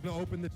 gonna open the.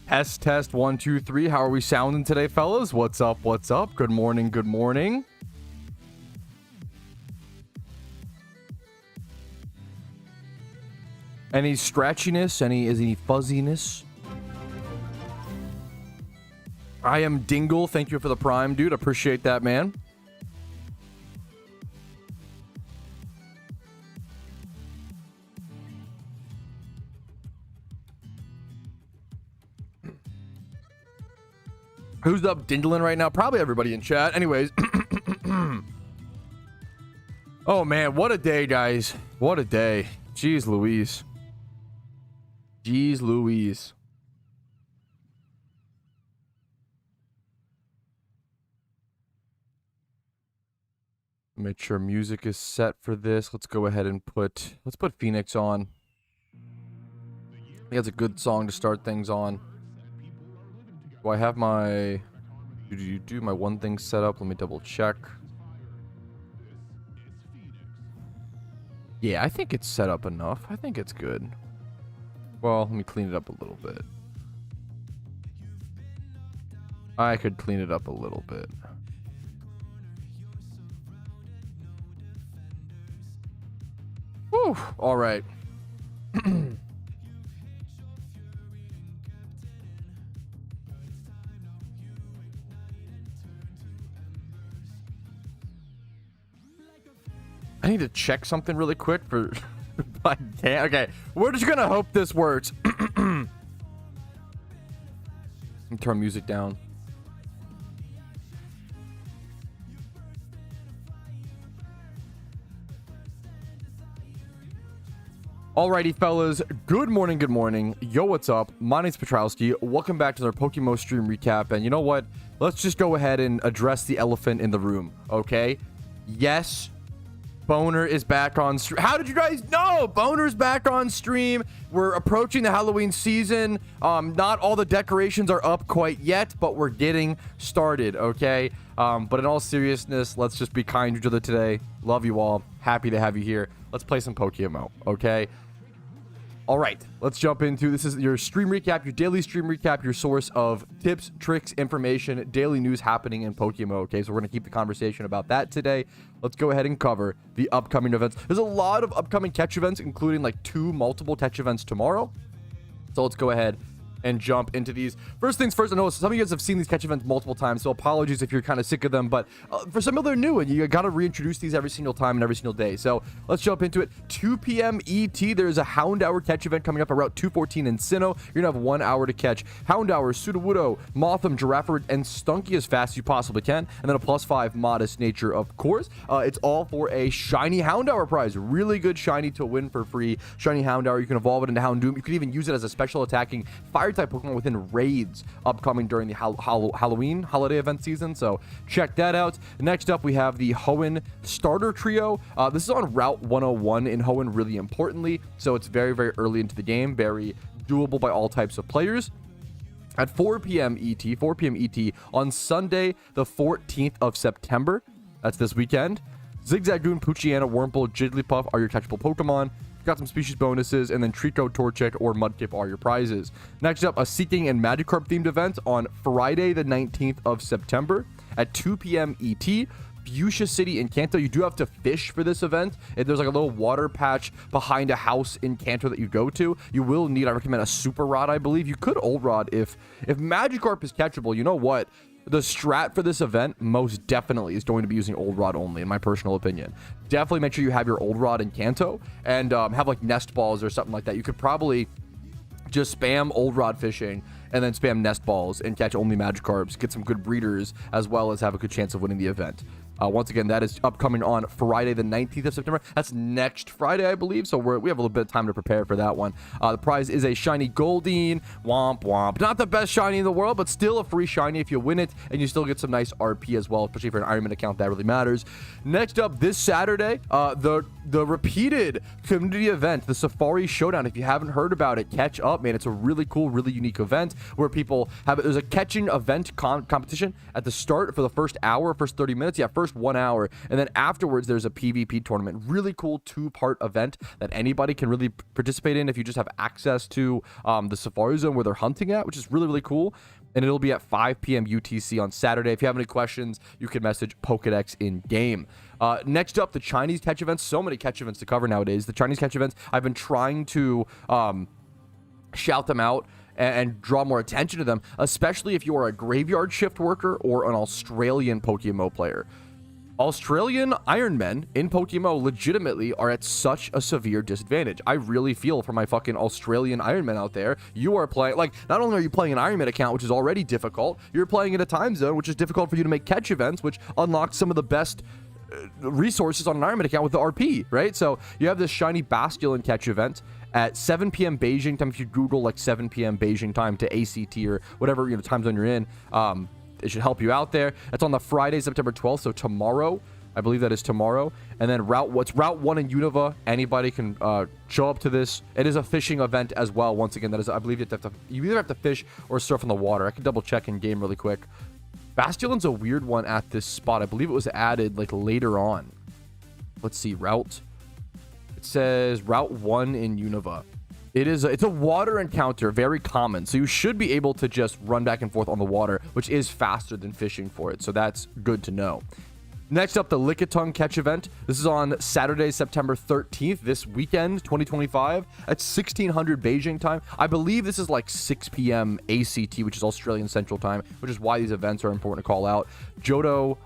Test 1 2 3. How are we sounding today, fellas? What's up? What's up? Good morning. Good morning. Any scratchiness? Any fuzziness? I am Dingle. Thank you for the prime, dude. Appreciate that, man. Who's up dingling right now? Probably everybody in chat. Anyways. Oh, man. What a day, guys. What a day. Jeez Louise. Jeez Louise. Make sure music is set for this. Let's go ahead and put Phoenix on. I think that's a good song to start things on. Do I have my my one thing set up? Let me double check. Yeah, I think it's set up enough. I think it's good. Well, let me clean it up a little bit. I could clean it up a little bit. Whew, all right. I need to check something really quick for okay, we're just gonna hope this works. Turn music down. Alrighty, fellas. Good morning, good morning. Yo, what's up? My name's Patrouski. Welcome back to our PokeMMO stream recap. And you know what? Let's just go ahead and address the elephant in the room, okay? Yes, Boner is back on stream. How did you guys know? Boner's back on stream. We're approaching the Halloween season. Not all the decorations are up quite yet, but we're getting started, okay? But in all seriousness, let's just be kind to each other today. Love you all. Happy to have you here. Let's play some PokeMMO, okay? All right, let's jump into this. Is your stream recap, your daily stream recap, your source of tips, tricks, information, daily news happening in PokeMMO. Okay, so we're going to keep the conversation about that today. Let's go ahead and cover the upcoming events. There's a lot of upcoming catch events, including like 2 multiple catch events tomorrow. So let's go ahead and jump into these. First things first, I know some of you guys have seen these catch events multiple times, so apologies if you're kind of sick of them, but for some of them they're new and you got to reintroduce these every single time and every single day. So let's jump into it. 2 p.m. ET, there's a Hound Hour catch event coming up around 2:14 in Sinnoh. You're gonna have 1 hour to catch Hound Hour, Sudowoodo, Mothim, Girafford, and Stunky as fast as you possibly can, and then a +5 Modest Nature, of course. It's all for a shiny Hound Hour prize. Really good shiny to win for free. Shiny Hound Hour, you can evolve it into Houndoom. You can even use it as a special attacking fire type Pokemon within raids upcoming during the Halloween holiday event season, so check that out. Next up, we have the Hoenn starter trio. This is on Route 101 in Hoenn, really importantly, so it's very, very early into the game, very doable by all types of players. At 4 p.m. ET on Sunday, the 14th of September, that's this weekend, Zigzagoon, Poochyena, Wurmple, Jigglypuff are your catchable Pokemon. Got some species bonuses, and then Trico, Torchic, or Mudkip are your prizes. Next up, a Seeking and Magikarp themed event on Friday, the 19th of September at 2 p.m. ET. Fuchsia City in Kanto. You do have to fish for this event. There's like a little water patch behind a house in Kanto that you go to. You will need, I recommend, a Super Rod, I believe. You could Old Rod if Magikarp is catchable. You know what? The strat for this event most definitely is going to be using Old Rod only, in my personal opinion. Definitely make sure you have your Old Rod in Kanto and have like nest balls or something like that. You could probably just spam Old Rod fishing and then spam nest balls and catch only Magikarps, get some good breeders, as well as have a good chance of winning the event. Once again, that is upcoming on Friday, the 19th of September. That's next Friday, I believe. So we have a little bit of time to prepare for that one. The prize is a shiny Goldeen. Womp womp. Not the best shiny in the world, but still a free shiny if you win it, and you still get some nice RP as well, especially for an Ironman account. That really matters. Next up, this Saturday, the repeated community event, the Safari Showdown. If you haven't heard about it, catch up, man. It's a really cool, really unique event where people have. There's a catching event competition at the start for the first hour, first 30 minutes. Yeah, first 1 hour, and then afterwards there's a PvP tournament. Really cool 2-part event that anybody can really participate in if you just have access to the Safari Zone where they're hunting at, which is really, really cool. And it'll be at 5 p.m. UTC on Saturday. If you have any questions, you can message Pokedex in game. Next up, the Chinese catch events. So many catch events to cover nowadays. The Chinese catch events, I've been trying to shout them out and draw more attention to them, especially if you are a graveyard shift worker or an Australian PokeMMO player. Australian Ironmen in PokeMMO legitimately are at such a severe disadvantage. I really feel for my fucking Australian Ironmen out there. You are playing, like, not only are you playing an Ironman account, which is already difficult, you're playing in a time zone, which is difficult for you to make catch events, which unlocks some of the best resources on an Ironman account with the RP, right? So you have this shiny Basculin catch event at 7 p.m. Beijing time. If you Google like 7 p.m. Beijing time to ACT or whatever time zone you're in, it should help you out there. It's on the Friday, September 12th, so tomorrow. I believe that is tomorrow. And then Route 1 in Unova. Anybody can show up to this. It is a fishing event as well. Once again, that is, I believe you either have to fish or surf on the water. I can double check in game really quick. Bastion's a weird one at this spot. I believe it was added like later on. Let's see, route. It says Route 1 in Unova. It's a water encounter, very common. So you should be able to just run back and forth on the water, which is faster than fishing for it. So that's good to know. Next up, the Lickitung catch event. This is on Saturday, September 13th, this weekend, 2025, at 1600 Beijing time. I believe this is like 6 p.m. ACT, which is Australian Central Time, which is why these events are important to call out. Johto,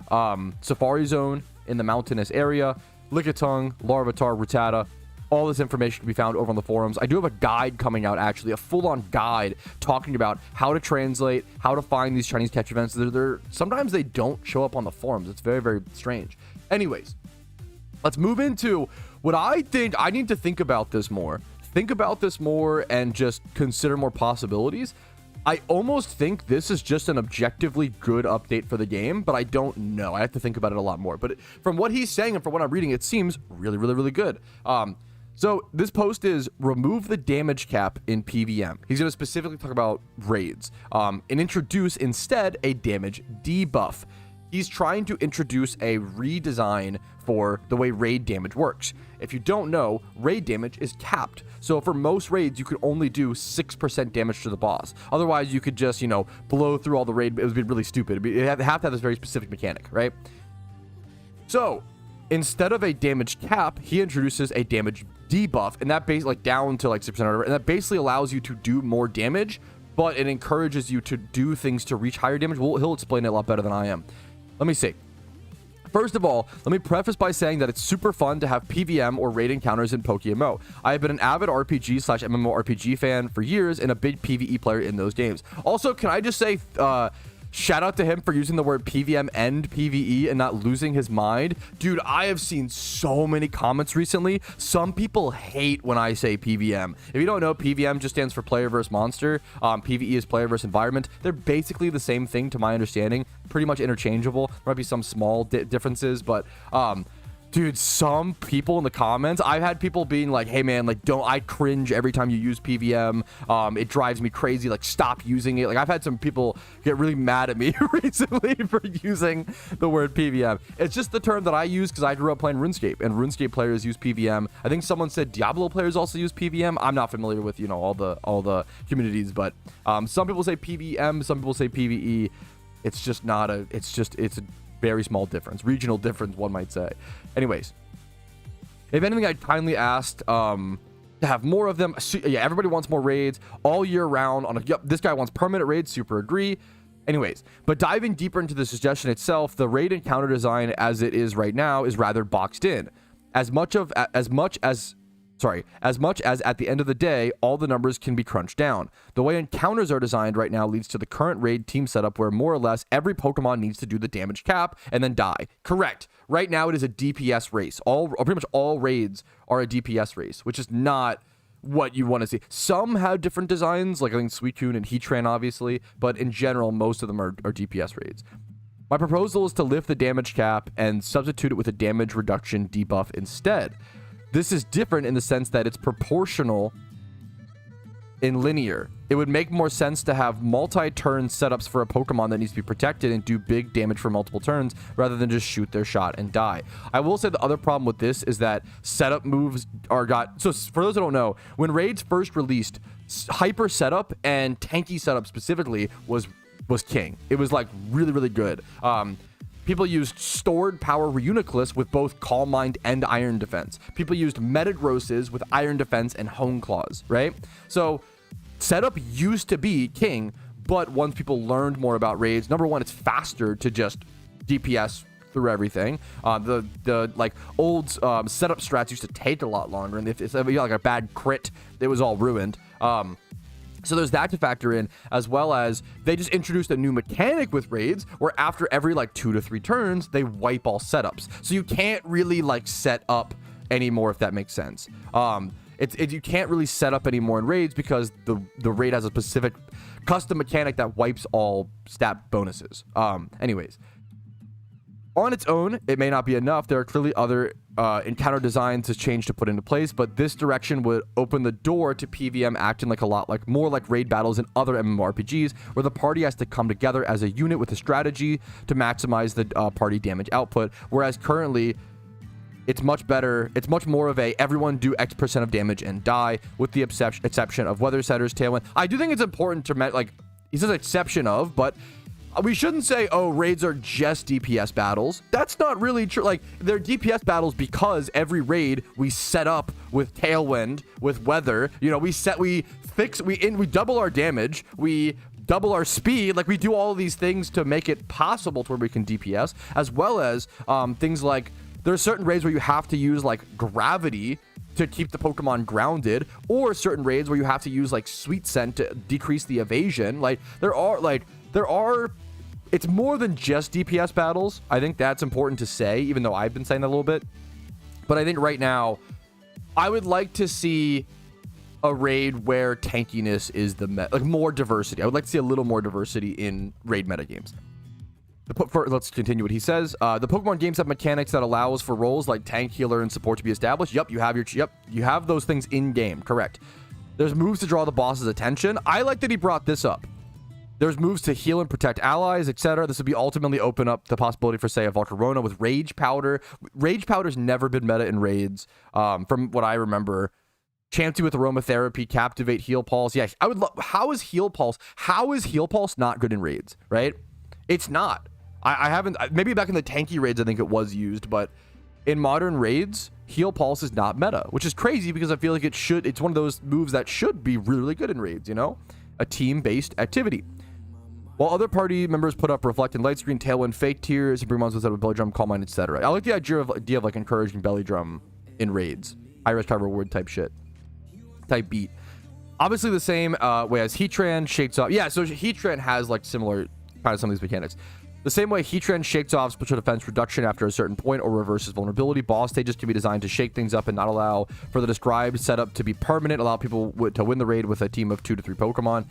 Safari Zone in the mountainous area, Lickitung, Larvitar, Rattata. All this information can be found over on the forums. I do have a guide coming out, actually, a full-on guide talking about how to translate, how to find these Chinese catch events. Sometimes they don't show up on the forums. It's very, very strange. Anyways, let's move into what I think. I need to think about this more. Think about this more and just consider more possibilities. I almost think this is just an objectively good update for the game, but I don't know. I have to think about it a lot more. But from what he's saying and from what I'm reading, it seems really, really, really good. So this post is remove the damage cap in PVM. He's going to specifically talk about raids and introduce instead a damage debuff. He's trying to introduce a redesign for the way raid damage works. If you don't know, raid damage is capped. So for most raids, you could only do 6% damage to the boss. Otherwise, you could just, blow through all the raid. It would be really stupid. You have to have this very specific mechanic, right? So instead of a damage cap, he introduces a damage debuff, and that basically down to like 6% or whatever, and that basically allows you to do more damage but it encourages you to do things to reach higher damage. Well, he'll explain it a lot better than I am. Let me see. First of all, let me preface by saying that it's super fun to have PvM or raid encounters in PokeMMO. I have been an avid RPG/MMORPG fan for years and a big PvE player in those games. Also, can I just say, shout out to him for using the word PvM and PvE and not losing his mind. Dude, I have seen so many comments recently. Some people hate when I say PvM. If you don't know, PvM just stands for player versus monster. PvE is player versus environment. They're basically the same thing to my understanding. Pretty much interchangeable. There might be some small differences, but dude, some people in the comments, I've had people being like, hey man, like, I cringe every time you use PvM. It drives me crazy. Like, stop using it. Like, I've had some people get really mad at me recently for using the word PvM. It's just the term that I use because I grew up playing RuneScape, and RuneScape players use PvM. I think someone said Diablo players also use PvM. I'm not familiar with, you know, all the communities, but some people say PvM, some people say PvE. It's just not a, it's a very small difference, regional difference, one might say. Anyways, if anything, I'd kindly asked to have more of them. Yeah, everybody wants more raids all year round. Yep, this guy wants permanent raids. Super agree. Anyways, but diving deeper into the suggestion itself, the raid encounter design as it is right now is rather boxed in. As much as at the end of the day, all the numbers can be crunched down. The way encounters are designed right now leads to the current raid team setup where more or less every Pokemon needs to do the damage cap and then die. Correct. Right now it is a DPS race. Pretty much all raids are a DPS race, which is not what you want to see. Some have different designs, like I think Suicune and Heatran, obviously, but in general, most of them are DPS raids. My proposal is to lift the damage cap and substitute it with a damage reduction debuff instead. This is different in the sense that it's proportional in linear. It would make more sense to have multi-turn setups for a Pokemon that needs to be protected and do big damage for multiple turns rather than just shoot their shot and die. I will say the other problem with this is that setup moves so for those who don't know, when raids first released, hyper setup and tanky setup specifically was king. It was like really, really good. People used stored power Reuniclus with both Calm Mind and Iron Defense. People used Metagrosses with Iron Defense and Hone Claws, right? So setup used to be king, but once people learned more about raids, number one, it's faster to just DPS through everything. The like old setup strats used to take a lot longer, and if you got like a bad crit, it was all ruined. So there's that to factor in, as well as they just introduced a new mechanic with raids where after every like 2 to 3 turns, they wipe all setups. So you can't really like set up anymore, if that makes sense. You can't really set up anymore in raids because the raid has a specific custom mechanic that wipes all stat bonuses. Anyways, on its own, it may not be enough. There are clearly other encounter designs to change to put into place, but this direction would open the door to PvM acting like more like raid battles in other MMORPGs, where the party has to come together as a unit with a strategy to maximize the party damage output. Whereas currently, it's much better. It's much more of a everyone do X% of damage and die, with the exception of Weather Setters, Tailwind. I do think it's important to like he says exception of, but we shouldn't say, oh, raids are just DPS battles. That's not really true. Like, they're DPS battles because every raid we set up with Tailwind, with Weather. You know, we double our damage. We double our speed. Like, we do all of these things to make it possible to where we can DPS, as well as things like there are certain raids where you have to use like gravity to keep the Pokemon grounded, or certain raids where you have to use like Sweet Scent to decrease the evasion. Like, it's more than just DPS battles. I think that's important to say, even though I've been saying that a little bit. But I think right now, I would like to see a raid where tankiness is like more diversity. I would like to see a little more diversity in raid metagames. Let's continue what he says. The Pokemon games have mechanics that allows for roles like tank, healer, and support to be established. Yep, you have those things in game. Correct. There's moves to draw the boss's attention. I like that he brought this up. There's moves to heal and protect allies, etc. This would be ultimately open up the possibility for, say, a Volcarona with Rage Powder. Rage Powder's never been meta in raids, from what I remember. Chansey with Aromatherapy, Captivate, Heal Pulse. Yeah, I would love. How is Heal Pulse not good in raids? Right? It's not. I haven't. Maybe back in the tanky raids, I think it was used, but in modern raids, Heal Pulse is not meta, which is crazy because I feel like it should. It's one of those moves that should be really good in raids. You know. a team-based activity. While other party members put up Reflecting Light Screen, Tailwind, Fake Tears, and bring monsters out of Belly Drum, Calm Mind, etc. I like the idea of like encouraging Belly Drum in raids. High risk, high reward type shit. Type beat. Obviously the same way as Heatran shakes off. Yeah, so Heatran has like similar kind of some of these mechanics. The same way Heatran shakes off special defense reduction after a certain point or reverses vulnerability. Boss stages can be designed to shake things up and not allow for the described setup to be permanent, allow people to win the raid with a team of 2 to 3 Pokemon.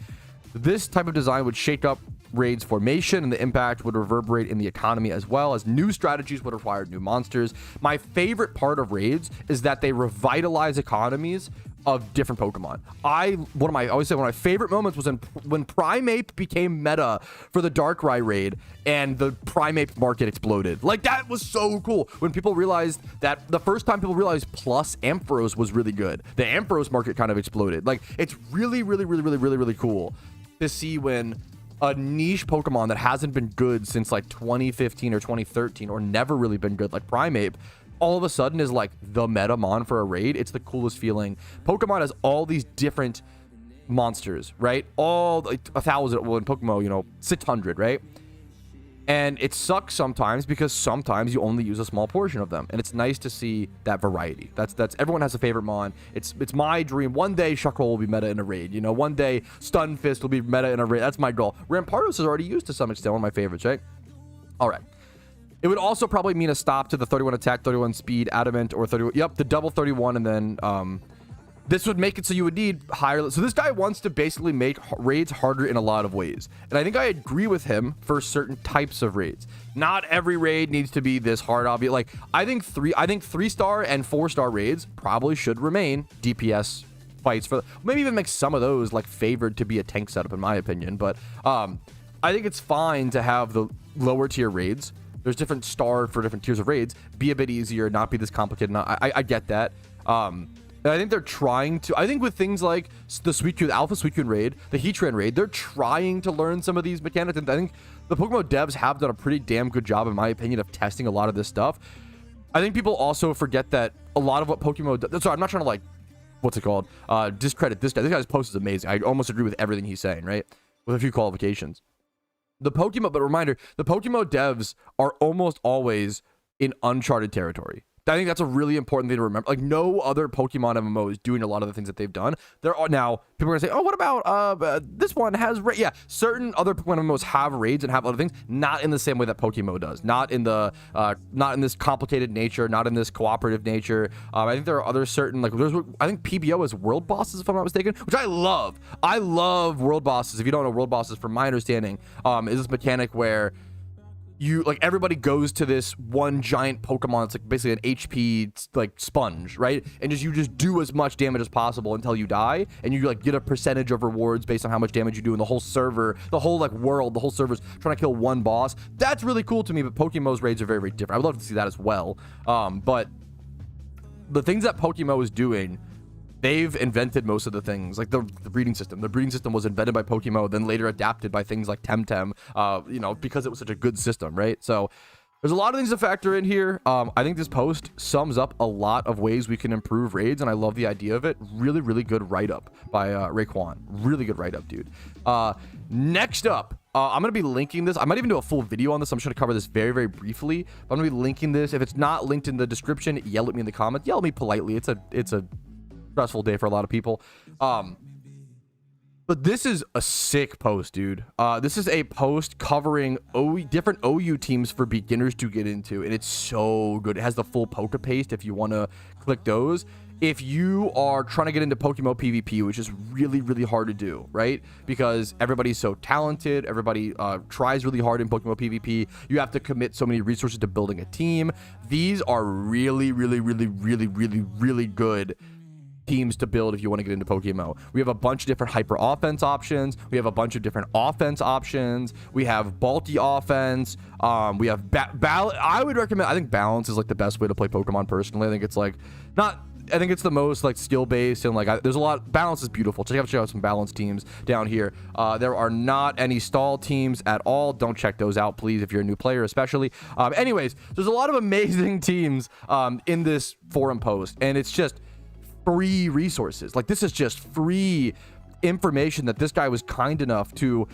This type of design would shake up raids formation, and the impact would reverberate in the economy, as well as new strategies would require new monsters. My favorite part of raids is that they revitalize economies of different Pokemon. One of my favorite moments was when Primeape became meta for the Darkrai raid and the Primeape market exploded. Like, that was so cool when people realized that the first time people realized plus Ampharos was really good. The Ampharos market kind of exploded. Like, it's really, really, really, really, really, really cool to see when a niche Pokemon that hasn't been good since like 2015 or 2013 or never really been good, like Primeape, all of a sudden is like the meta mon for a raid. It's the coolest feeling. Pokemon has all these different monsters, right? All like 1,000, well in PokeMMO, you know, 600, right? And it sucks sometimes because sometimes you only use a small portion of them, and it's nice to see that variety. That's everyone has a favorite mon. It's my dream. One day Shuckle will be meta in a raid, you know. One day Stunfisk will be meta in a raid. That's my goal. Rampardos is already used to some extent, one of my favorites, right? All right. It would also probably mean a stop to the 31 attack, 31 speed, adamant, or 31. Yep, the double 31, and then this would make it so you would need higher. So this guy wants to basically make raids harder in a lot of ways, and I think I agree with him for certain types of raids. Not every raid needs to be this hard. Obvious, like I think 3-star and 4-star raids probably should remain DPS fights for. Maybe even make some of those like favored to be a tank setup, in my opinion. But I think it's fine to have the lower tier raids. There's different star for different tiers of raids. Be a bit easier, not be this complicated. I get that. And I think they're trying to. I think with things like the Suicune Alpha Suicune raid, the Heatran raid, they're trying to learn some of these mechanics. And I think the PokeMMO devs have done a pretty damn good job, in my opinion, of testing a lot of this stuff. I think people also forget that a lot of what PokeMMO. Sorry, I'm not trying to like, what's it called? Discredit this guy. This guy's post is amazing. I almost agree with everything he's saying, right? With a few qualifications. The reminder, the PokeMMO devs are almost always in uncharted territory. I think that's a really important thing to remember. Like, no other Pokemon MMO is doing a lot of the things that they've done. There are now people are gonna say, "Oh, what about this one has yeah?" Certain other Pokemon MMOs have raids and have other things, not in the same way that PokeMMO does. Not in this complicated nature, not in this cooperative nature. I think there are other certain I think PBO is world bosses, if I'm not mistaken, which I love. I love world bosses. If you don't know world bosses, from my understanding, is this mechanic where you like everybody goes to this one giant Pokemon. It's like basically an HP like sponge, right? And you just do as much damage as possible until you die, and you like get a percentage of rewards based on how much damage you do. And the whole server, the whole like world, the whole server's trying to kill one boss. That's really cool to me. But PokeMMO's raids are very, very different. I would love to see that as well. But the things that PokeMMO is doing, they've invented most of the things, like the breeding system. The breeding system was invented by PokeMMO, then later adapted by things like Temtem, you know, because it was such a good system, right? So there's a lot of things to factor in here. I think this post sums up a lot of ways we can improve raids, and I love the idea of it. Really, really good write-up by Raekwon. Really good write-up, dude. Next up, I'm going to be linking this. I might even do a full video on this. I'm just going to cover this very, very briefly. I'm going to be linking this. If it's not linked in the description, yell at me in the comments. Yell at me politely. It's a stressful day for a lot of people. But this is a sick post, dude. This is a post covering different OU teams for beginners to get into, and it's so good. It has the full Poke Paste if you want to click those. If you are trying to get into PokeMMO PvP, which is really, really hard to do, right? Because everybody's so talented. Everybody tries really hard in PokeMMO PvP. You have to commit so many resources to building a team. These are really, really, really, really, really, really good teams to build if you want to get into PokeMMO. We have a bunch of different hyper offense options. We have a bunch of different offense options. We have bulky offense. We have I would recommend, I think balance is like the best way to play Pokemon personally. I think it's like I think it's the most like skill based, and like there's a lot. Balance is beautiful. Check out some balance teams down here. There are not any stall teams at all. Don't check those out, please, if you're a new player, especially. Anyways, there's a lot of amazing teams in this forum post, and it's just free resources. Like, this is just free information that this guy was kind enough to...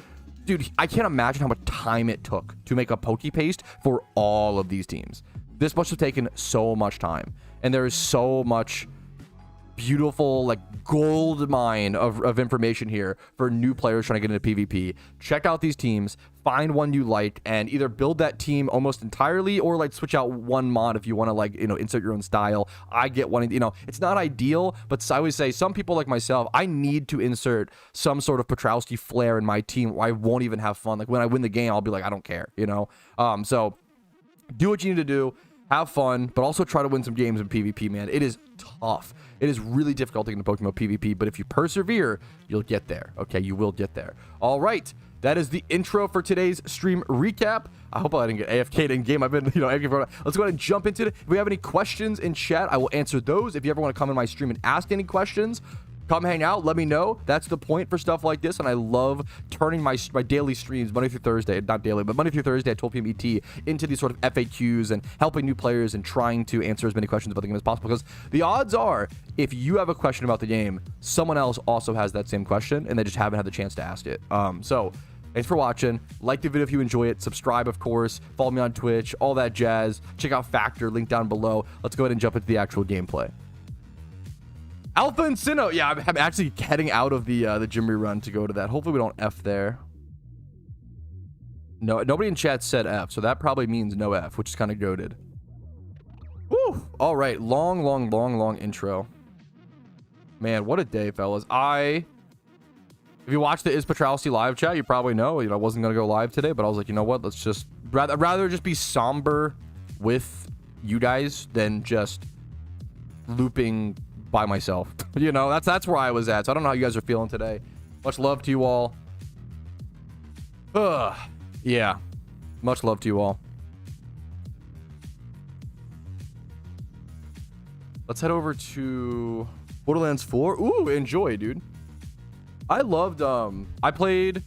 Dude, I can't imagine how much time it took to make a poke paste for all of these teams. This must have taken so much time. And there is so much beautiful, like, gold mine of information here for new players trying to get into PvP. Check out these teams, find one you like, and either build that team almost entirely or, like, switch out one mod if you want to, like, you know, insert your own style. I get one, you know, it's not ideal, but I always say some people like myself, I need to insert some sort of Patrouski flair in my team or I won't even have fun. Like, when I win the game, I'll be like, I don't care, you know? So do what you need to do. Have fun, but also try to win some games in PvP, man. It is tough. It is really difficult to get into PokeMMO PvP, but if you persevere, you'll get there. Okay, you will get there. All right, that is the intro for today's stream recap. I hope I didn't get AFK'd in game. I've been, you know, AFK for... Let's go ahead and jump into it. If we have any questions in chat, I will answer those. If you ever want to come in my stream and ask any questions, come hang out, let me know. That's the point for stuff like this, and I love turning my daily streams, Monday through Thursday, not daily, but Monday through Thursday at 12 p.m. ET, into these sort of FAQs and helping new players and trying to answer as many questions about the game as possible, because the odds are, if you have a question about the game, someone else also has that same question, and they just haven't had the chance to ask it. So, thanks for watching. Like the video if you enjoy it. Subscribe, of course. Follow me on Twitch, all that jazz. Check out Factor, link down below. Let's go ahead and jump into the actual gameplay. Alpha and Sinnoh. Yeah, I'm actually heading out of the gym rerun to go to that. Hopefully we don't F there. No, nobody in chat said F, so that probably means no F, which is kind of goated. Woo! All right, long intro. Man, what a day, fellas. If you watched the Is Patrouski live chat, you probably know, I wasn't gonna go live today, but I was like, you know what? Let's just rather just be somber with you guys than just looping by myself. You know, that's where I was at. So I don't know how you guys are feeling today. Much love to you all. Yeah, much love to you all. Let's head over to Borderlands 4. Ooh, enjoy, dude. I loved I played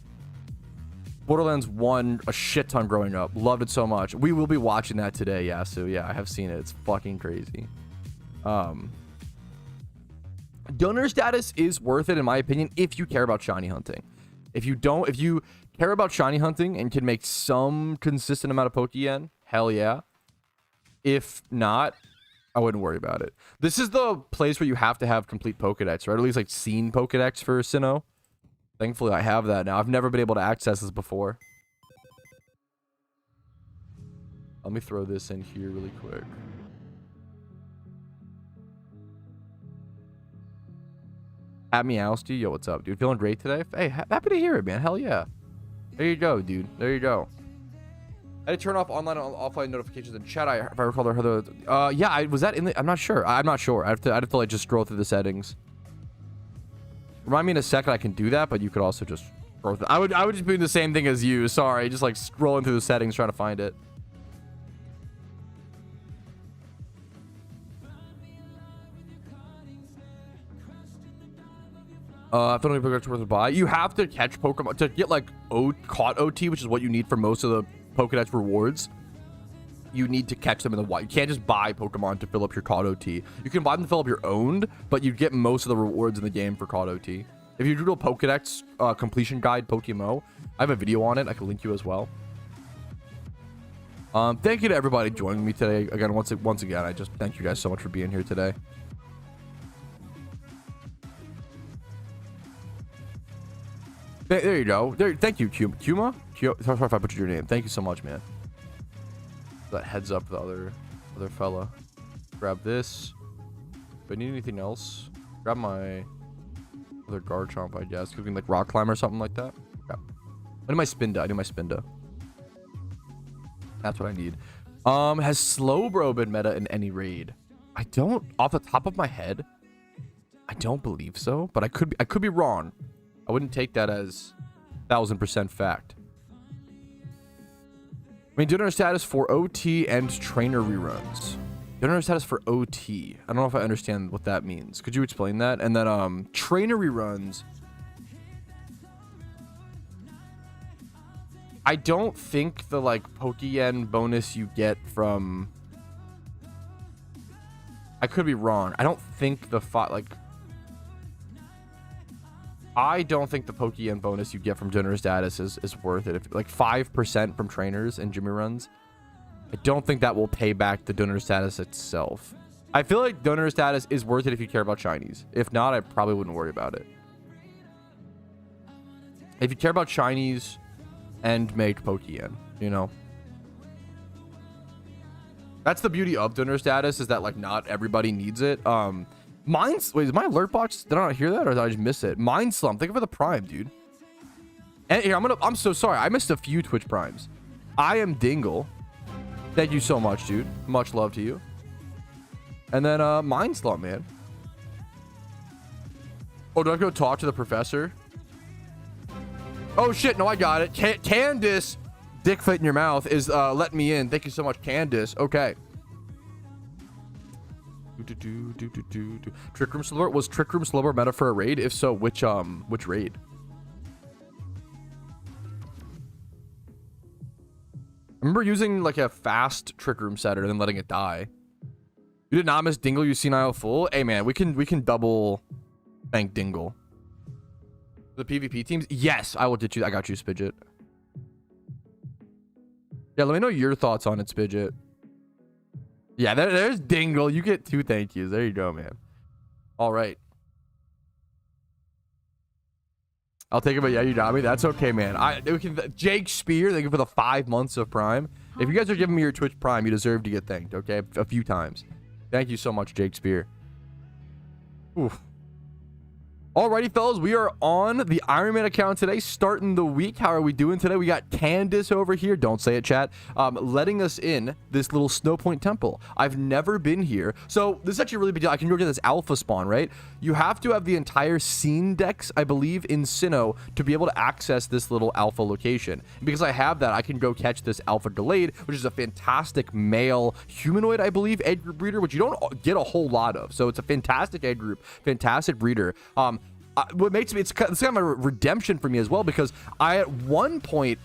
Borderlands 1 a shit ton growing up. Loved it so much. We will be watching that today, yeah. So yeah, I have seen it. It's fucking crazy. Donor status is worth it, in my opinion, if you care about shiny hunting. If you care about shiny hunting and can make some consistent amount of Pokeyen, hell yeah. If not, I wouldn't worry about it. This is the place where you have to have complete Pokedex, right? Or at least like seen Pokedex for Sinnoh. Thankfully, I have that now. I've never been able to access this before. Let me throw this in here really quick. At Meowsty, yo, what's up, dude? Feeling great today? Hey, happy to hear it, man. Hell yeah. There you go, dude. There you go. I had to turn off online and offline notifications in chat. If I recall, yeah, was that in the? I'm not sure. I'm not sure. I'd have to like just scroll through the settings. Remind me in a second I can do that, but you could also just scroll through. I would just be doing the same thing as you. Sorry, just like scrolling through the settings trying to find it. If only Pokedex worth a buy, you have to catch Pokemon to get like caught OT, which is what you need for most of the Pokedex rewards. You need to catch them in the wild. You can't just buy Pokemon to fill up your caught OT. You can buy them to fill up your owned, but you get most of the rewards in the game for caught OT. If you do a Pokedex completion guide, PokeMMO, I have a video on it. I can link you as well. Thank you to everybody joining me today. Again, once again, I just thank you guys so much for being here today. There you go. Thank you, Kuma. Sorry if I butchered your name. Thank you so much, man. That heads up the other fella. Grab this. If I need anything else, grab my other Garchomp, I guess. Could be like Rock Climb or something like that. Grab. I need my Spinda. That's what I need. Has Slowbro been meta in any raid? I don't, off the top of my head, I don't believe so, but I could be wrong. I wouldn't take that as 1000% fact. I mean, donor status for OT and trainer reruns. Donor status for OT. I don't know if I understand what that means. Could you explain that? And then trainer reruns. I don't think the like Pokeyen bonus you get from. I could be wrong. I don't think the I don't think the Pokeyen bonus you get from donor status is worth it. If like 5% from trainers and Jimmy runs, I don't think that will pay back the donor status itself. I feel like donor status is worth it if you care about shinies. If not, I probably wouldn't worry about it. If you care about shinies and make Pokeyen, you know. That's the beauty of donor status, is that like not everybody needs it. Wait, is my alert box, did I not hear that or did I just miss it? Mind Slump, thank you for the prime, dude. And here, I'm so sorry. I missed a few Twitch primes. I am Dingle. Thank you so much, dude. Much love to you. And then Mind Slump, man. Oh, do I go talk to the professor? Oh shit, no, I got it. Candace, dick fit in your mouth, is letting me in. Thank you so much, Candace. Okay. Trick Room Slumber, was Trick Room Slumber meta for a raid? If so, which raid? I remember using like a fast Trick Room setter and then letting it die. You did not miss Dingle, you senile fool. Hey man, we can double thank Dingle. The PvP teams? Yes, I will ditch you. I got you, Spidget. Yeah, let me know your thoughts on it, Spidget. Yeah, there's Dingle. You get 2 thank yous. There you go, man. All right. I'll take it, but yeah, you got me. That's okay, man. Jake Spear, thank you for the 5 months of Prime. If you guys are giving me your Twitch Prime, you deserve to get thanked, okay? A few times. Thank you so much, Jake Spear. Oof. Alrighty, fellas, we are on the Iron Man account today, starting the week. How are we doing today? We got Candace over here, don't say it, chat, letting us in this little Snow Point Temple. I've never been here, so this is actually a really big deal. I can go to this alpha spawn, right? You have to have the entire scene decks, I believe, in Sinnoh to be able to access this little alpha location. And because I have that, I can go catch this alpha Gallade, which is a fantastic male humanoid, I believe, egg group breeder, which you don't get a whole lot of. So it's a fantastic egg group, fantastic breeder. What makes me, it's kind of a redemption for me as well, because I at one point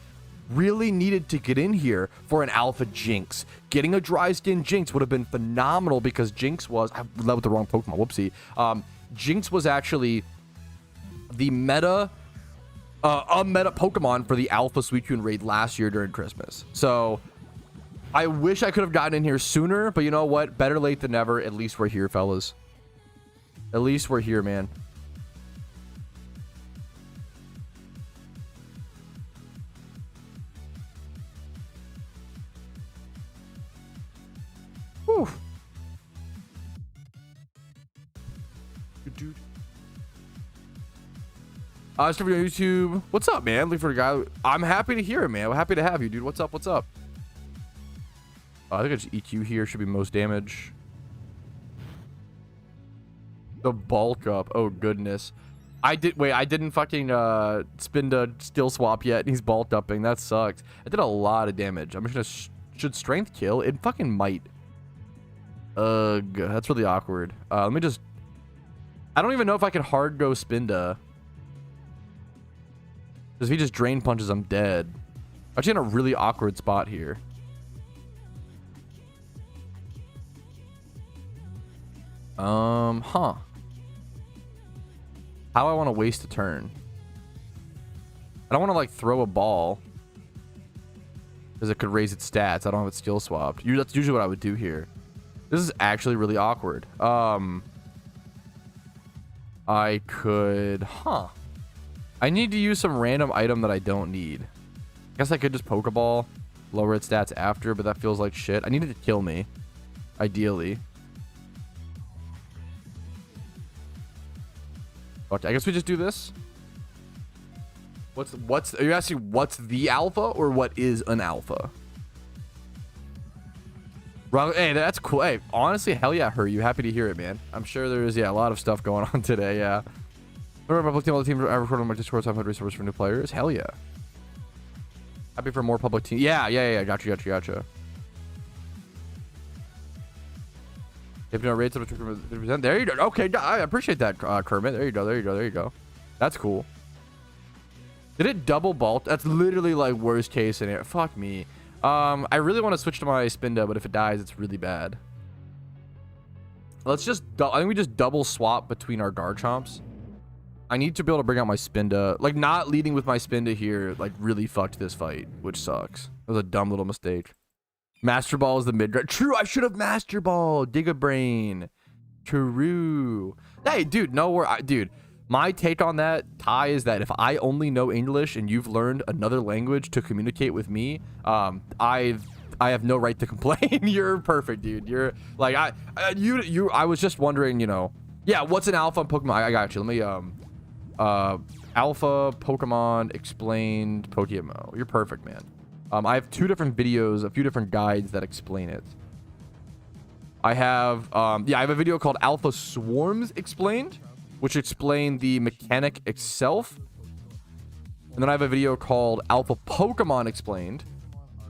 really needed to get in here for an alpha Jinx. Getting a dry skin Jinx would have been phenomenal, because Jinx was, I led with the wrong Pokemon, whoopsie. Jinx was actually the meta Pokemon for the alpha Suicune raid last year during Christmas. So I wish I could have gotten in here sooner, but you know what, better late than never. At least we're here, fellas. At least we're here, man. Whew. Dude. It's on YouTube. What's up, man? Looking for a guy. I'm happy to hear it, man. I'm happy to have you, dude. What's up? What's up? I think I just EQ here. Should be most damage. The bulk up. Oh goodness. I didn't fucking spin the skill swap yet, and he's bulked upping. That sucks. I did a lot of damage. I'm just gonna should strength kill. It fucking might. Ugh, that's really awkward. Let me just, I don't even know if I can hard go Spinda. Because if he just drain punches, I'm dead. Actually in a really awkward spot here. Huh. How I want to waste a turn. I don't want to like throw a ball, because it could raise its stats. I don't have it skill swapped. That's usually what I would do here. This is actually really awkward. I could, I need to use some random item that I don't need. I guess I could just Pokeball, lower its stats after, but that feels like shit. I need it to kill me, ideally. But I guess we just do this. Are you asking what's the alpha or what is an alpha? Hey, that's cool. Hey, honestly, hell yeah, Her. You happy to hear it, man. I'm sure there is, yeah, a lot of stuff going on today, yeah. Remember, public team, all the teams I recorded on my Discord, so I've had resources for new players. Hell yeah. Happy for more public team. Yeah. Gotcha. If no rates of 3%, there you go. Okay, I appreciate that, Kermit. There you go. That's cool. Did it double bolt? That's literally like worst case scenario. Fuck me. I really want to switch to my Spinda, but if it dies, it's really bad. Let's just, I think we just double swap between our Garchomps. I need to be able to bring out my Spinda. Like, not leading with my Spinda here, like, really fucked this fight, which sucks. It was a dumb little mistake. Master Ball is the mid. True, I should have Master Ball. Giga Brain. True. Hey, dude, dude, my take on that, Ty, is that if I only know English and you've learned another language to communicate with me, I have no right to complain. You're perfect, dude. You're like, I was just wondering, you know, yeah, what's an alpha Pokemon? I got you. Let me, alpha Pokemon explained PokeMMO. You're perfect, man. I have 2 different videos, a few different guides that explain it. I have I have a video called Alpha Swarms Explained, which explain the mechanic itself. And then I have a video called Alpha Pokemon Explained,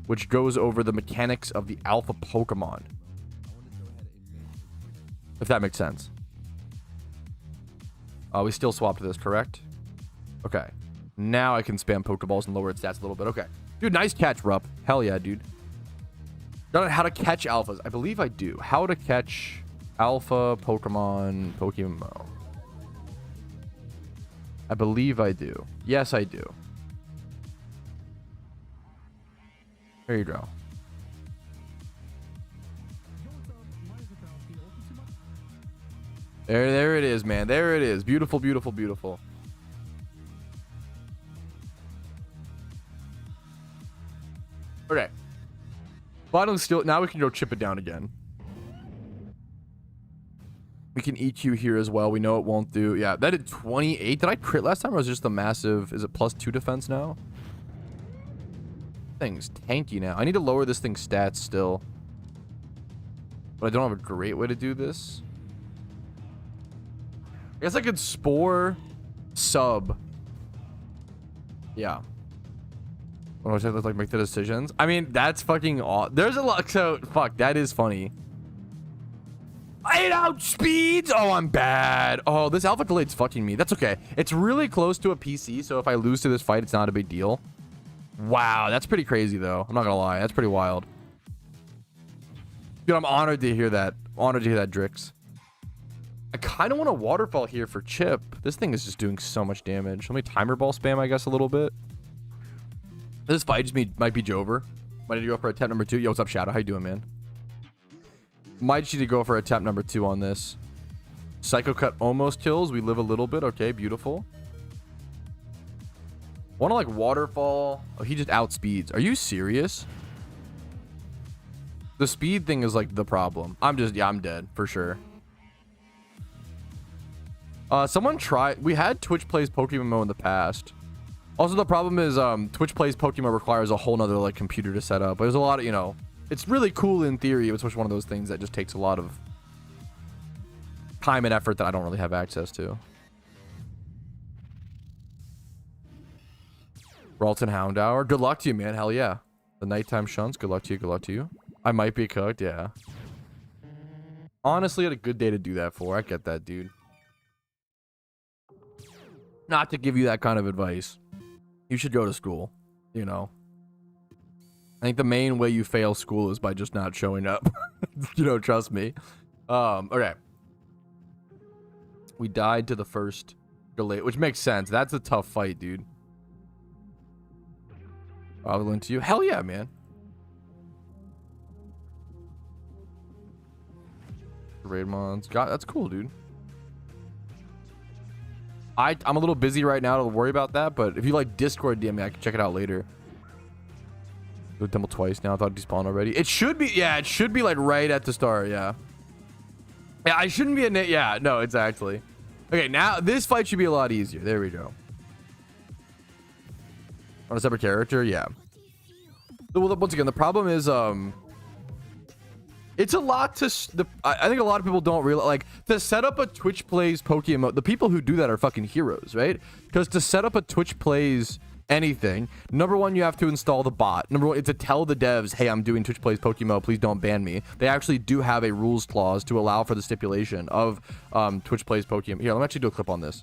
which goes over the mechanics of the alpha Pokemon. If that makes sense. We still swapped this, correct? Okay. Now I can spam Pokeballs and lower its stats a little bit. Okay. Dude, nice catch, Rupp. Hell yeah, dude. Don't know how to catch alphas. I believe I do. How to catch alpha Pokemon PokeMMO. I believe I do. Yes, I do. There you go. There it is, man. There it is. Beautiful, beautiful, beautiful. Okay. Bottom still. Now we can go chip it down again. We can EQ here as well. We know it won't do. Yeah, that did 28. Did I crit last time, or was it just a massive? Is it +2 defense now? Thing's tanky now. I need to lower this thing's stats still, but I don't have a great way to do this. I guess I could spore sub. Yeah. When I have to like make the decisions. I mean, that's fucking awesome. There's a lot. So fuck, that is funny. 8 outspeeds. Oh, I'm bad. Oh, this alpha Gallade's fucking me. That's okay. It's really close to a PC, so if I lose to this fight, it's not a big deal. Wow, that's pretty crazy though. I'm not gonna lie. That's pretty wild. Dude, I'm honored to hear that. Honored to hear that, Drix. I kind of want a waterfall here for Chip. This thing is just doing so much damage. Let me timer ball spam, I guess, a little bit. This fight just might be Jover. Might need to go for attempt number 2. Yo, what's up, Shadow? How you doing, man? Might just need to go for attempt number 2 on this. Psycho Cut almost kills. We live a little bit. Okay, beautiful. Want to like waterfall? Oh, he just outspeeds. Are you serious? The speed thing is like the problem. I'm dead for sure. Someone tried. We had Twitch Plays PokeMMO in the past. Also, the problem is Twitch Plays Pokemon requires a whole nother like computer to set up. There's a lot of, you know, it's really cool in theory. It's just one of those things that just takes a lot of time and effort that I don't really have access to. Ralton Houndour. Good luck to you, man. Hell yeah. The nighttime shunts. Good luck to you. Good luck to you. I might be cooked. Yeah. Honestly, had a good day to do that for. I get that, dude. Not to give you that kind of advice. You should go to school, you know. I think the main way you fail school is by just not showing up. You know, trust me. Okay. We died to the first Gallade, which makes sense. That's a tough fight, dude. I'll link to you. Hell yeah, man. Raid mons. God, that's cool, dude. I'm a little busy right now to worry about that, but if you like Discord DM me, I can check it out later. Do demo twice now. I thought it despawned already. It should be, yeah, it should be like right at the start, yeah. Yeah, I shouldn't be a yeah, no, exactly. Okay, now this fight should be a lot easier. There we go. On a separate character, yeah. Well, once again, the problem is it's a lot to I think a lot of people don't realize, like, to set up a Twitch Plays Pokemon, the people who do that are fucking heroes, right? Because to set up a Twitch Plays anything, number one, you have to install the bot. Number one, it's to tell the devs, hey, I'm doing Twitch Plays Pokemon, please don't ban me. They actually do have a rules clause to allow for the stipulation of Twitch Plays Pokemon. Here, let me actually do a clip on this.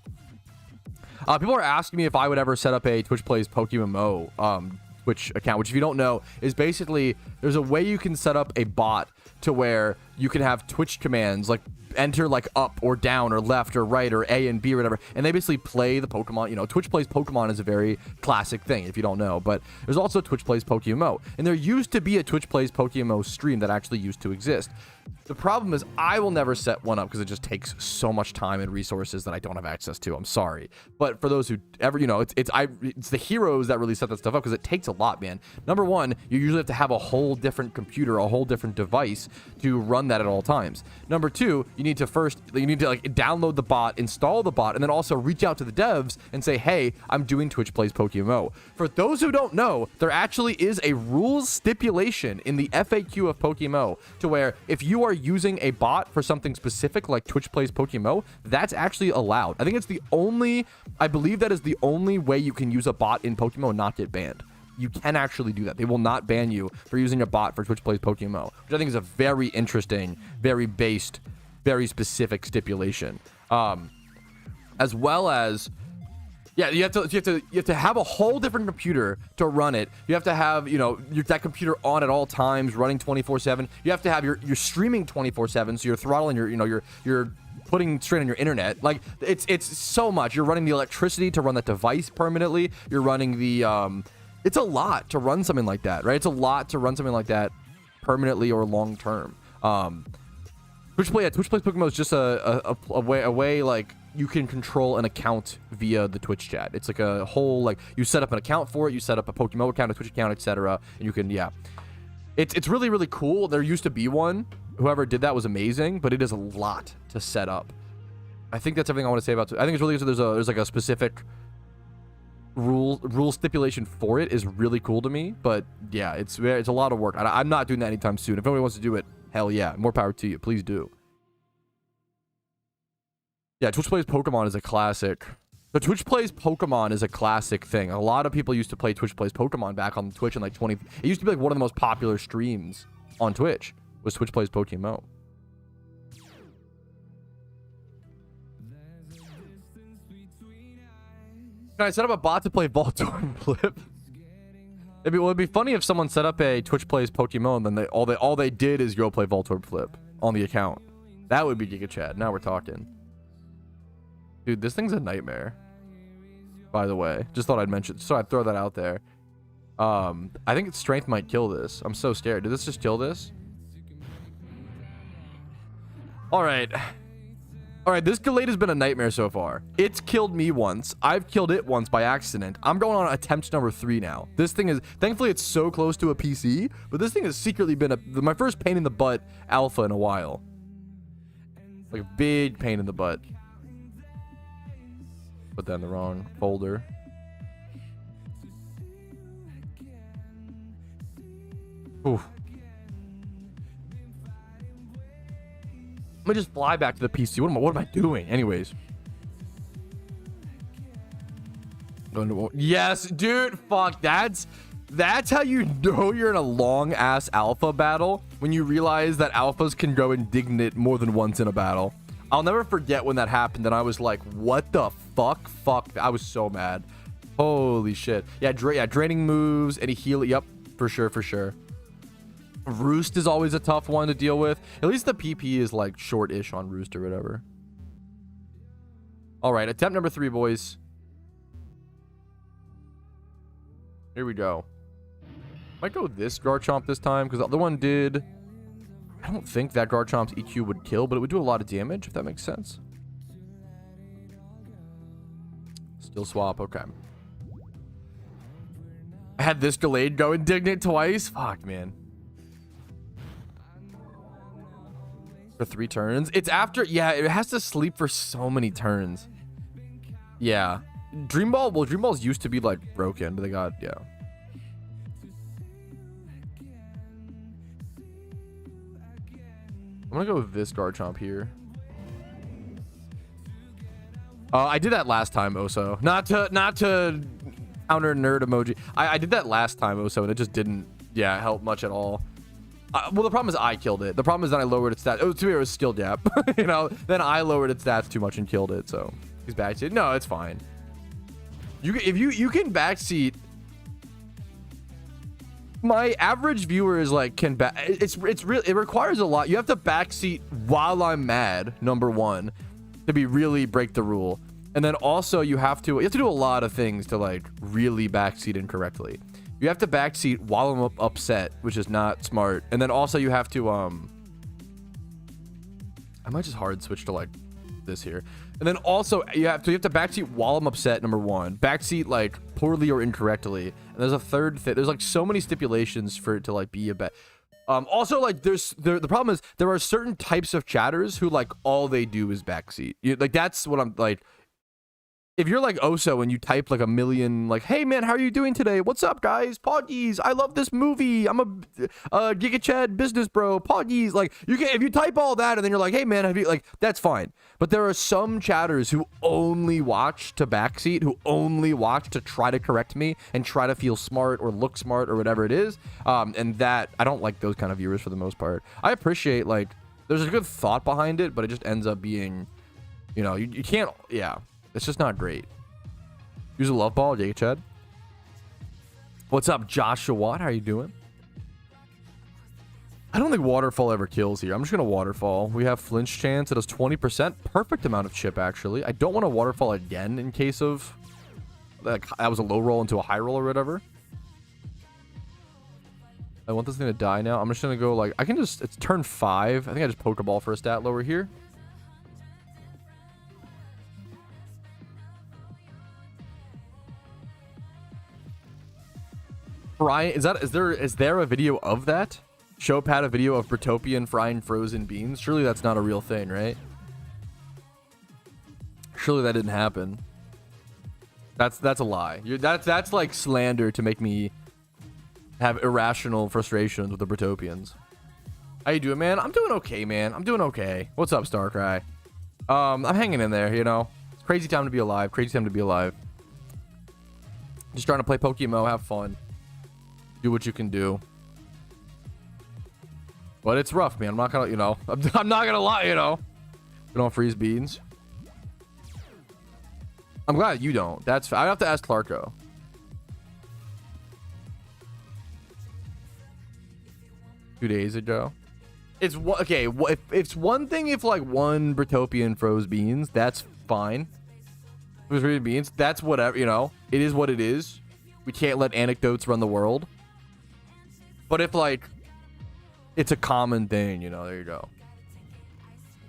People are asking me if I would ever set up a Twitch Plays PokeMMO Twitch account, which, if you don't know, is basically there's a way you can set up a bot to where you can have Twitch commands, like enter like up or down or left or right or A and B or whatever, and they basically play the Pokemon. You know, Twitch plays Pokemon is a very classic thing if you don't know, but there's also Twitch plays PokeMMO, and there used to be a Twitch plays PokeMMO stream that actually used to exist. The problem is I will never set one up because it just takes so much time and resources that I don't have access to. I'm sorry. But for those who ever, you know, it's the heroes that really set that stuff up because it takes a lot, man. Number one, you usually have to have a whole different computer, a whole different device to run that at all times. Number two, you need to like download the bot, install the bot, and then also reach out to the devs and say, hey, I'm doing Twitch Plays PokeMMO. For those who don't know, there actually is a rules stipulation in the FAQ of PokeMMO to where if you are using a bot for something specific like Twitch Plays PokeMMO, that's actually allowed. I think it's I believe that is the only way you can use a bot in PokeMMO and not get banned. You can actually do that. They will not ban you for using a bot for Twitch Plays PokeMMO, which I think is a very interesting, very based, very specific stipulation. As well as, yeah, you have to have a whole different computer to run it. You have to have, you know, that computer on at all times, running 24/7. You have to have your streaming 24/7, so you're throttling your, you know, you're putting straight on your internet. Like it's so much. You're running the electricity to run that device permanently. You're running the it's a lot to run something like that, right? It's a lot to run something like that permanently or long term. Twitch Plays PokeMMO is just a way like you can control an account via the Twitch chat. It's like a whole, like, you set up an account for it, you set up a PokeMMO account, a Twitch account, etc., and you can, yeah. It's really, really cool. There used to be one. Whoever did that was amazing, but it is a lot to set up. I think that's everything I want to say about it. I think it's really good. There's like a specific rule stipulation for it is really cool to me, but yeah, it's a lot of work. I'm not doing that anytime soon. If anybody wants to do it, hell yeah, more power to you. Please do. Yeah, Twitch Plays Pokemon is a classic. The Twitch Plays Pokemon is a classic thing. A lot of people used to play Twitch Plays Pokemon back on Twitch in like it used to be like one of the most popular streams on Twitch was Twitch Plays Pokemon. Can I set up a bot to play Voltorb Flip? It'd be funny if someone set up a Twitch Plays Pokemon and then all they did is go play Voltorb Flip on the account. That would be Giga Chad. Now we're talking. Dude, this thing's a nightmare. By the way, just thought I'd mention, so I'd throw that out there. I think its strength might kill this. I'm so scared. Did this just kill this? All right. All right, this Gallade has been a nightmare so far. It's killed me once. I've killed it once by accident. I'm going on attempt number 3 now. This thing is, thankfully it's so close to a PC, but this thing has secretly been my first pain in the butt alpha in a while. Like a big pain in the butt. Put that in the wrong folder. Oof. Let me just fly back to the PC. What am I doing? Anyways. Yes, dude. Fuck. That's how you know you're in a long ass alpha battle, when you realize that alphas can go indignant more than once in a battle. I'll never forget when that happened, and I was like, what the fuck? Fuck. I was so mad. Holy shit. Yeah, draining moves, any heal. Yep, for sure. Roost is always a tough one to deal with. At least the PP is like short-ish on Roost or whatever. All right, attempt number 3, boys. Here we go. Might go with this Garchomp this time, because the other one did... I don't think that Garchomp's EQ would kill, but it would do a lot of damage, if that makes sense. Still swap, okay. I had this Gallade go indignant twice. Fuck, man. For 3 turns. It's after, yeah, it has to sleep for so many turns. Yeah. Dream Balls used to be like broken, but they got, yeah. I'm gonna go with this Garchomp here. I did that last time, Oso. Not to counter nerd emoji. I did that last time, Oso, and it just didn't, yeah, help much at all. Well, the problem is I killed it. The problem is that I lowered its stats. Oh, to me, it was skill gap. You know, then I lowered its stats too much and killed it. So he's backseat. No, it's fine. If you can backseat. my average viewer is like, it's really, it requires a lot. You have to backseat while I'm mad, number one, to be really break the rule. And then also you have to do a lot of things to like really backseat incorrectly. You have to backseat while I'm upset, which is not smart. And then also you have to I might just hard switch to like this here. And then also you have to backseat while I'm upset, number one. Backseat like poorly or incorrectly. And there's a third thing. There's like so many stipulations for it to like be a bet. Also, like, the problem is there are certain types of chatters who like all they do is backseat. Like that's what I'm like. If you're like Oso and you type like a million, like, hey man, how are you doing today? What's up, guys? Poggies, I love this movie. I'm a Giga Chad business bro. Poggies, like, you can, if you type all that and then you're like, hey man, have you, like, that's fine. But there are some chatters who only watch to backseat, who only watch to try to correct me and try to feel smart or look smart or whatever it is. And that, I don't like those kind of viewers for the most part. I appreciate, like, there's a good thought behind it, but it just ends up being, you know, you can't, yeah. It's just not great. Use a love ball, Giga Chad. What's up, Joshua? How you doing? I don't think waterfall ever kills here. I'm just gonna waterfall. We have flinch chance. It does 20%. Perfect amount of chip, actually. I don't want to waterfall again in case of like that was a low roll into a high roll or whatever. I want this thing to die now. I'm just gonna go like I can just. It's turn 5. I think I just Pokeball for a stat lower here. Fry, is there a video of that? Shope had a video of Britopian frying frozen beans. Surely that's not a real thing, right? Surely that didn't happen. That's a lie. That's like slander to make me have irrational frustrations with the Britopians. How you doing, man? I'm doing okay, man. I'm doing okay. What's up, Starcry? I'm hanging in there, you know. It's crazy time to be alive. Crazy time to be alive. Just trying to play PokeMMO, have fun. Do what you can do. But it's rough, man. I'm not gonna, you know, I'm not gonna lie, you know. We don't freeze beans. I'm glad you don't. That's, I have to ask Clarko. Two days ago. It's okay. If it's one thing, if like one Britopian froze beans, that's fine. If it was freezing beans, that's whatever, you know. It is what it is. We can't let anecdotes run the world. But if, like, it's a common thing, you know, there you go.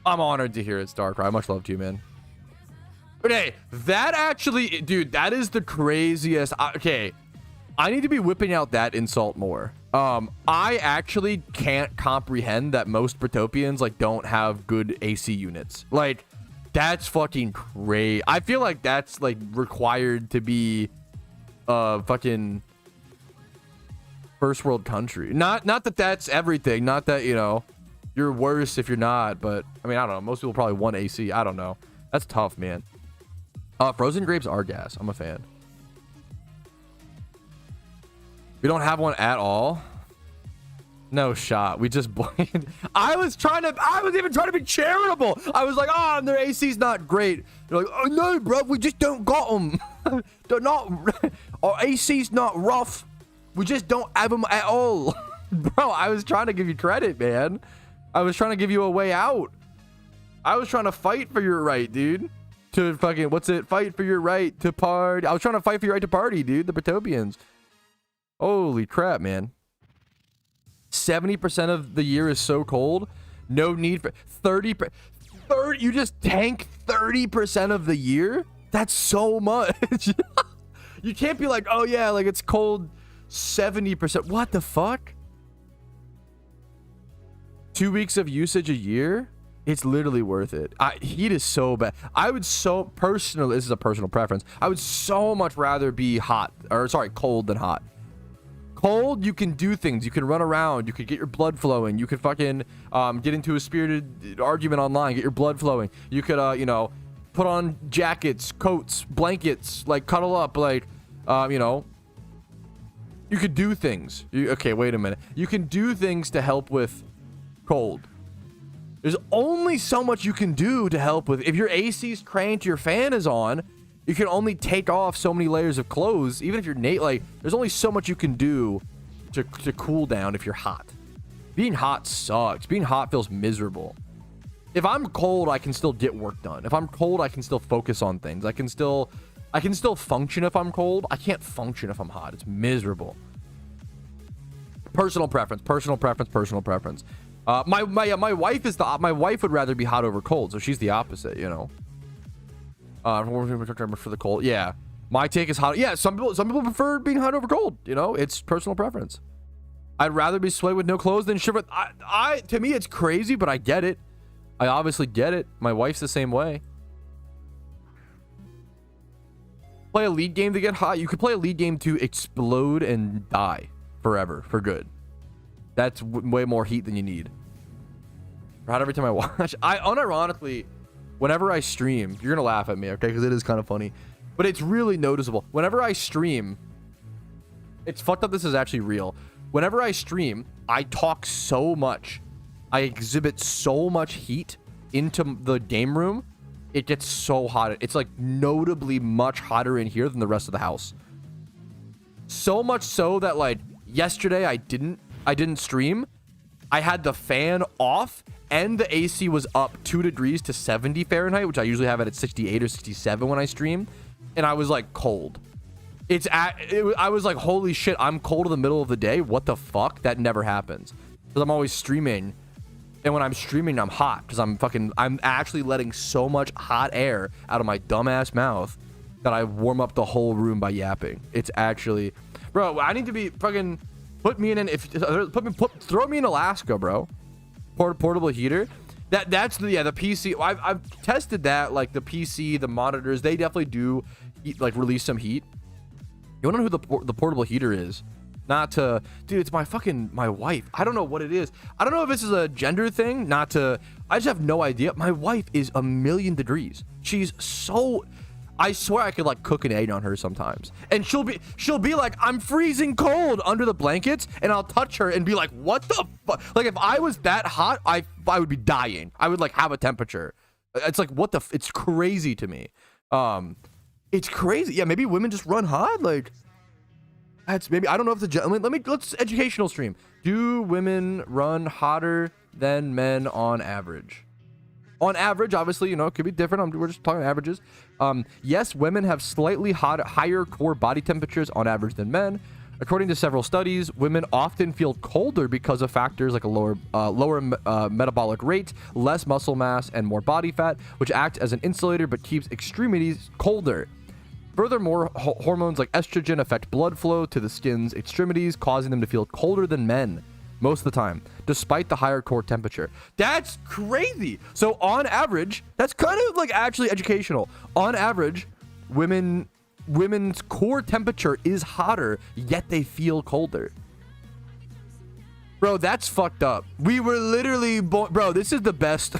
I'm honored to hear it, Starcry. Much love to you, man. But hey, that actually, dude, that is the craziest. Okay, I need to be whipping out that insult more. I actually can't comprehend that most Britopians, like, don't have good AC units. Like, that's fucking crazy. I feel like that's, like, required to be fucking first world country. Not that that's everything. Not that, you know, you're worse if you're not. But I mean, I don't know. Most people probably want AC. I don't know. That's tough, man. Frozen grapes are gas. I'm a fan. We don't have one at all. No shot. We just blamed. I was even trying to be charitable. I was like, oh, and their AC's not great. They're like, oh no, bro, we just don't got them. They're not. Our AC's not rough. We just don't have them at all. Bro, I was trying to give you credit, man. I was trying to give you a way out. I was trying to fight for your right, dude. To fucking, what's it? Fight for your right to party. I was trying to fight for your right to party, dude. The Britopians. Holy crap, man. 70% of the year is so cold. No need for 30. You just tank 30% of the year? That's so much. You can't be like, oh yeah, like it's cold 70%. What the fuck? 2 weeks of usage a year? It's literally worth it. Heat is so bad. I would so personally, this is a personal preference. I would so much rather be hot, or sorry, cold than hot. Cold, you can do things. You can run around. You can get your blood flowing. You can fucking get into a spirited argument online. Get your blood flowing. You could, you know, put on jackets, coats, blankets, like cuddle up, like, you know. You could do things. Okay, wait a minute. You can do things to help with cold. There's only so much you can do to help with. If your AC's cranked, your fan is on, you can only take off so many layers of clothes. Even if you're like, there's only so much you can do to cool down if you're hot. Being hot sucks. Being hot feels miserable. If I'm cold, I can still get work done. If I'm cold, I can still focus on things. I can still function if I'm cold. I can't function if I'm hot. It's miserable. Personal preference. My wife would rather be hot over cold, so she's the opposite, you know. For the cold, yeah. My take is hot. Yeah, some people prefer being hot over cold. You know, it's personal preference. I'd rather be sweaty with no clothes than shiver. To me, it's crazy, but I get it. I obviously get it. My wife's the same way. Play a lead game to get hot. You could play a lead game to explode and die forever for good. That's way more heat than you need. Right, every time I watch, I unironically, whenever I stream, you're gonna laugh at me, okay? Because it is kind of funny, but it's really noticeable. Whenever I stream, it's fucked up. This is actually real. Whenever I stream, I talk so much. I exhibit so much heat into the game room. It gets so hot. It's like notably much hotter in here than the rest of the house. So much so that like yesterday I didn't stream. I had the fan off and the AC was up 2 degrees to 70 Fahrenheit, which I usually have it at 68 or 67 when I stream. And I was like cold. I was like, holy shit, I'm cold in the middle of the day. What the fuck? That never happens. Because I'm always streaming. And when I'm streaming, I'm hot. Because I'm actually letting so much hot air out of my dumbass mouth that I warm up the whole room by yapping. It's actually, bro, I need to be fucking, throw me in Alaska, bro. Portable heater. That's the PC. I've tested that, like the PC, the monitors, they definitely do release some heat. You wanna know who the portable heater is? Dude, it's my wife. I don't know what it is. I don't know if this is a gender thing. I just have no idea. My wife is a million degrees. She's so, I swear I could like cook an egg on her sometimes. And she'll be like, I'm freezing cold under the blankets, and I'll touch her and be like, what the fuck? Like if I was that hot, I would be dying. I would like have a temperature. It's like, what the it's crazy to me. It's crazy. Yeah, maybe women just run hot. Like that's maybe, I don't know if let's educational stream. Do women run hotter than men on average? On average, obviously, you know, it could be different. We're just talking averages. Yes, women have slightly higher core body temperatures on average than men. According to several studies, women often feel colder because of factors like a lower metabolic rate, less muscle mass, and more body fat, which act as an insulator but keeps extremities colder. Furthermore, hormones like estrogen affect blood flow to the skin's extremities, causing them to feel colder than men most of the time, despite the higher core temperature. That's crazy. So on average, that's kind of like actually educational. On average, women's core temperature is hotter, yet they feel colder. Bro, that's fucked up. We were literally bro, this is the best.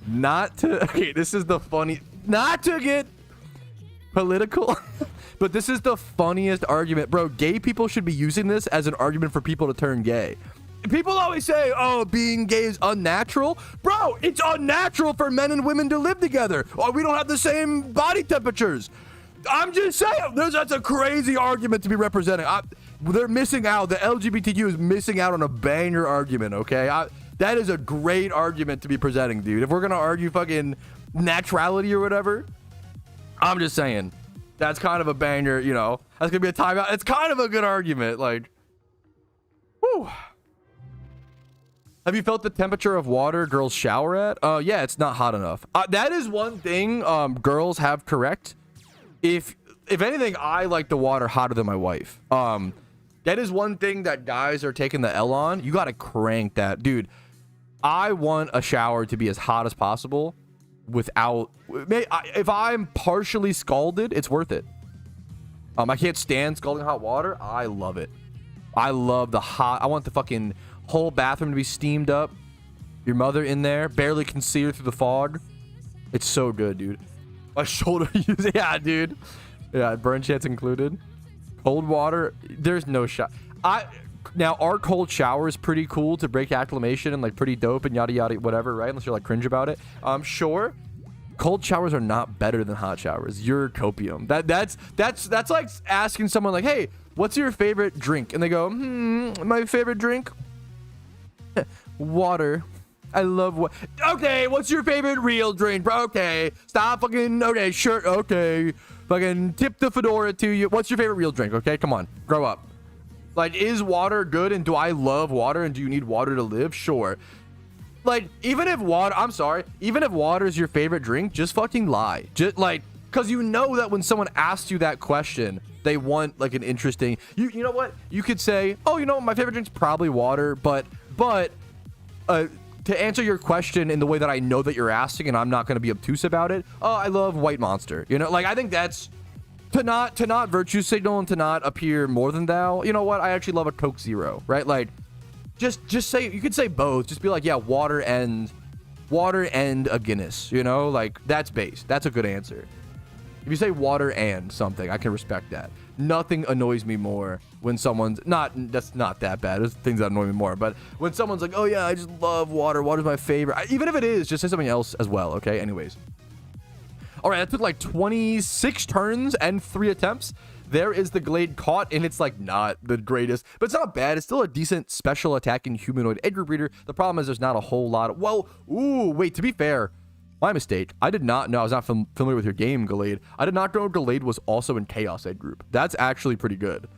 This is the funny, not to get political, but this is the funniest argument. Bro, gay people should be using this as an argument for people to turn gay. People always say, oh, being gay is unnatural. Bro, it's unnatural for men and women to live together. Oh, we don't have the same body temperatures. I'm just saying, that's a crazy argument to be representing. They're missing out. The LGBTQ is missing out on a banger argument, okay? That is a great argument to be presenting, dude. If we're going to argue fucking naturality or whatever, I'm just saying, that's kind of a banger, you know. That's going to be a timeout. It's kind of a good argument, like, whew. Have you felt the temperature of water girls shower at? Yeah, it's not hot enough. That is one thing girls have correct. If anything, I like the water hotter than my wife. That is one thing that guys are taking the L on. You got to crank that. Dude, I want a shower to be as hot as possible without... If I'm partially scalded, it's worth it. I can't stand scalding hot water. I love it. I love the hot... I want the fucking whole bathroom to be steamed up. Your mother in there, barely can see her through the fog. It's so good, dude. My shoulder... Yeah, dude. Yeah, burn chance included. Cold water, there's no shot. Now our cold shower is pretty cool to break acclimation and like pretty dope and yada yada whatever, right? Unless you're like cringe about it. Sure. Cold showers are not better than hot showers. You're copium. That's like asking someone like, hey, what's your favorite drink? And they go, my favorite drink? Water. I love what. Okay, what's your favorite real drink, bro? Okay, stop fucking. Okay, sure. Okay, fucking tip the fedora to you. What's your favorite real drink? Okay, come on, grow up. Like, is water good? And do I love water? And do you need water to live? Sure. Like, even if water, I'm sorry, even if water is your favorite drink, just fucking lie. Just like, because you know that when someone asks you that question, they want like an interesting. You know what? You could say, oh, you know, my favorite drink's probably water, but to answer your question in the way that I know that you're asking, and I'm not going to be obtuse about it. Oh, I love White Monster. You know, like, I think that's to not virtue signal and to not appear more than thou. You know what? I actually love a Coke Zero, right? Like, just say, you could say both. Just be like, yeah, water and a Guinness. You know, like, that's base. That's a good answer. If you say water and something, I can respect that. Nothing annoys me more when someone's that's not that bad. There's things that annoy me more, but when someone's like, oh yeah, I just love water. Water's my favorite. Even if it is, just say something else as well. Okay. Anyways. All right. That took like 26 turns and 3 attempts. There is the Gallade caught, and it's like not the greatest, but it's not bad. It's still a decent special attacking humanoid egg group breeder. The problem is there's not a whole lot of, well, ooh, wait, to be fair, my mistake. I did not know. I was not familiar with your game, Gallade. I did not know Gallade was also in Chaos Egg Group. That's actually pretty good.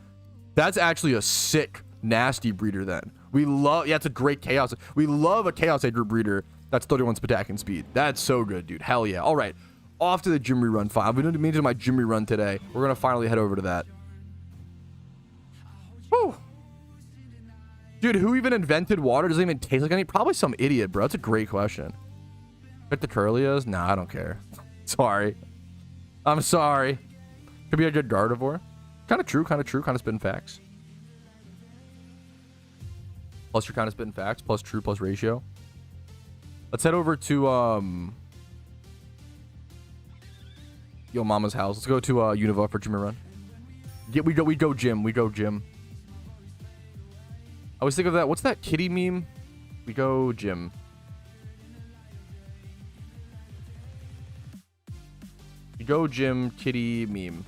That's actually a sick, nasty breeder then. We love, yeah, it's a great Chaos. We love a Chaos Egg Group breeder that's 31 attacking speed. That's so good, dude. Hell yeah. All right. Off to the gym rerun. Fine. I've been doing to my gym rerun today. We're going to finally head over to that. Whew. Dude, who even invented water? Doesn't even taste like any? Probably some idiot, bro. That's a great question. Pick the Curlias? Nah, I don't care. Sorry. I'm sorry. Could be a good Gardevoir. Kind of true, kind of spitting facts. Plus you're kind of spitting facts, plus true, plus ratio. Let's head over to, Yo Mama's house. Let's go to, Unova for gym run. Yeah, we go gym. I always think of that. What's that kitty meme? We go gym. Go gym kitty meme.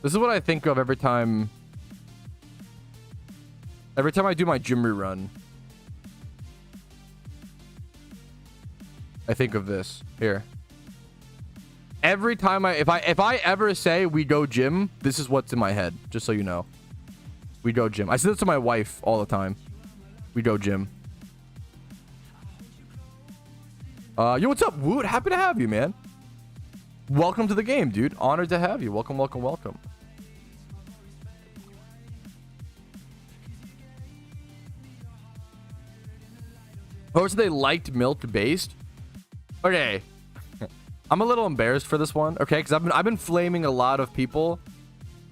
This is what I think of every time I do my gym rerun. I think of this here. Every time if I ever say we go gym, this is what's in my head, just so you know. We go gym. I say this to my wife all the time. We go gym. Yo, what's up, Woot? Happy to have you, man. Welcome to the game, dude. Honored to have you. Welcome. Oh, so they liked milk based? Okay. I'm a little embarrassed for this one, okay? Because I've been flaming a lot of people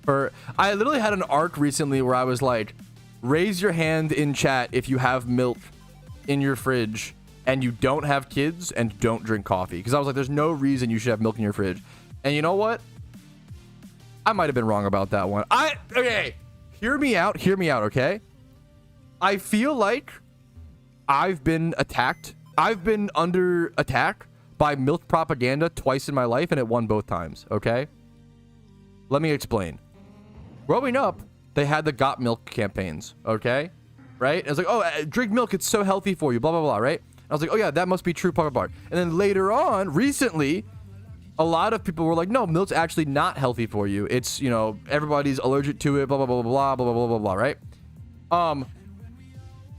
for. I literally had an arc recently where I was like, raise your hand in chat if you have milk in your fridge and you don't have kids and don't drink coffee. Because I was like, there's no reason you should have milk in your fridge. And you know what? I might have been wrong about that one. Okay. Hear me out, okay? I feel like I've been attacked. I've been under attack by milk propaganda twice in my life, and it won both times, okay? Let me explain. Growing up, they had the Got Milk campaigns, okay? Right? It was like, oh, drink milk, it's so healthy for you, blah, blah, blah, right? I was like, oh yeah, that must be true, Pokemon. And then later on, recently, a lot of people were like, no, milk's actually not healthy for you. It's, you know, everybody's allergic to it, blah, blah, blah, blah, blah, blah, blah, blah, blah, right?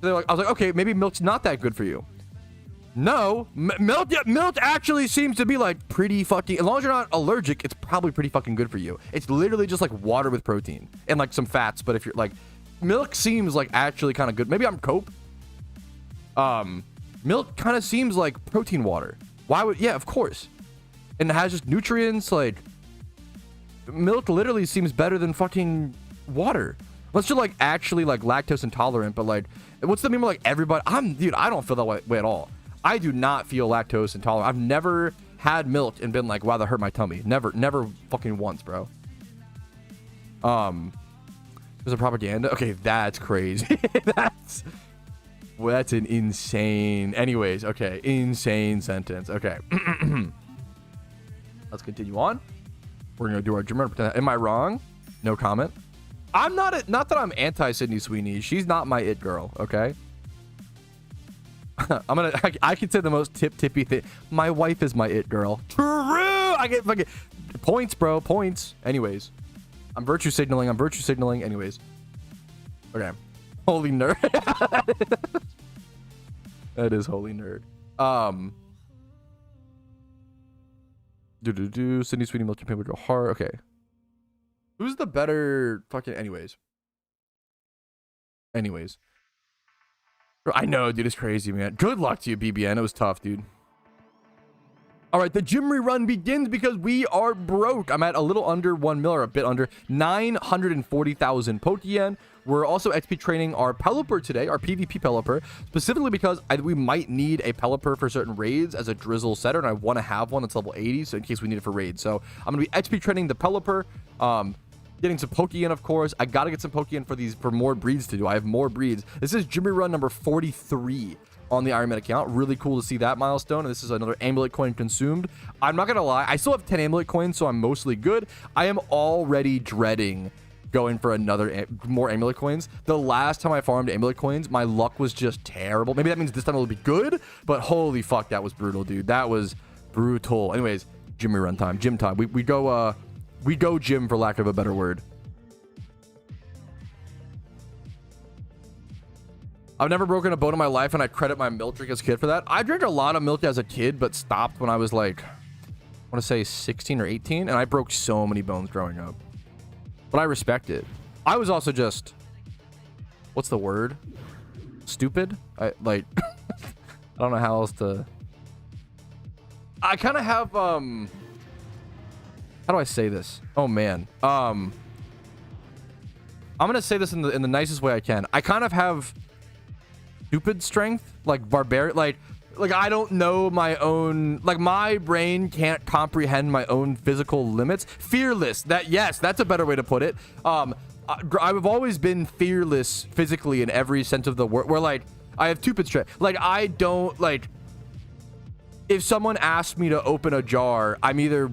They're like, I was like, okay, maybe milk's not that good for you. No, milk actually seems to be like pretty fucking, as long as you're not allergic, it's probably pretty fucking good for you. It's literally just like water with protein and like some fats. But if you're like, milk seems like actually kind of good. Maybe I'm cope. Milk kind of seems like protein water. Why would, yeah, of course. And it has just nutrients. Like, milk literally seems better than fucking water. Unless you're like actually like lactose intolerant, but like, what's the meme like everybody, dude, I don't feel that way at all. I do not feel lactose intolerant. I've never had milk and been like, wow, that hurt my tummy. Never fucking once, bro. There's a propaganda. Okay, that's crazy. That's an insane. Anyways, okay, insane sentence. Okay, let's continue on. We're gonna do our gym run. Am I wrong? No comment. I'm not not that I'm anti Sydney Sweeney. She's not my it girl, okay? I can say the most tippy thing. My wife is my it girl. True. I get fucking points, bro. Points. Anyways, I'm virtue signaling. Anyways. Okay. Holy nerd. That is holy nerd. Sydney Sweeney Milky Paper Girl Heart. Okay. Who's the better fucking anyways? I know, dude, it's crazy, man. Good luck to you, BBN. It was tough, dude. All right, the gym rerun begins because we are broke. I'm at a little under 1 mil, or a bit under 940,000 Pokeyen. We're also XP training our Pelipper today, our PvP Pelipper, specifically because we might need a Pelipper for certain raids as a Drizzle setter, and I want to have one that's level 80, so in case we need it for raids. So I'm going to be XP training the Pelipper, getting some Pokeyen, of course. I got to get some Pokeyen for more breeds to do. I have more breeds. This is gym rerun number 43 on the Iron Man account. Really cool to see that milestone. And this is another amulet coin consumed. I'm not gonna lie, I still have 10 amulet coins, so I'm mostly good. I am already dreading going for more amulet coins. The last time I farmed amulet coins, my luck was just terrible. Maybe that means this time it'll be good, but holy fuck, that was brutal, dude. That was brutal. Anyways, gym rerun time, gym time. We go gym, for lack of a better word. I've never broken a bone in my life, and I credit my milk drink as a kid for that. I drank a lot of milk as a kid, but stopped when I was like, I want to say 16 or 18, and I broke so many bones growing up. But I respect it. I was also just, what's the word? Stupid? I don't know how else to. I kind of have how do I say this? Oh man. I'm gonna say this in the nicest way I can. I kind of have stupid strength, like barbarian, like I don't know my own, like my brain can't comprehend my own physical limits. Fearless, that's a better way to put it. I've always been fearless physically in every sense of the word, where like I have stupid strength. Like I don't, like, if someone asks me to open a jar, I'm either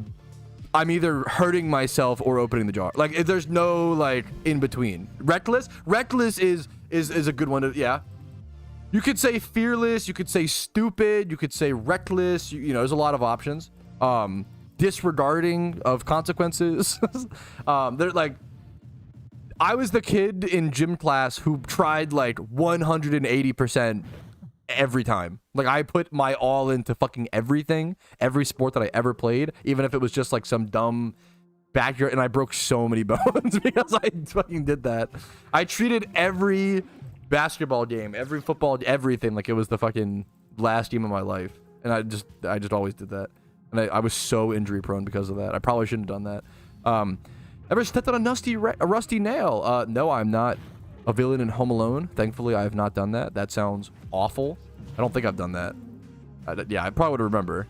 hurting myself or opening the jar. Like there's no like in between. Reckless is a good one to, yeah. You could say fearless, you could say stupid, you could say reckless, you know, there's a lot of options. Disregarding of consequences. They're like, I was the kid in gym class who tried like 180% every time. Like I put my all into fucking everything, every sport that I ever played, even if it was just like some dumb backyard, and I broke so many bones because I fucking did that. I treated every basketball game, every football, everything like it was the fucking last game of my life, and I just always did that, and I was so injury prone because of that. I probably shouldn't have done that. Ever stepped on a rusty nail? No, I'm not a villain in Home Alone. Thankfully, I have not done that. That sounds awful. I don't think I've done that. Yeah, I probably would remember.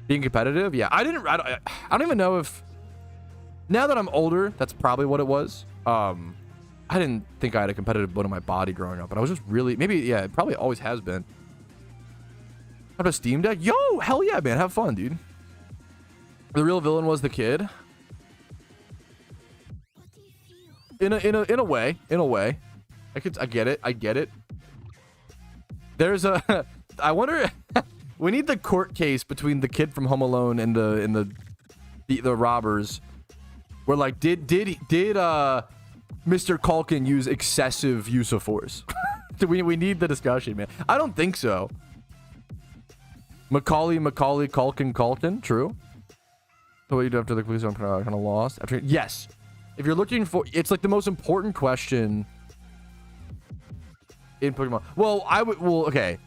Being competitive? Yeah, I don't even know if, now that I'm older, that's probably what it was. I didn't think I had a competitive bone in my body growing up, but I was just really, maybe, yeah, it probably always has been. Have a Steam Deck? Yo, hell yeah, man, have fun, dude. The real villain was the kid. In a way. I get it. There's a, I wonder, we need the court case between the kid from Home Alone and the robbers, where like, did Mr. Culkin use excessive use of force? we need the discussion, man. I don't think so. Macaulay, Culkin, true. So what you do after the police are kind of lost? After, yes. If you're looking for, it's like the most important question in Pokemon. Well, okay.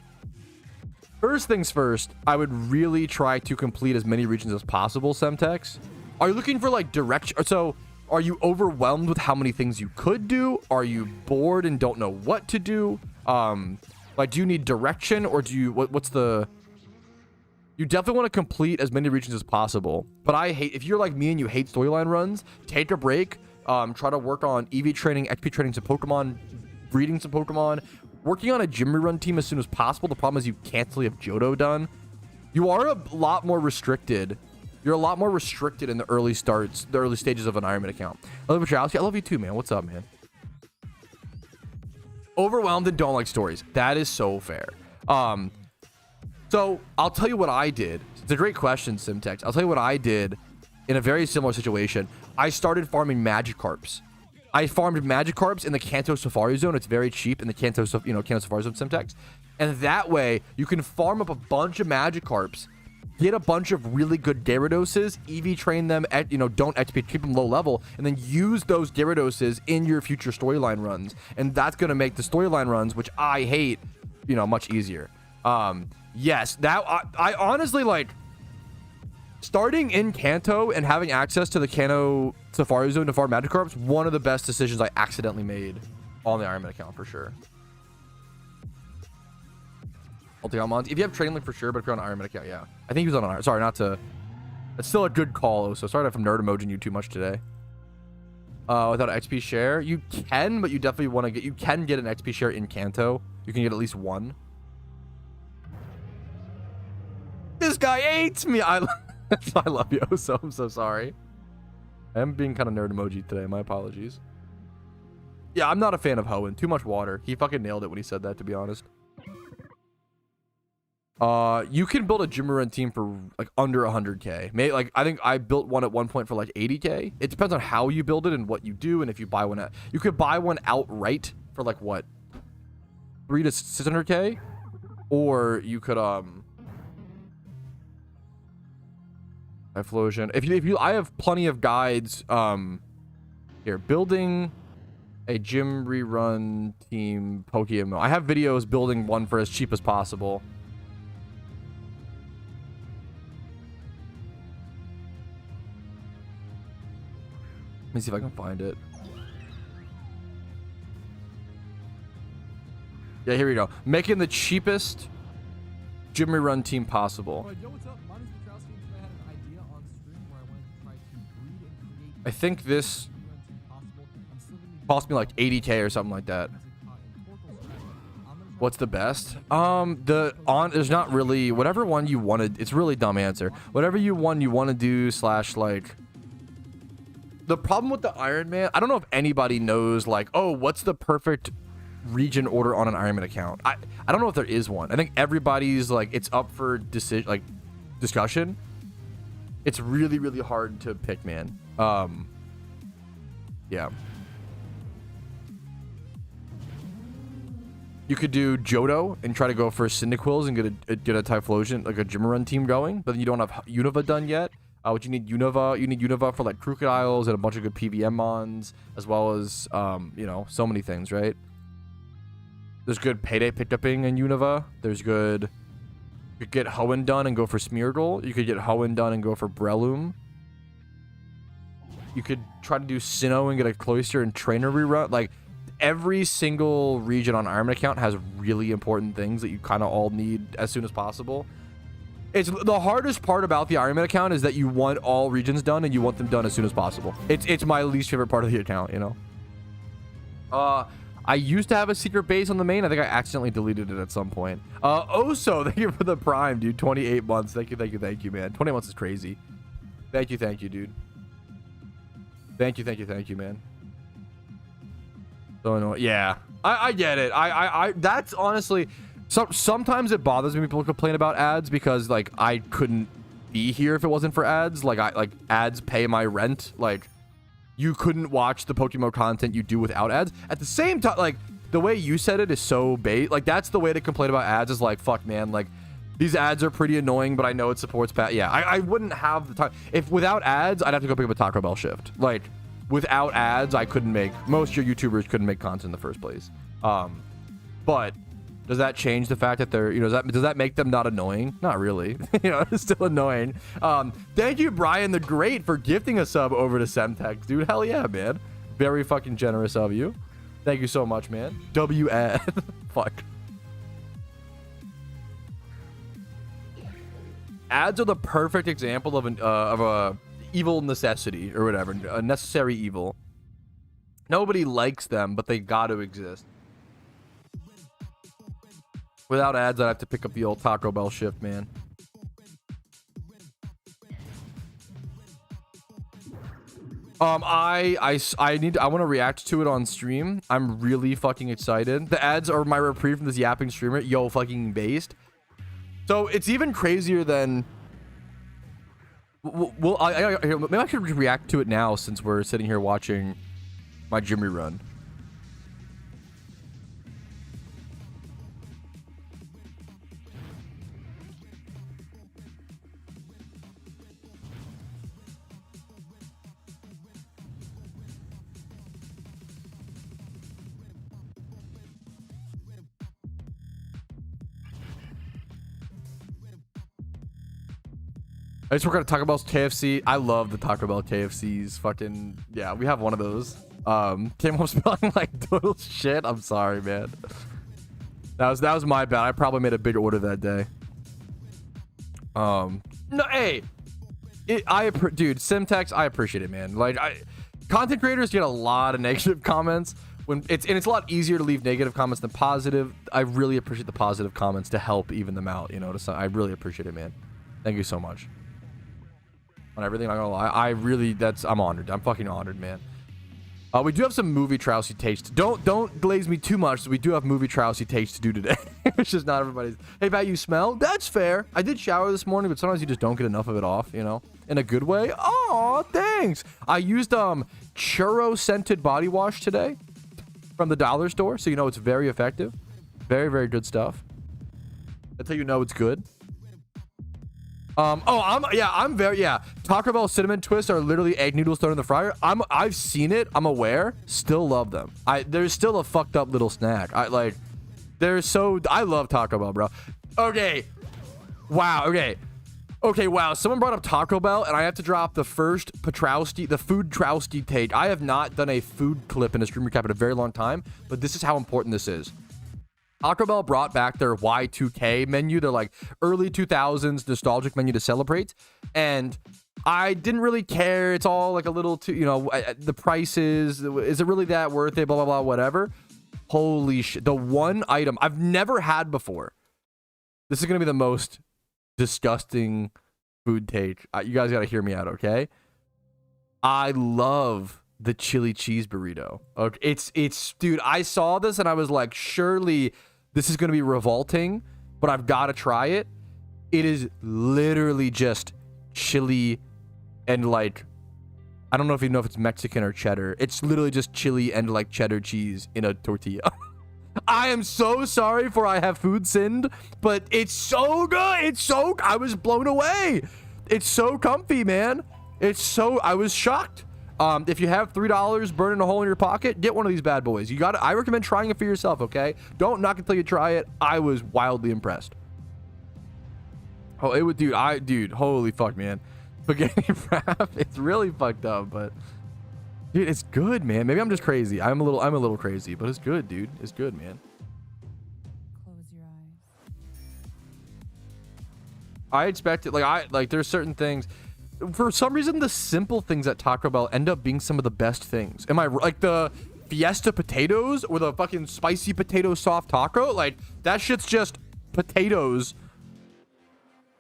First things first, I would really try to complete as many regions as possible, Semtex. Are you looking for like direction? So, are you overwhelmed with how many things you could do? Are you bored and don't know what to do? Like, do you need direction, or do you, what's the, you definitely want to complete as many regions as possible. But if you're like me and you hate storyline runs, take a break, try to work on EV training, XP training some Pokemon, breeding some Pokemon, working on a gym rerun team as soon as possible. The problem is you can't still have Johto done. You are a lot more restricted You're a lot more restricted in the early stages of an Iron Man account. I love Patrouski. I love you too, man. What's up, man? Overwhelmed and don't like stories. That is so fair. So I'll tell you what I did. It's a great question, Simtex. I'll tell you what I did in a very similar situation. I started farming Magikarps. I farmed Magikarps in the Kanto Safari Zone. It's very cheap in the Kanto Safari Zone, Simtex. And that way, you can farm up a bunch of Magikarps, get a bunch of really good Gyarados, EV train them at, don't XP, keep them low level, and then use those Gyarados in your future storyline runs. And that's going to make the storyline runs, which I hate, much easier. Yes, that I honestly like starting in Kanto and having access to the Kanto Safari Zone to farm Magikarps. One of the best decisions I accidentally made on the Iron Man account for sure. I'll take out Monty. If you have Trading Link for sure, but if you're on an Iron Man account, yeah. I think he was on an Iron. Sorry, not to. It's still a good call. So sorry if I'm nerd emojing you too much today. Without an XP share, you can, but you definitely want to get. You can get an XP share in Kanto. You can get at least one. This guy hates me. I love you. So I'm so sorry. I am being kind of nerd emoji today. My apologies. Yeah, I'm not a fan of Hoenn. Too much water. He fucking nailed it when he said that, to be honest. You can build a gym run team for like under 100k. I think I built one at one point for like 80k. It depends on how you build it and what you do, and if you buy one at, you could buy one outright for like what, 300 to 600k, or you could Explosion. If you I have plenty of guides here building a gym rerun team PokeMMO. I have videos building one for as cheap as possible. Let me see if I can find it. Yeah, here we go. Making the cheapest gym rerun team possible. Yo, what's up? My name's Patrouski, and today I had an idea on stream where I wanted to try to breed and create I think this cost me like 80k or something like that. What's the best? There's not really whatever one you wanted. It's really dumb answer. Whatever you want to do / like. The problem with the Iron Man, I don't know if anybody knows like, oh, what's the perfect region order on an Iron Man account? I don't know if there is one. I think everybody's like, it's up for discussion. It's really, really hard to pick, man. Yeah. You could do Johto and try to go for Cyndaquils and get a Typhlosion, like a gym run team going, but then you don't have Unova done yet. What you need Unova, for like Crocodiles and a bunch of good PVM mons, as well as so many things, right? There's good payday pickuping in Unova. There's good. You could get Hoenn done and go for Smeargle. You could get Hoenn done and go for Breloom. You could try to do Sinnoh and get a Cloyster and Trainer rerun. Like every single region on Iron Man account has really important things that you kind of all need as soon as possible. It's the hardest part about the Iron Man account is that you want all regions done and you want them done as soon as possible. It's my least favorite part of the account, I used to have a secret base on the main. I think I accidentally deleted it at some point. Oso, thank you for the prime, dude. 28 months. Thank you, man. 20 months is crazy. Thank you, dude. Thank you, man. So annoying. Yeah, I get it. I that's honestly. Sometimes it bothers me when people complain about ads because like I couldn't be here if it wasn't for ads. Like ads pay my rent. Like you couldn't watch the PokeMMO content you do without ads. At the same time, like the way you said it is so bait. Like that's the way to complain about ads is like, fuck man, like these ads are pretty annoying, but I know it supports yeah, I wouldn't have the time. If without ads, I'd have to go pick up a Taco Bell shift. Like without ads, I couldn't make, most of your YouTubers couldn't make content in the first place. But does that change the fact that they're, does that make them not annoying? Not really. It's still annoying. Thank you, Brian the Great, for gifting a sub over to Semtex, dude. Hell yeah, man. Very fucking generous of you. Thank you so much, man. W-ad. Fuck. Ads are the perfect example of a evil necessity or whatever, a necessary evil. Nobody likes them, but they got to exist. Without ads, I'd have to pick up the old Taco Bell shift, man. I want to react to it on stream. I'm really fucking excited. The ads are my reprieve from this yapping streamer. Yo, fucking based. So it's even crazier than. Well, maybe I should react to it now since we're sitting here watching my Jimmy run. I just forgot to talk about KFC. I love the Taco Bell KFCs. Fucking yeah, we have one of those. Came home smelling like total shit. I'm sorry, man. That was my bad. I probably made a big order that day. No, hey, dude, Simtex, I appreciate it, man. Like, content creators get a lot of negative comments when it's a lot easier to leave negative comments than positive. I really appreciate the positive comments to help even them out. You know, I really appreciate it, man. Thank you so much. On everything, I'm not gonna lie, I'm honored. I'm fucking honored, man. We do have some movie Trousy takes. Don't glaze me too much. So we do have movie Trousy takes to do today. It's just not everybody's. Hey, Pat, you smell? That's fair. I did shower this morning, but sometimes you just don't get enough of it off, you know, in a good way. Oh, thanks. I used churro scented body wash today from the dollar store, so you know it's very effective. Very, very good stuff. That's how you know it's good. Taco Bell cinnamon twists are literally egg noodles thrown in the fryer. I've seen it. I'm aware. Still love them. There's still a fucked up little snack. I love Taco Bell, bro. Okay. Wow. Okay. Okay. Wow. Someone brought up Taco Bell, and I have to drop the first Patrouski, the food Trousky take. I have not done a food clip in a stream recap in a very long time, but this is how important this is. Taco Bell brought back their Y2K menu, their like early 2000s nostalgic menu to celebrate, and I didn't really care. It's all like a little too, you know, the prices, is it really that worth it, blah blah blah, whatever. Holy shit, the one item I've never had before. This is gonna be the most disgusting food take. You guys gotta hear me out, okay? I love the chili cheese burrito. Okay, it's dude, I saw this and I was like, surely this is going to be revolting, but I've got to try it. It is literally just chili and like, I don't know if you know if it's Mexican or cheddar. It's literally just chili and like cheddar cheese in a tortilla. I am so sorry for I have food sinned, but it's so good. I was blown away. It's so comfy, man. I was shocked. If you have $3 burning a hole in your pocket, get one of these bad boys. I recommend trying it for yourself, okay? Don't knock until you try it. I was wildly impressed. Oh, it would, dude, holy fuck, man. Spaghetti wrap, it's really fucked up, but dude, it's good, man. Maybe I'm just crazy. I'm a little crazy, but it's good, dude. It's good, man. Close your eyes. I expected, there's certain things. For some reason, the simple things at Taco Bell end up being some of the best things. Am I like the Fiesta potatoes or the fucking spicy potato soft taco? Like, that shit's just potatoes,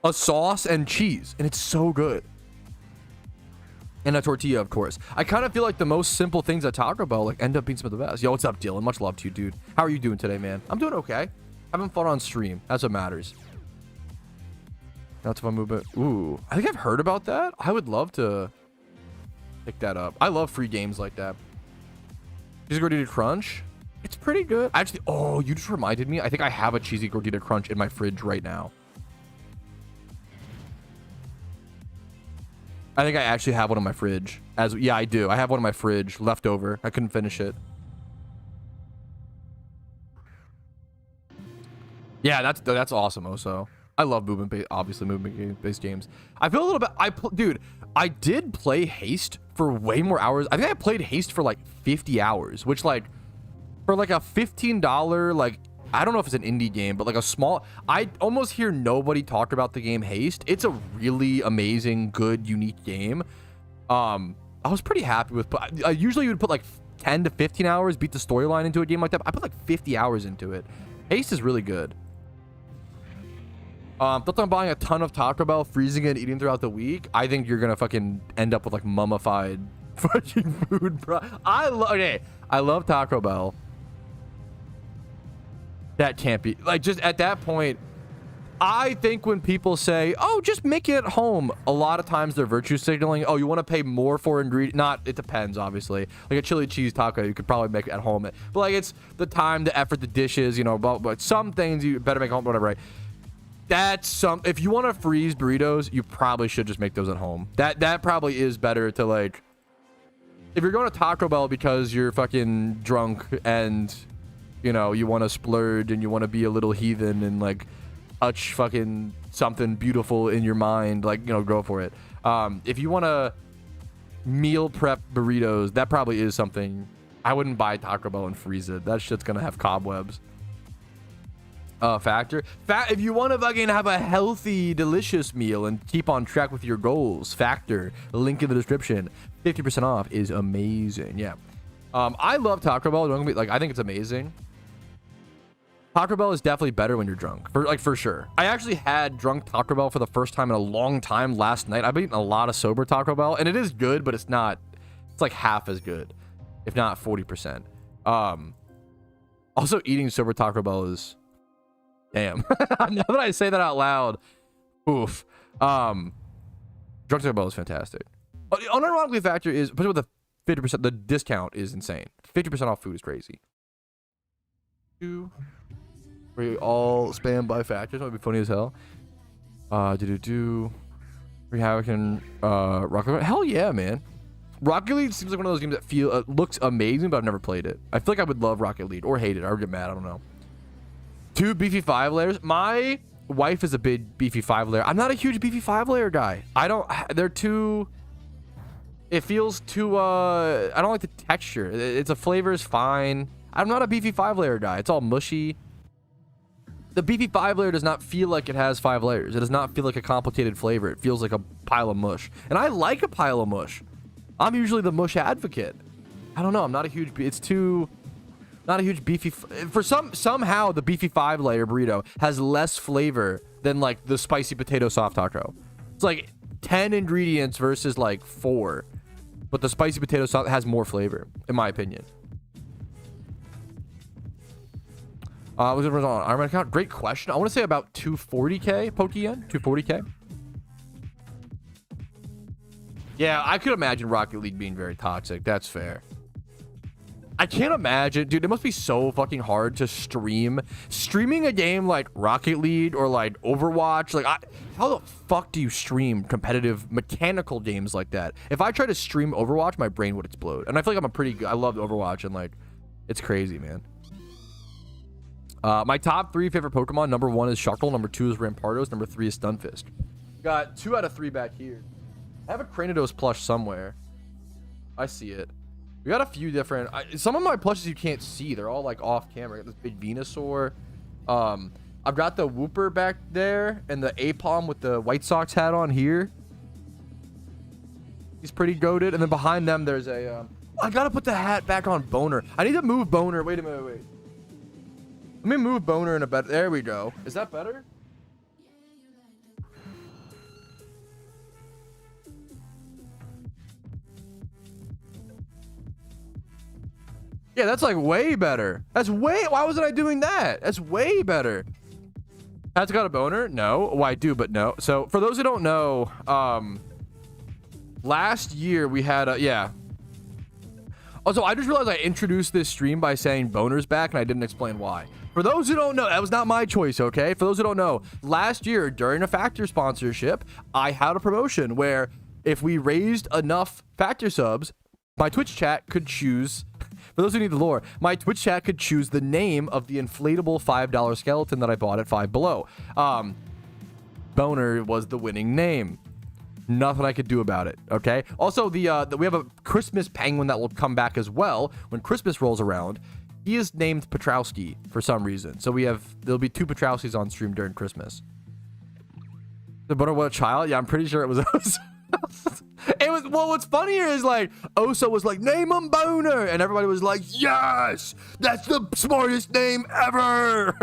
a sauce, and cheese, and it's so good. And a tortilla, of course. I kind of feel like the most simple things at Taco Bell like end up being some of the best. Yo, what's up, Dylan? Much love to you, dude. How are you doing today, man? I'm doing okay. Having fun on stream. That's what matters. That's a fun movement. Ooh, I think I've heard about that. I would love to pick that up. I love free games like that. Cheesy Gordita Crunch. It's pretty good. Actually, oh, you just reminded me. I think I have a Cheesy Gordita Crunch in my fridge right now. I think I actually have one in my fridge. Yeah, I do. I have one in my fridge left over. I couldn't finish it. Yeah, that's awesome, Oso. I love movement-based games. I feel a little bit. Dude, I did play Haste for way more hours. I think I played Haste for like 50 hours, which like for like a $15 like I don't know if it's an indie game, but like a small. I almost hear nobody talk about the game Haste. It's a really amazing, good, unique game. I was pretty happy with. I usually would put like 10 to 15 hours, beat the storyline into a game like that. I put like 50 hours into it. Haste is really good. Thoughts on buying a ton of Taco Bell, freezing it, and eating throughout the week? I think you're gonna fucking end up with like mummified fucking food, bro. Okay, I love Taco Bell. That can't be like, just at that point. I think when people say, oh, just make it at home, a lot of times they're virtue signaling. Oh, you want to pay more for ingredient? Not, it depends, obviously. Like a chili cheese taco, you could probably make it at home. But like, it's the time, the effort, the dishes, you know, but some things you better make at home, whatever, right? If you want to freeze burritos, you probably should just make those at home. That probably is better to, like, if you're going to Taco Bell because you're fucking drunk and, you know, you want to splurge and you want to be a little heathen and, like, touch fucking something beautiful in your mind, like, you know, go for it. If you want to meal prep burritos, that probably is something. I wouldn't buy Taco Bell and freeze it. That shit's gonna have cobwebs. Factor. If you want to fucking have a healthy, delicious meal and keep on track with your goals, Factor. Link in the description. 50% off is amazing. Yeah. I love Taco Bell. Don't get me, like, I think it's amazing. Taco Bell is definitely better when you're drunk, for sure. I actually had drunk Taco Bell for the first time in a long time last night. I've been eating a lot of sober Taco Bell, and it is good, but it's like half as good, if not 40%. Also, eating sober Taco Bell is, damn. Now that I say that out loud, oof. Drunk Taco Bell is fantastic. Unironically, Factor is, especially with the 50%, the discount is insane. 50% off food is crazy. We all spam by Factors. That would be funny as hell. We have Rocket League. Hell yeah, man. Rocket League seems like one of those games that looks amazing, but I've never played it. I feel like I would love Rocket League or hate it. I would get mad. I don't know. 2 beefy 5-layers. My wife is a big beefy 5-layer. I'm not a huge beefy 5-layer guy. They're too. It feels too. I don't like the texture. It's a flavor is fine. I'm not a beefy 5-layer guy. It's all mushy. The beefy 5-layer does not feel like it has 5 layers. It does not feel like a complicated flavor. It feels like a pile of mush. And I like a pile of mush. I'm usually the mush advocate. I don't know. I'm not a huge... It's too... Not a huge beefy... Somehow, the beefy 5-layer burrito has less flavor than, like, the spicy potato soft taco. It's like 10 ingredients versus, like, 4. But the spicy potato sauce has more flavor, in my opinion. What's the on Iron Man account? Great question. I want to say about 240k Pokeyen. 240k. Yeah, I could imagine Rocket League being very toxic. That's fair. I can't imagine, dude. It must be so fucking hard to streaming a game like Rocket League or like Overwatch. Like, how the fuck do you stream competitive mechanical games like that? If I try to stream Overwatch, my brain would explode. And I feel like I'm a pretty good. I love Overwatch and like, it's crazy, man. My top 3 favorite Pokemon. Number 1 is Shuckle. Number 2 is Rampardos. Number 3 is Stunfisk. Got 2 out of 3 back here. I have a Cranidos plush somewhere. I see it. We got a few different... some of my plushes you can't see. They're all like off camera. I got this big Venusaur. I've got the Wooper back there and the Apom with the White Sox hat on here. He's pretty goated. And then behind them there's a... I gotta put the hat back on Boner. I need to move Boner. Wait a minute. Wait. Let me move Boner in a better... There we go. Is that better? Yeah, that's like way better. That's way... Why wasn't I doing that? That's way better. Has got a boner? No. Well, I do, but no. So, for those who don't know, last year we had a... Yeah. Also, I just realized I introduced this stream by saying Boner's back, and I didn't explain why. For those who don't know, that was not my choice, okay? For those who don't know, last year, during a Factor sponsorship, I had a promotion where if we raised enough Factor subs, my Twitch chat could choose... For those who need the lore, my Twitch chat could choose the name of the inflatable $5 skeleton that I bought at Five Below. Boner was the winning name. Nothing I could do about it, okay? Also, we have a Christmas penguin that will come back as well when Christmas rolls around. He is named Patrouski for some reason. So there'll be 2 Patrouskis on stream during Christmas. The Boner what a child? Yeah, I'm pretty sure it was us. It was, well, what's funnier is like Oso was like, name him Boner, and everybody was like, yes, that's the smartest name ever.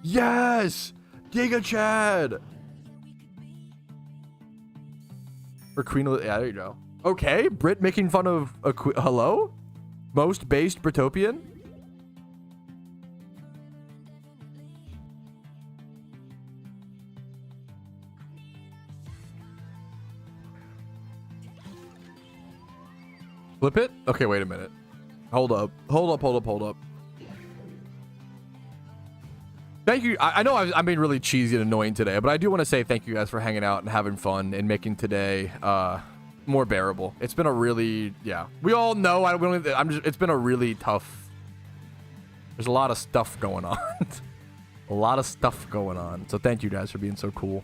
Yes, Giga Chad. Or Queen of the, yeah, there you go. Okay, Brit making fun of hello? Most based Britopian? Flip it? Okay, wait a minute. Hold up. Hold up. Thank you. I know I'm being really cheesy and annoying today, but I do want to say thank you guys for hanging out and having fun and making today more bearable. It's been a really, yeah. We all know. It's been a really tough. There's a lot of stuff going on. A lot of stuff going on. So thank you guys for being so cool.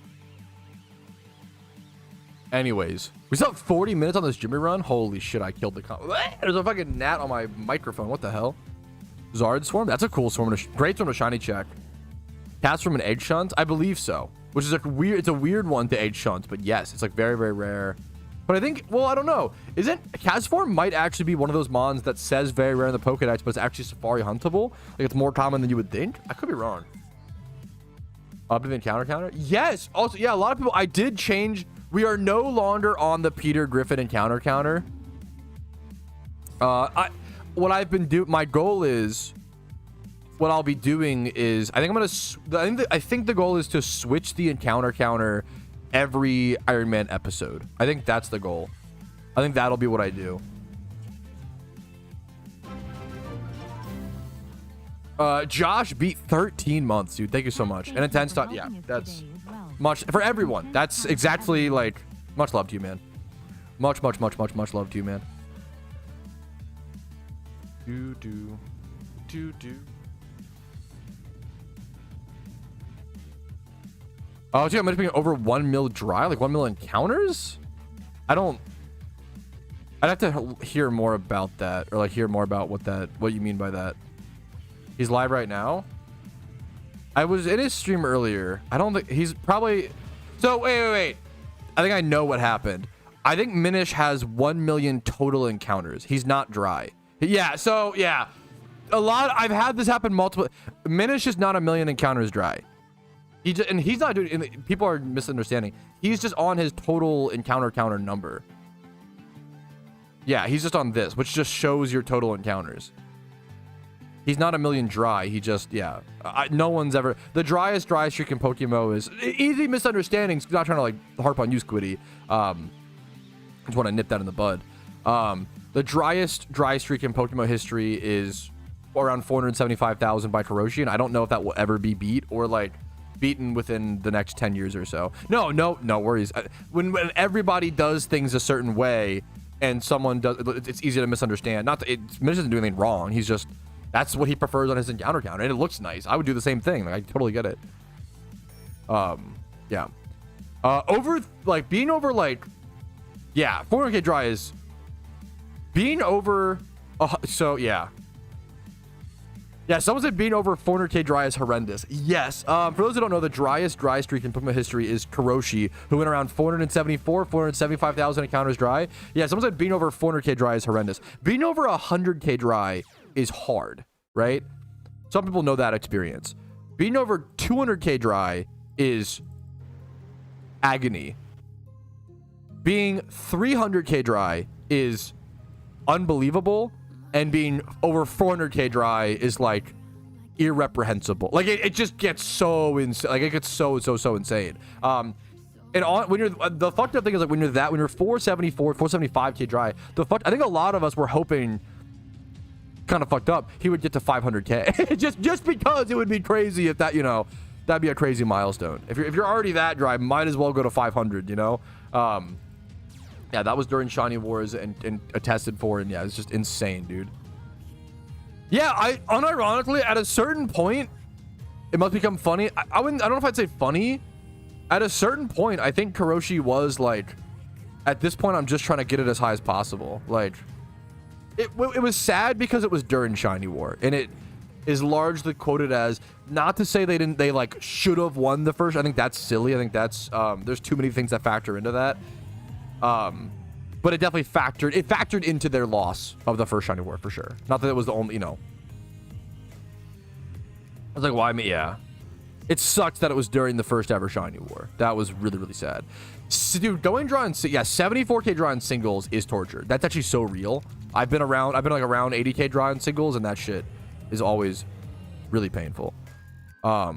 Anyways, we still have 40 minutes on this Jimmy run. Holy shit, I killed the There's a fucking gnat on my microphone. What the hell? Zard Swarm? That's a cool swarm. Great swarm to shiny check. Cast from an egg shunt? I believe so. Which is like weird. It's a weird one to egg shunt, but yes, it's like very, very rare. But I think, well, I don't know. Isn't Cast Form might actually be one of those mons that says very rare in the Pokedex, but it's actually Safari huntable? Like it's more common than you would think? I could be wrong. Up to the encounter? Yes. Also, yeah, a lot of people, I did change. We are no longer on the Peter Griffin encounter counter. What I've been doing, my goal is, what I'll be doing is, I think the goal is to switch the encounter counter every Iron Man episode. I think that's the goal. I think that'll be what I do. Josh beat 13 months, dude. Thank you so much. And a 10 stop. Yeah, that's much for everyone. That's exactly like much love to you, man. Much love to you, man. Do. Oh, so I'm being over 1 mil dry, like 1 mil encounters. I'd have to hear more about that, or like hear more about what you mean by that. He's live right now. I was in his stream earlier. I don't think he's probably. So wait. I think I know what happened. I think Minish has 1 million total encounters. He's not dry. Yeah. So yeah, I've had this happen multiple. Minish is not 1 million encounters dry. He's not doing. People are misunderstanding. He's just on his total encounter counter number. Yeah, he's just on this, which just shows your total encounters. He's not 1 million dry. He just, yeah. No one's ever. The driest dry streak in PokeMMO is easy misunderstandings. Not trying to like harp on you, Squiddy. Just want to nip that in the bud. The driest dry streak in PokeMMO history is around 475,000 by Karoshi, and I don't know if that will ever be beat or like beaten within the next 10 years or so. No worries. When everybody does things a certain way and someone does, it's easy to misunderstand. Not that Minish doesn't do anything wrong. He's just, that's what he prefers on his encounter counter, and it looks nice. I would do the same thing. Like, I totally get it. Yeah. Being over like, yeah, 400k dry is being over. So yeah. Yeah, someone said being over 400k dry is horrendous. Yes. For those who don't know, the driest dry streak in Pokemon history is Karoshi, who went around 475,000 encounters dry. Yeah, someone said being over 400k dry is horrendous. Being over 100k dry is hard, right? Some people know that experience. Being over 200k dry is agony. Being 300k dry is unbelievable. And being over 400k dry is like irreprehensible. Like it just gets so insane. Like it gets so insane. And when you're the fucked up thing is like when you're 474, 475k dry. I think a lot of us were hoping, kind of fucked up, he would get to 500k. just because it would be crazy if that, you know, that'd be a crazy milestone. If you're already that dry, might as well go to 500. You know. Yeah, that was during Shiny Wars and attested for, and yeah, it's just insane, dude. Yeah, unironically, at a certain point, it must become funny. I don't know if I'd say funny. At a certain point, I think Karoshi was like, at this point, I'm just trying to get it as high as possible. Like, it was sad because it was during Shiny War, and it is largely quoted as, not to say they like should have won the first. I think that's silly. I think that's there's too many things that factor into that. But it definitely factored into their loss of the first Shiny War for sure. Not that it was the only, you know. I was like, why me? Yeah. It sucks that it was during the first ever Shiny War. That was really, really sad. Dude, going dry and yeah, 74k dry in singles is torture. That's actually so real. I've been like around 80k dry in singles, and that shit is always really painful. What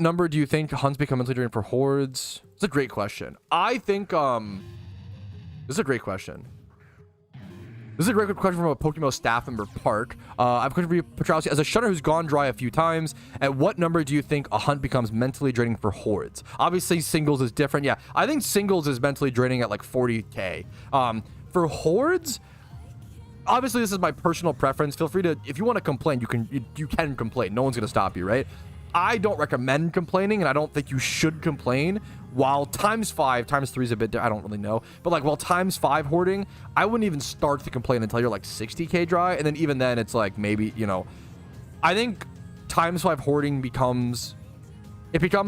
number do you think hunts become mentally draining for hordes? It's a great question. I think this is a great question. This is a great question from a PokeMMO staff member, Park. I have a question for you, Patrouski. As a shunner who's gone dry a few times, at what number do you think a hunt becomes mentally draining for hordes? Obviously, singles is different. Yeah, I think singles is mentally draining at like 40k. For hordes, obviously this is my personal preference. Feel free to, if you want to complain, you can complain. No one's gonna stop you, right? I don't recommend complaining, and I don't think you should complain. While ×5, ×3 is a bit, I don't really know, but like while ×5 hoarding, I wouldn't even start to complain until you're like 60k dry, and then even then it's like maybe, you know, I think ×5 hoarding becomes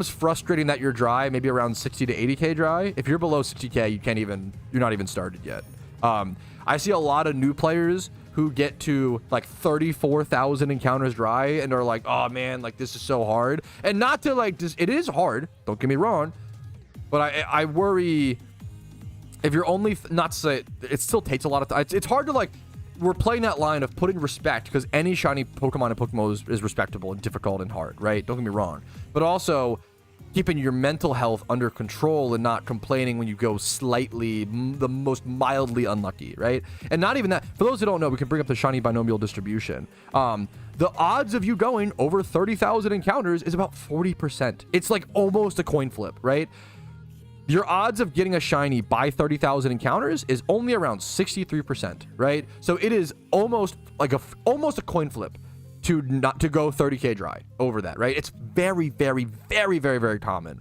frustrating that you're dry maybe around 60 to 80k dry. If you're below 60k, you're not even started yet. I see a lot of new players who get to like 34,000 encounters dry and are like, oh man, like this is so hard. And not to like this, it is hard, don't get me wrong, but I worry if you're only, not to say it still takes a lot of time. It's hard to like, we're playing that line of putting respect, because any shiny Pokemon in PokeMMO is respectable and difficult and hard, right? Don't get me wrong, but also keeping your mental health under control and not complaining when you go slightly, the most mildly unlucky, right? And not even that. For those who don't know, we can bring up the shiny binomial distribution. The odds of you going over 30,000 encounters is about 40%. It's like almost a coin flip, right? Your odds of getting a shiny by 30,000 encounters is only around 63%, right? So it is almost like almost a coin flip to go 30k dry over that, right? It's very, very, very, very, very common.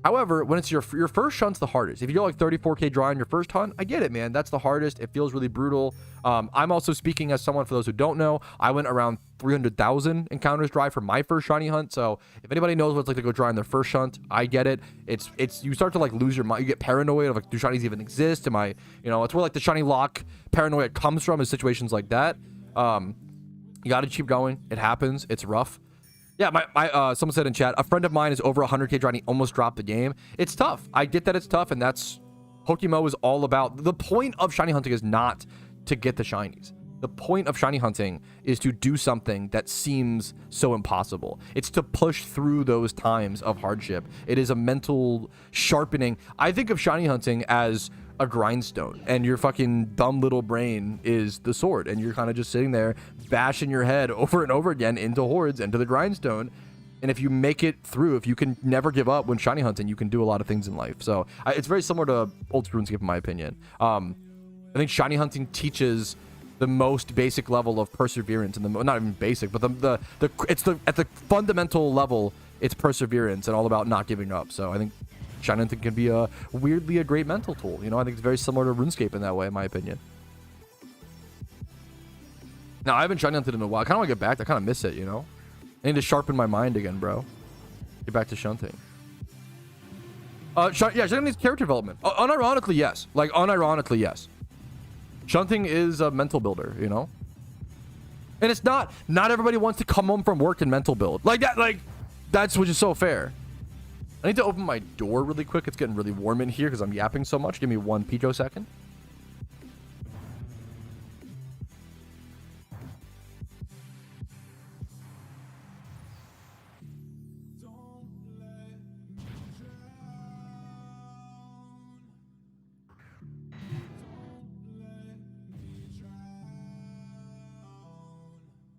However, when it's your first hunt's the hardest. If you go like 34k dry on your first hunt, I get it, man. That's the hardest. It feels really brutal. I'm also speaking as someone, for those who don't know, I went around 300,000 encounters dry for my first shiny hunt. So if anybody knows what it's like to go dry on their first hunt, I get it. It's you start to like lose your mind. You get paranoid of like, do shinies even exist? Am I, you know, it's where like the shiny lock paranoia comes from, in situations like that. You got to keep going. It happens. It's rough. Yeah, someone said in chat, a friend of mine is over 100k dry and he almost dropped the game. It's tough. I get that it's tough, and that's PokeMMO is all about. The point of shiny hunting is not to get the shinies. The point of shiny hunting is to do something that seems so impossible. It's to push through those times of hardship. It is a mental sharpening. I think of shiny hunting as a grindstone, and your fucking dumb little brain is the sword, and you're kind of just sitting there bashing your head over and over again into hordes, into the grindstone. And if you make it through, if you can never give up when shiny hunting, you can do a lot of things in life. So it's very similar to old school RuneScape, in my opinion. I think shiny hunting teaches the most basic level of perseverance, and not even basic, but at the fundamental level, it's perseverance and all about not giving up. So I think shiny hunting can be weirdly a great mental tool. You know, I think it's very similar to RuneScape in that way, in my opinion. Now, I haven't shiny hunted in a while. I kind of want to get back. I kind of miss it, you know? I need to sharpen my mind again, bro. Get back to shunting. Yeah, shunting needs character development. Unironically, yes. Like, unironically, yes. Shunting is a mental builder, you know? And it's not everybody wants to come home from work and mental build. Like, that's which is so fair. I need to open my door really quick. It's getting really warm in here because I'm yapping so much. Give me one picosecond.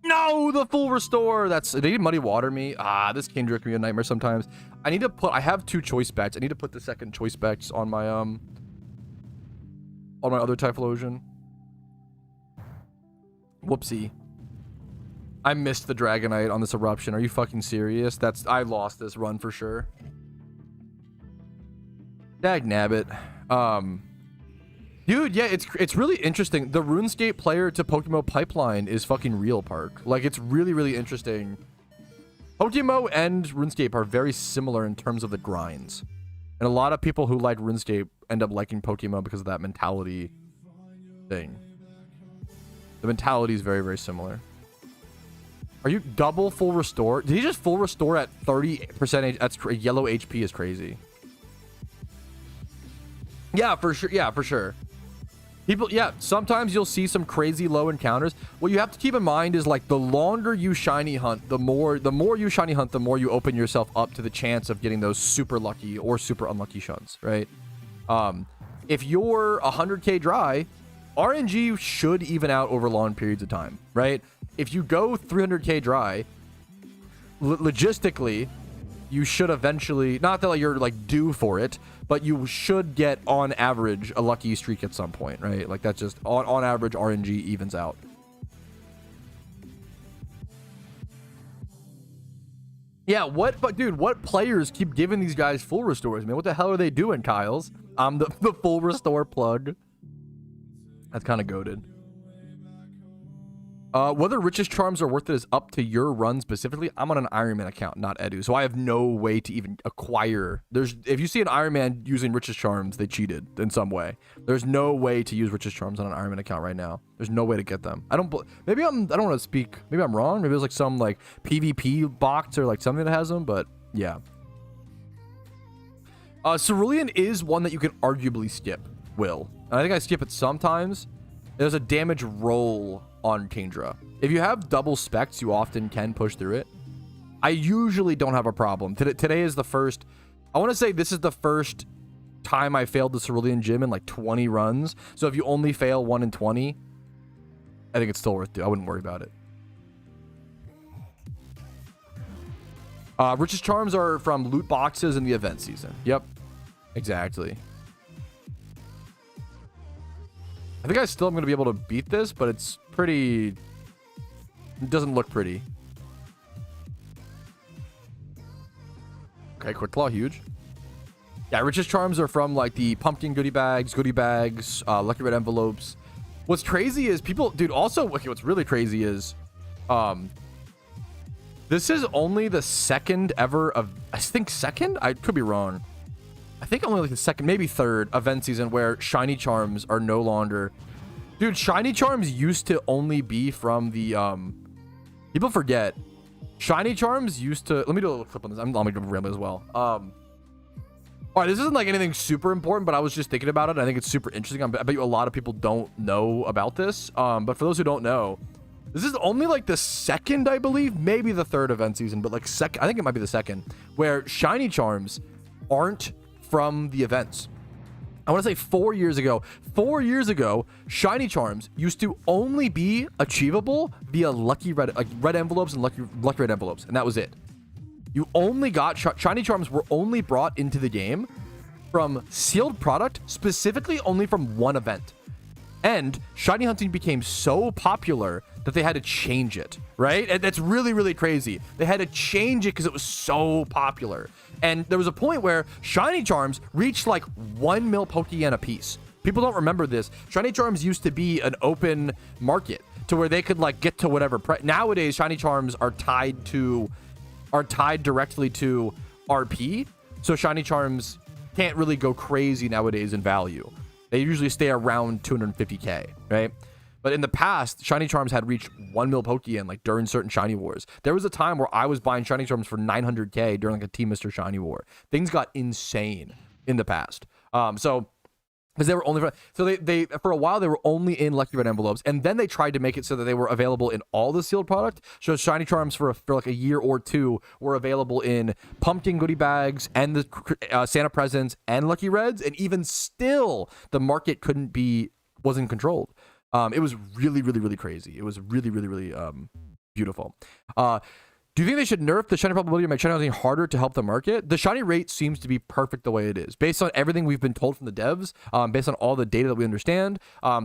No, the full restore. They need muddy water me. This can drink me a nightmare sometimes. I have 2 choice specs. I need to put the second choice specs on my other Typhlosion. Whoopsie. I missed the Dragonite on this eruption. Are you fucking serious? I lost this run for sure. Dag nabbit. Dude, yeah, it's really interesting. The RuneScape player to PokeMMO pipeline is fucking real, Park. Like, it's really, really interesting. PokeMMO and RuneScape are very similar in terms of the grinds. And a lot of people who like RuneScape end up liking PokeMMO because of that mentality thing. The mentality is very, very similar. Are you double full restore? Did he just full restore at 30%? That's yellow HP is crazy. Yeah, for sure. Yeah, for sure. People, yeah, sometimes you'll see some crazy low encounters. What you have to keep in mind is like the longer you shiny hunt, the more you shiny hunt, the more you open yourself up to the chance of getting those super lucky or super unlucky shuns, right? If you're 100k dry, RNG should even out over long periods of time, right? If you go 300k dry, logistically, you should eventually, not that like you're like due for it, but you should get on average a lucky streak at some point, right? Like that's just on average RNG evens out. Yeah, but dude, what players keep giving these guys full restores, man? What the hell are they doing, Kyles? I'm the full restore plug. That's kind of goated. Whether Rich's Charms are worth it is up to your run specifically. I'm on an Iron Man account, not Edu, so I have no way to even acquire. If you see an Iron Man using Rich's Charms, they cheated in some way. There's no way to use Rich's Charms on an Iron Man account right now. There's no way to get them. I don't want to speak. Maybe I'm wrong. Maybe there's like some like PvP box or like something that has them, but yeah. Cerulean is one that you can arguably skip, Will. And I think I skip it sometimes. There's a damage roll on Kingdra. If you have double specs, you often can push through it. I usually don't have a problem. Today is the first, I want to say this is the first time I failed the Cerulean Gym in like 20 runs. So if you only fail 1 in 20, I think it's still worth it. I wouldn't worry about it. Rich's Charms are from loot boxes in the event season. Yep, exactly. I think I still am going to be able to beat this, but it's pretty... It doesn't look pretty. Okay, Quick Claw, huge. Yeah, Rich's Charms are from like the pumpkin goodie bags, lucky red envelopes. What's crazy is people... Dude, also, okay, what's really crazy is... This is only the second ever of... I think second? I could be wrong. I think only like the second, maybe third event season where shiny charms are no longer. Dude, shiny charms used to only be from the people forget. Shiny charms used to, let me do a little clip on this. I'm gonna ramble as well. All right, this isn't like anything super important, but I was just thinking about it. I think it's super interesting. I bet you a lot of people don't know about this. But for those who don't know, this is only like the second, I believe, maybe the third event season, but like I think it might be the second, where shiny charms aren't from the events. I want to say 4 years ago. 4 years ago, shiny charms used to only be achievable via lucky red, like red envelopes and lucky red envelopes, and that was it. You only got shiny charms were only brought into the game from sealed product, specifically only from one event. And shiny hunting became so popular that they had to change it, right? And that's really, really crazy. They had to change it because it was so popular. And there was a point where shiny charms reached like 1 mil Pokeyen a piece. People don't remember this. Shiny charms used to be an open market to where they could like get to whatever price. Nowadays, shiny charms are tied directly to RP. So shiny charms can't really go crazy nowadays in value. They usually stay around 250k, right? But in the past, shiny charms had reached 1 mil Pokeyen like during certain shiny wars. There was a time where I was buying shiny charms for 900k during like a Team Mr. Shiny war. Things got insane in the past. Because they were only they for a while they were only in lucky red envelopes, and then they tried to make it so that they were available in all the sealed product. So shiny charms for like a year or two were available in pumpkin goodie bags and the Santa presents and lucky reds, and even still the market wasn't controlled. It was really, really, really crazy. It was really, really, really beautiful. Do you think they should nerf the shiny probability to make shiny hunting harder to help the market? The shiny rate seems to be perfect the way it is. Based on everything we've been told from the devs, based on all the data that we understand,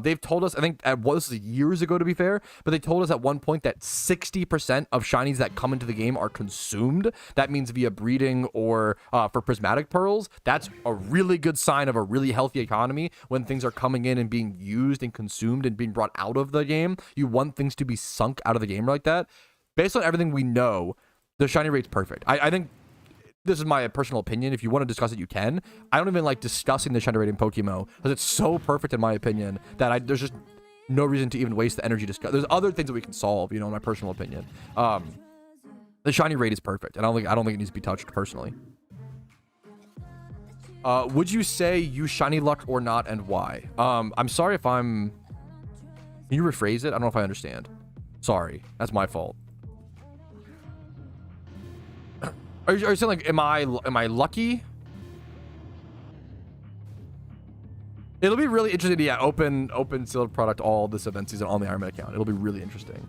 they've told us, I think, this is years ago to be fair, but they told us at one point that 60% of shinies that come into the game are consumed. That means via breeding or for prismatic pearls. That's a really good sign of a really healthy economy when things are coming in and being used and consumed and being brought out of the game. You want things to be sunk out of the game like that. Based on everything we know, the shiny rate's perfect. I think this is my personal opinion. If you want to discuss it, you can. I don't even like discussing the shiny rate in PokeMMO because it's so perfect in my opinion that no reason to even waste the energy to discuss. There's other things that we can solve, you know, in my personal opinion. The shiny rate is perfect, and I don't think it needs to be touched personally. Would you say use shiny luck or not, and why? I'm sorry if I'm... Can you rephrase it? I don't know if I understand. Sorry, that's my fault. Are you saying like, am I lucky? It'll be really interesting to, yeah, open sealed product all this event season on the Ironman account. It'll be really interesting.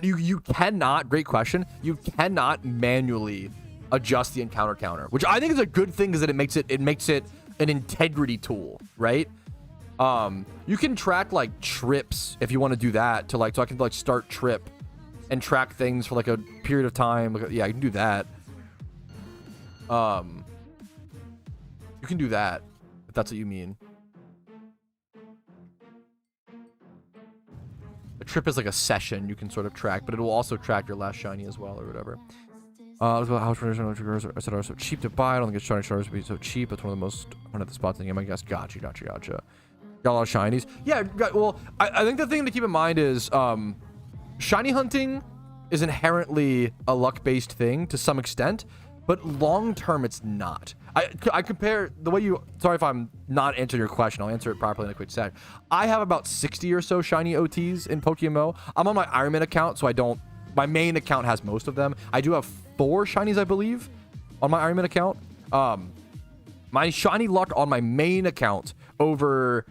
You cannot, great question. You cannot manually adjust the encounter counter, which I think is a good thing because it makes it an integrity tool, right? You can track like trips if you want to do that to like, so I can like start trip and track things for like a period of time. Like, yeah, I can do that. You can do that if that's what you mean. A trip is like a session you can sort of track, but it will also track your last shiny as well or whatever. How triggers are so cheap to buy. I don't think it's shiny charters would be so cheap. It's one of the most one of the spots in the game, I guess. Gotcha. Got a lot of shinies. Yeah, well, I think the thing to keep in mind is shiny hunting is inherently a luck-based thing to some extent, but long-term it's not. I compare the way you... Sorry if I'm not answering your question. I'll answer it properly in a quick sec. I have about 60 or so shiny OTs in PokeMMO. I'm on my Ironman account, so I don't... My main account has most of them. I do have 4 shinies, I believe, on my Ironman account. My shiny luck on my main account over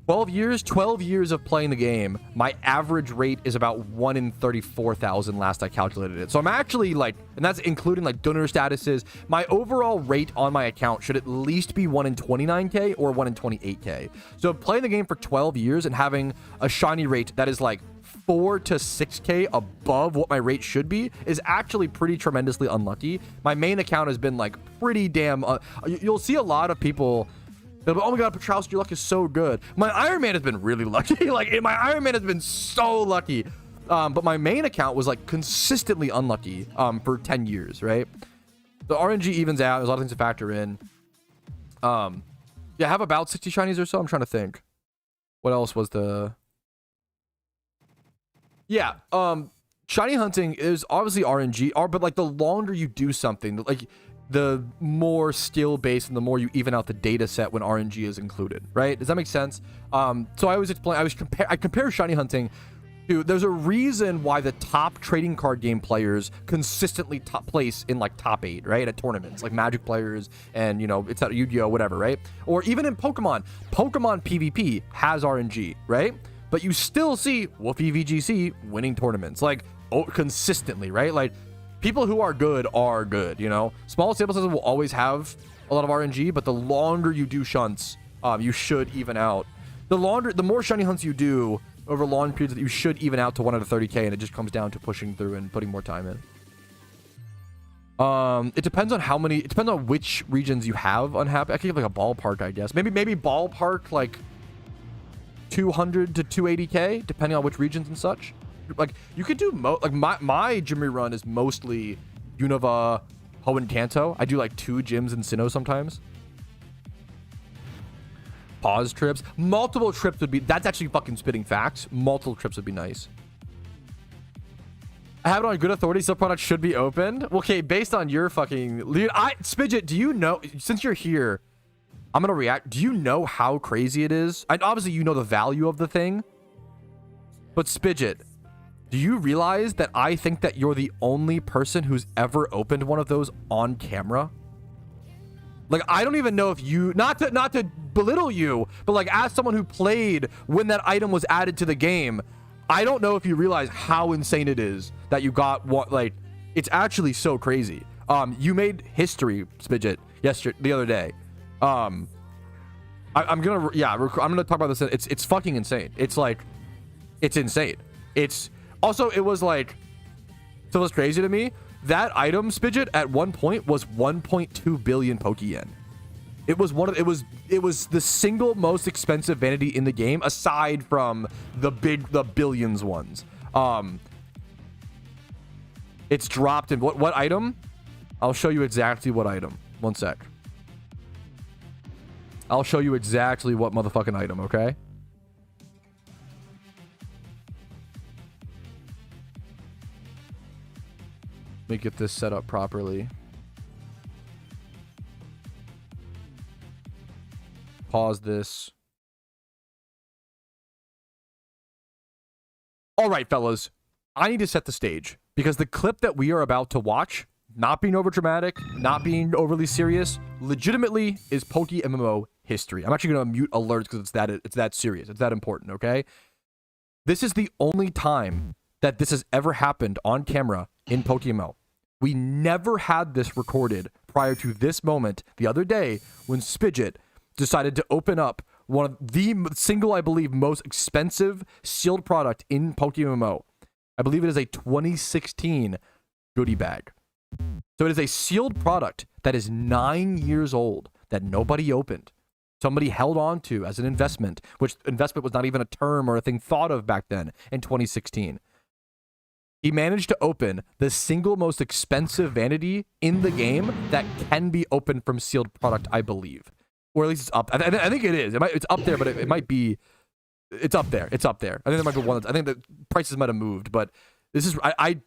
12 years of playing the game, my average rate is about 1 in 34,000 last I calculated it. So I'm actually like, and that's including like donor statuses. My overall rate on my account should at least be 1 in 29k or 1 in 28k. So playing the game for 12 years and having a shiny rate that is like 4 to 6k above what my rate should be is actually pretty tremendously unlucky. My main account has been like pretty damn... you'll see a lot of people... Oh my god, Patrouski, your luck is so good. My Iron Man has been really lucky. Like, my Iron Man has been so lucky. But my main account was like consistently unlucky for 10 years, right? The RNG evens out. There's a lot of things to factor in. Yeah, I have about 60 shinies or so. I'm trying to think. What else was the... Yeah, shiny hunting is obviously RNG, but like the longer you do something, like the more skill based and the more you even out the data set when RNG is included, right? Does that make sense? So I always explain, I compare shiny hunting to, there's a reason why the top trading card game players consistently top place in like top 8, right? At tournaments, like Magic players and, you know, it's at Yu-Gi-Oh, whatever, right? Or even in Pokemon PvP has RNG, right? But you still see Wolfie VGC winning tournaments, like consistently, right? Like people who are good, you know? Small sample sizes will always have a lot of RNG, but the longer you do shunts, you should even out. The more shiny hunts you do over long periods, you should even out to 1 out of 30k, and it just comes down to pushing through and putting more time in. It depends on it depends on which regions you have unhappy. I could give like a ballpark, I guess. Maybe ballpark like 200 to 280k, depending on which regions and such. Like you could do like my Jimmy run is mostly Unova, Hoenn Kanto. I do like 2 gyms in Sinnoh sometimes. Pause trips, multiple trips would be, that's actually fucking spitting facts. Multiple trips would be nice. I have it on good authority, so product should be opened. Okay, based on your fucking dude, Spidget, do you know, since you're here, I'm gonna react. Do you know how crazy it is? And obviously you know the value of the thing, but Spidget, do you realize that I think that you're the only person who's ever opened one of those on camera? Like, I don't even know if you, not to belittle you, but like as someone who played when that item was added to the game, I don't know if you realize how insane it is that you got what, like, it's actually so crazy. You made history, Spidget, the other day. I'm gonna talk about this. It's fucking insane. It's like, it's insane. It's also, it was like, so what's crazy to me, that item, Spidget, at one point was 1.2 billion Pokeyen. It was it was the single most expensive vanity in the game, aside from the billions ones. It's dropped in what item? I'll show you exactly what item. One sec. I'll show you exactly what motherfucking item, okay? Let me get this set up properly. Pause this. All right, fellas. I need to set the stage because the clip that we are about to watch, not being over dramatic, not being overly serious, legitimately is PokeMMO history. I'm actually going to mute alerts because it's that serious. It's that important, okay? This is the only time that this has ever happened on camera in PokeMMO. We never had this recorded prior to this moment the other day when Spidget decided to open up one of the single, I believe, most expensive sealed product in PokeMMO. I believe it is a 2016 goodie bag. So it is a sealed product that is 9 years old that nobody opened. Somebody held on to as an investment, which investment was not even a term or a thing thought of back then in 2016. He managed to open the single most expensive vanity in the game that can be opened from sealed product, I believe. Or at least it's up. I think it is. It's up there, but it might be... It's up there. It's up there. I think there might be one. I think the prices might have moved, but this is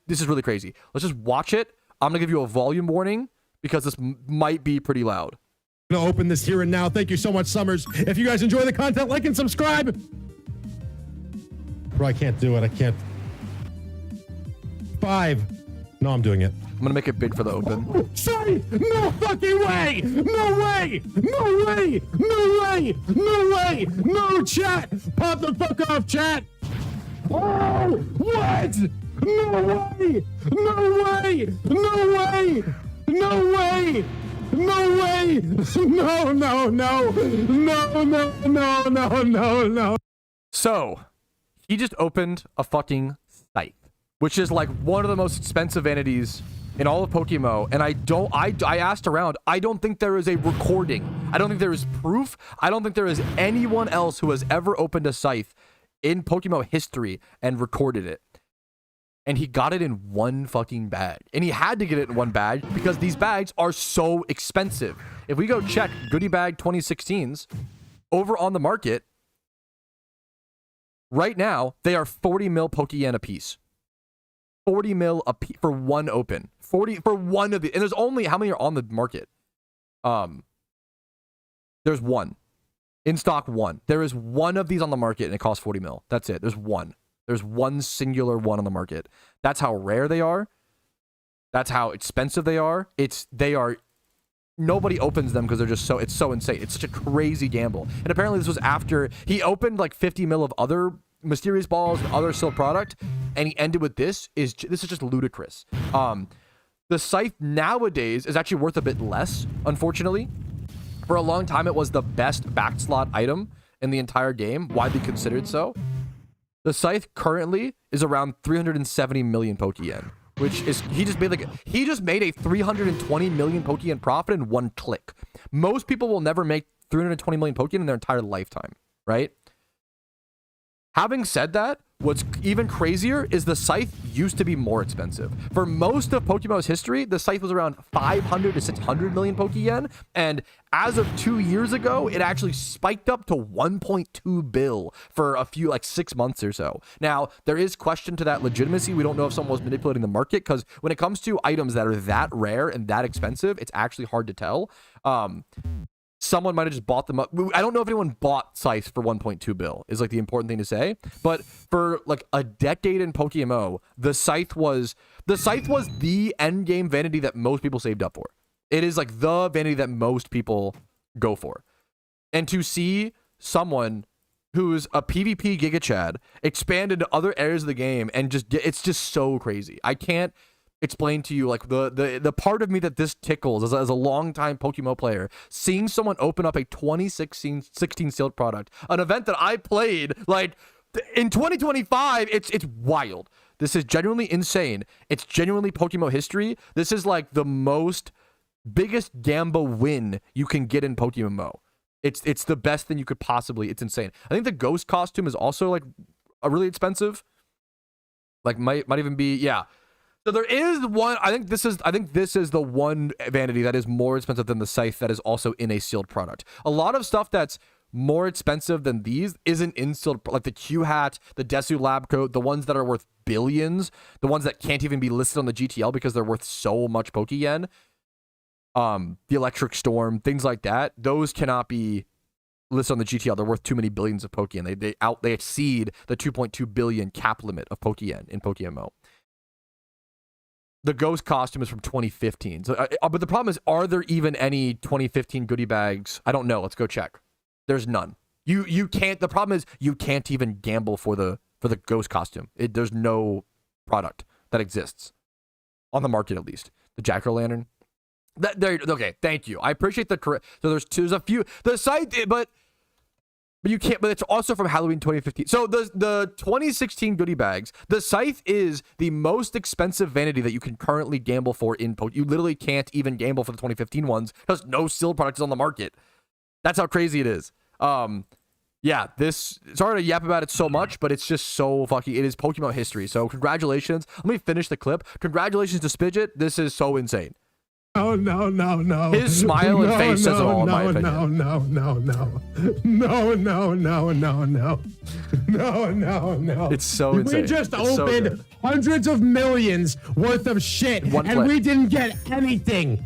this is really crazy. Let's just watch it. I'm gonna give you a volume warning because this might be pretty loud. I'm gonna open this here and now. Thank you so much, Summers. If you guys enjoy the content, like and subscribe. Bro, I can't do it. I can't. 5. No, I'm doing it. I'm gonna make it big for the open. Sorry! No fucking way! No way! No way! No way! No way! No chat! Pop the fuck off, chat! Oh! What? No way! No way! No way! No way! No way! No, no, no! No, no, no, no, no, no! So, he just opened a fucking Scythe, which is like one of the most expensive vanities in all of PokeMMO, and I asked around. I don't think there is a recording. I don't think there is proof. I don't think there is anyone else who has ever opened a Scythe in PokeMMO history and recorded it. And he got it in one fucking bag. And he had to get it in one bag because these bags are so expensive. If we go check Goodie Bag 2016s over on the market, right now, they are 40 mil Pokeyen a piece. 40 mil a piece for one open. 40 for one of the, and there's only, how many are on the market? There's one. In stock, one. There is one of these on the market and it costs 40 mil. That's it. There's one. There's one singular one on the market. That's how rare they are. That's how expensive they are. Nobody opens them because they're just it's so insane. It's such a crazy gamble. And apparently this was after he opened like 50 mil of other mysterious balls and other sealed product, and he ended with this is just ludicrous. The Scythe nowadays is actually worth a bit less, unfortunately. For a long time, it was the best back slot item in the entire game, widely considered so. The Scythe currently is around 370 million Pokeyen, which is he just made a 320 million Pokeyen profit in one click. Most people will never make 320 million Pokeyen in their entire lifetime, right? Having said that, what's even crazier is the Scythe used to be more expensive. For most of PokeMMO's history, the Scythe was around 500 to 600 million Pokeyen, and as of 2 years ago, it actually spiked up to 1.2 bill for a few, like 6 months or so. Now, there is question to that legitimacy. We don't know if someone was manipulating the market, because when it comes to items that are that rare and that expensive, it's actually hard to tell. Someone might have just bought them up. I don't know if anyone bought Scythe for 1.2 bill is like the important thing to say. But for like a decade in PokeMMO, the Scythe was the end game vanity that most people saved up for. It is like the vanity that most people go for. And to see someone who's a PvP Giga Chad expand into other areas of the game and it's just so crazy. I can't explain to you like the part of me that this tickles as a long-time PokeMMO player, seeing someone open up a 2016 sealed product, an event that I played like in 2025. It's wild. This is genuinely insane. It's genuinely PokeMMO history. This is like the biggest gamble win you can get in PokeMMO. It's the best thing you could possibly. It's insane. I think the ghost costume is also like a really expensive. Like might even be, yeah. So there is one. I think this is the one vanity that is more expensive than the Scythe that is also in a sealed product. A lot of stuff that's more expensive than these isn't in sealed, like the Q hat, the Desu lab coat, the ones that are worth billions, the ones that can't even be listed on the GTL because they're worth so much Pokeyen. The Electric Storm, things like that. Those cannot be listed on the GTL. They're worth too many billions of Pokeyen. They exceed the 2.2 billion cap limit of Pokeyen in PokeMMO. The Ghost costume is from 2015. So, but the problem is, are there even any 2015 goodie bags? I don't know. Let's go check. There's none. You can't. The problem is you can't even gamble for the Ghost costume. There's no product that exists on the market, at least. The Jack-o'-lantern. Okay. Thank you. I appreciate the correct. So there's a few. The site, but you can't. But it's also from Halloween 2015. So the 2016 goodie bags. The Scythe is the most expensive vanity that you can currently gamble for in Poke. You literally can't even gamble for the 2015 ones because no sealed product is on the market. That's how crazy it is. Yeah, sorry to yap about it so much, but it's just so fucking, it is Pokemon history. So congratulations. Let me finish the clip. Congratulations to Spidget. This is so insane. Oh, no. His smile and face says it all, in my opinion. No. It's so insane. We just It's so opened good. hundreds of millions worth of shit, One and clip. we didn't get anything.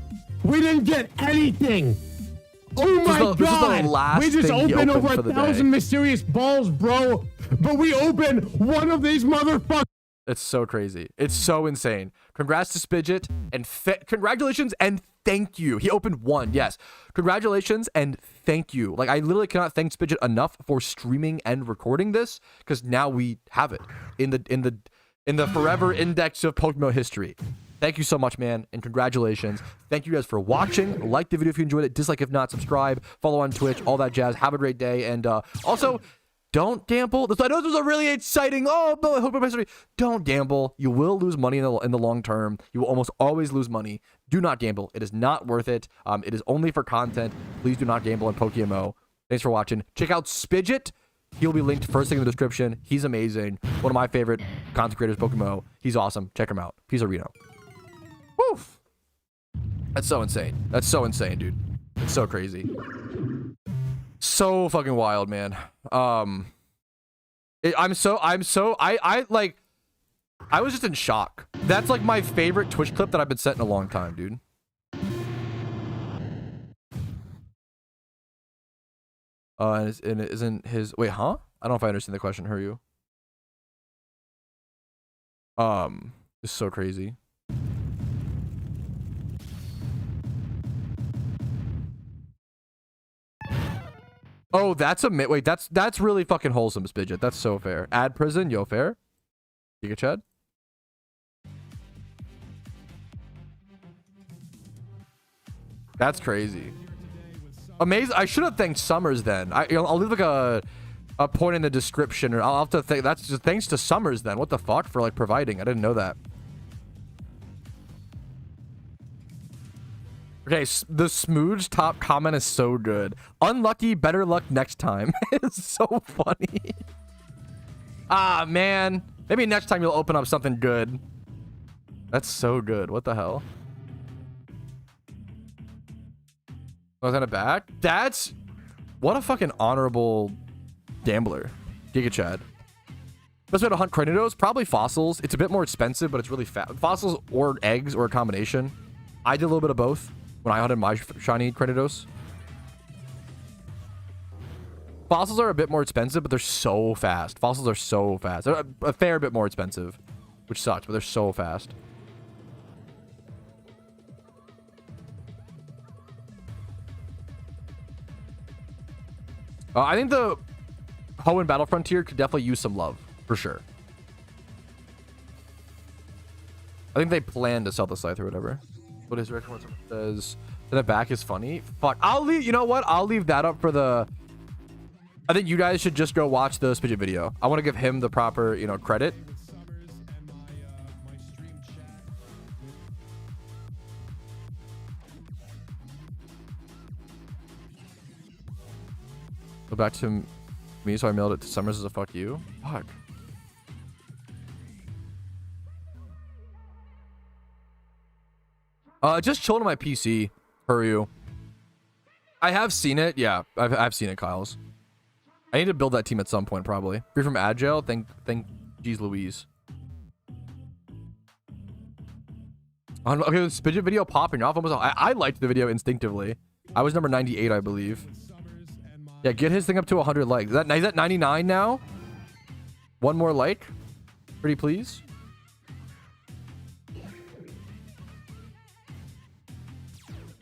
Oh my This is the god! last We just thing he opened opened over for the 1,000 day. mysterious balls, bro. But we opened one of these motherfuckers. It's so crazy. It's so insane. Congrats to Spidget and congratulations and thank you. He opened one, yes. Congratulations and thank you. Like, I literally cannot thank Spidget enough for streaming and recording this because now we have it in the forever index of Pokemon history. Thank you so much, man, and congratulations. Thank you guys for watching. Like the video if you enjoyed it. Dislike if not. Subscribe. Follow on Twitch. All that jazz. Have a great day. And also, don't gamble. I know this was a really exciting. Oh, no, I hope my story. Don't gamble. You will lose money in the long term. You will almost always lose money. Do not gamble. It is not worth it. It is only for content. Please do not gamble on PokeMMO. Thanks for watching. Check out Spidget. He'll be linked first thing in the description. He's amazing. One of my favorite content creators, PokeMMO. He's awesome. Check him out. Peace, Reno. Woof. That's so insane. That's so insane, dude. It's so crazy. So fucking wild, man. I was just in shock. That's like my favorite Twitch clip that I've been set in a long time, dude. And it isn't his. Wait, huh? I don't know if I understand the question. Hurry you. It's so crazy. Oh, that's a wait. That's really fucking wholesome, Spidget. That's so fair. Ad prison, yo, fair. Giga Chad. That's crazy. Amazing. I should have thanked Summers then. I'll leave like a point in the description, or I'll have to think. That's just thanks to Summers then. What the fuck for like providing? I didn't know that. Okay, the Smooge top comment is so good. Unlucky, better luck next time. It's so funny. Ah, man. Maybe next time you'll open up something good. That's so good. What the hell? Was that a back? That's... What a fucking honorable gambler. Giga Chad. Best way to hunt Cranidos? Probably fossils. It's a bit more expensive, but it's really fast. Fossils or eggs or a combination. I did a little bit of both when I hunted my shiny Cranidos. Fossils are a bit more expensive, but they're so fast. Fossils are so fast. They're a fair bit more expensive, which sucks, but they're so fast. I think the Hoenn Battle Frontier could definitely use some love, for sure. I think they plan to sell the Scythe or whatever. What is direction? What says the back is funny. Fuck. I'll leave. You know what? I'll leave that up for the. I think you guys should just go watch the Spidget video. I want to give him the proper, you know, credit. Go back to me, so I mailed it to Summers as a fuck you. Fuck. Just chilling on my PC. Hurry. I have seen it. Yeah, I've seen it, Kyle's. I need to build that team at some point, probably. If you're from Agile, thank geez Louise. Okay, the Spidget video popping off almost. I liked the video instinctively. I was number 98, I believe. Yeah, get his thing up to 100 likes. Is that 99 now? One more like, pretty please.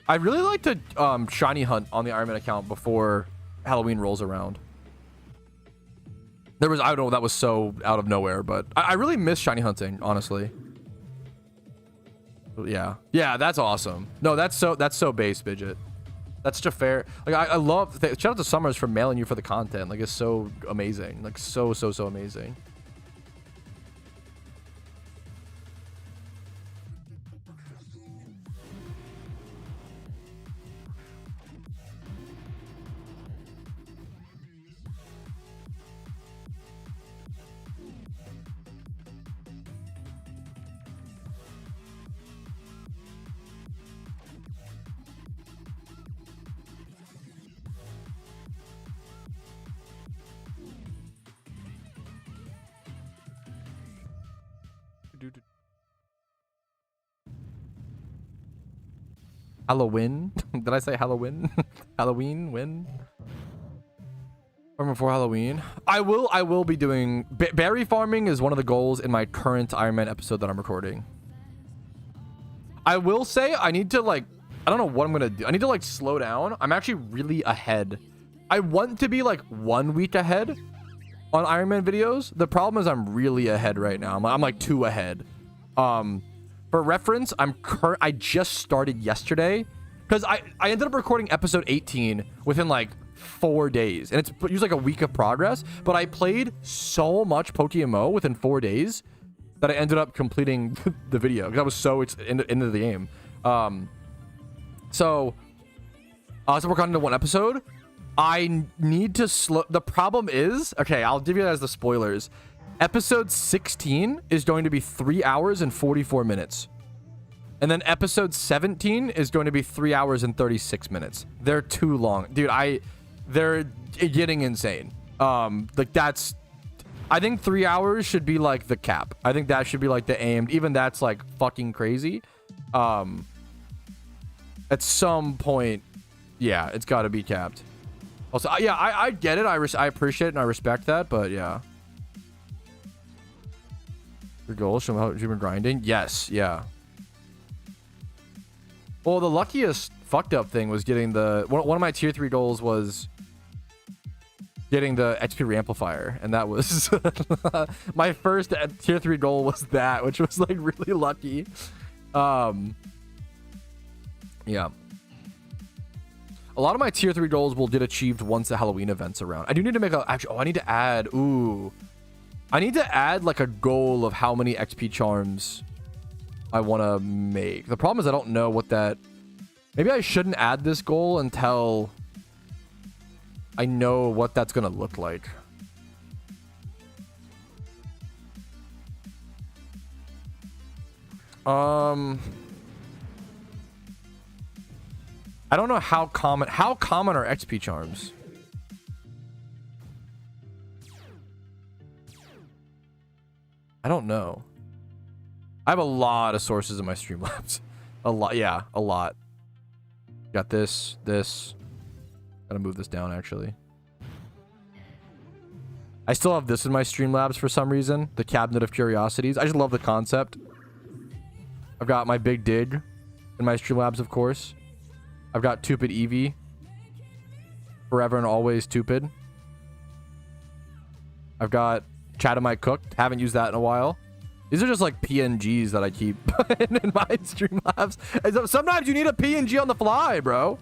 I'd really like to shiny hunt on the Iron Man account before Halloween rolls around. I don't know, that was so out of nowhere, but I really miss shiny hunting, honestly. Yeah, that's awesome. No, that's so base, Bidget. That's such a fair, like, I love, shout out to Summers for mailing you for the content. Like, it's so amazing. Like, so amazing. Halloween? Did I say Halloween? Halloween win? Farming before Halloween. I will be doing berry farming is one of the goals in my current Iron Man episode that I'm recording. I will say I need to, like, I don't know what I'm gonna do. I need to, like, slow down. I'm actually really ahead. I want to be like 1 week ahead on Iron Man videos. The problem is I'm really ahead right now. I'm like 2 ahead. For reference, I just started yesterday because I ended up recording episode 18 within like 4 days, and it's usually like a week of progress, but I played so much PokeMMO within 4 days that I ended up completing the video because I was so into the game. So we're on to 1 episode. I need to slow. The problem is, okay, I'll give you guys the spoilers. Episode 16 is going to be 3 hours and 44 minutes. And then episode 17 is going to be 3 hours and 36 minutes. They're too long. Dude, they're getting insane. Like, that's, I think 3 hours should be like the cap. I think that should be like the aim. Even that's like fucking crazy. At some point, yeah, it's got to be capped. Also, yeah, I get it. I appreciate it and I respect that, but yeah. Your goal, show how you've been grinding? Yes, yeah. Well, the luckiest fucked up thing was getting the... One of my tier 3 goals was getting the XP reamplifier, and that was... my first tier 3 goal was that, which was, like, really lucky. Yeah. A lot of my tier 3 goals will get achieved once the Halloween event's around. I do need to make a... Actually, I need to add... Ooh... I need to add like a goal of how many XP charms I want to make. The problem is I don't know what that... Maybe I shouldn't add this goal until I know what that's going to look like. I don't know how common are XP charms? I don't know. I have a lot of sources in my Streamlabs. A lot, yeah, a lot. Got this. Gotta move this down, actually. I still have this in my Streamlabs for some reason. The Cabinet of Curiosities. I just love the concept. I've got my Big Dig in my Streamlabs, of course. I've got Tupid Eevee. Forever and always Tupid. I've got Chatomite Cooked. Haven't used that in a while. These are just like PNGs that I keep in my Streamlabs. Sometimes you need a PNG on the fly, bro.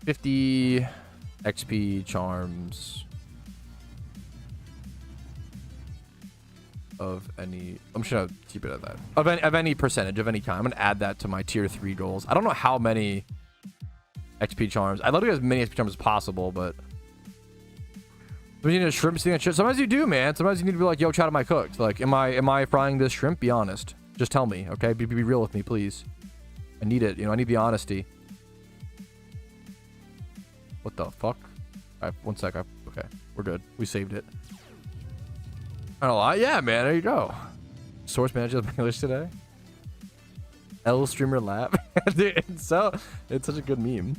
50 XP charms of any... I'm just gonna keep it at that. Of any percentage of any kind. I'm gonna add that to my tier 3 goals. I don't know how many XP charms. I'd love to get as many XP charms as possible, but Do you need a shrimp steam and shit? Sometimes you do, man. Sometimes you need to be like, yo, chat, am I cooked? Like, am I frying this shrimp? Be honest. Just tell me, okay? Be real with me, please. I need it. You know, I need the honesty. What the fuck? All right, 1 sec. Okay, we're good. We saved it. I don't know. Yeah, man. There you go. Source manager of English today. L streamer lab. Dude, it's such a good meme.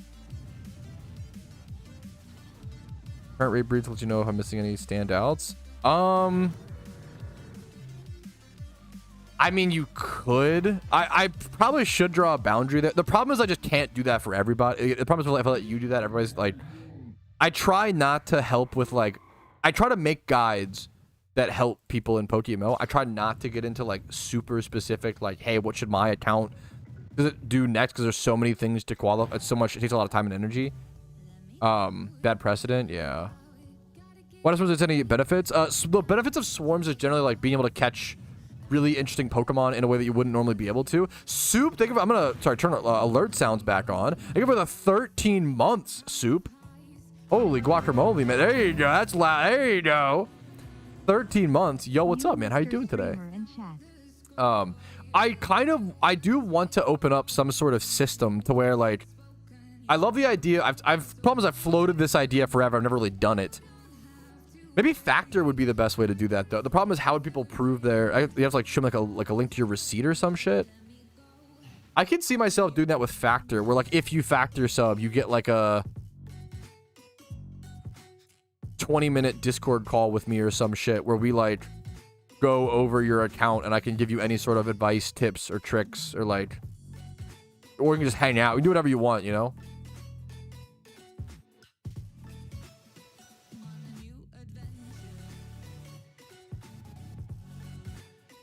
Current rate breeds let you know if I'm missing any standouts. I mean, you could. I probably should draw a boundary there. The problem is I just can't do that for everybody. The problem is if I let you do that, everybody's like... I try not to help with, like... I try to make guides that help people in PokeMMO. I try not to get into, like, super specific, like, hey, what should my account do next? Because there's so many things to qualify. It's so much... It takes a lot of time and energy. Bad precedent, yeah. What if there's any benefits? The benefits of swarms is generally like being able to catch really interesting Pokemon in a way that you wouldn't normally be able to. Soup, think of, I'm gonna turn alert sounds back on. Think of it for the 13 months, Soup. Holy guacamole, man. There you go. That's loud. There you go. 13 months. Yo, what's up, man? How you doing today? I do want to open up some sort of system to where, like, I love the idea. I've floated this idea forever. I've never really done it. Maybe Factor would be the best way to do that, though. The problem is, how would people prove their... You have to, like, show them, like a link to your receipt or some shit. I could see myself doing that with Factor, where, like, if you Factor sub, you get, like, a 20-minute Discord call with me or some shit, where we, like, go over your account, and I can give you any sort of advice, tips, or tricks, or, like... Or you can just hang out. We can do whatever you want, you know?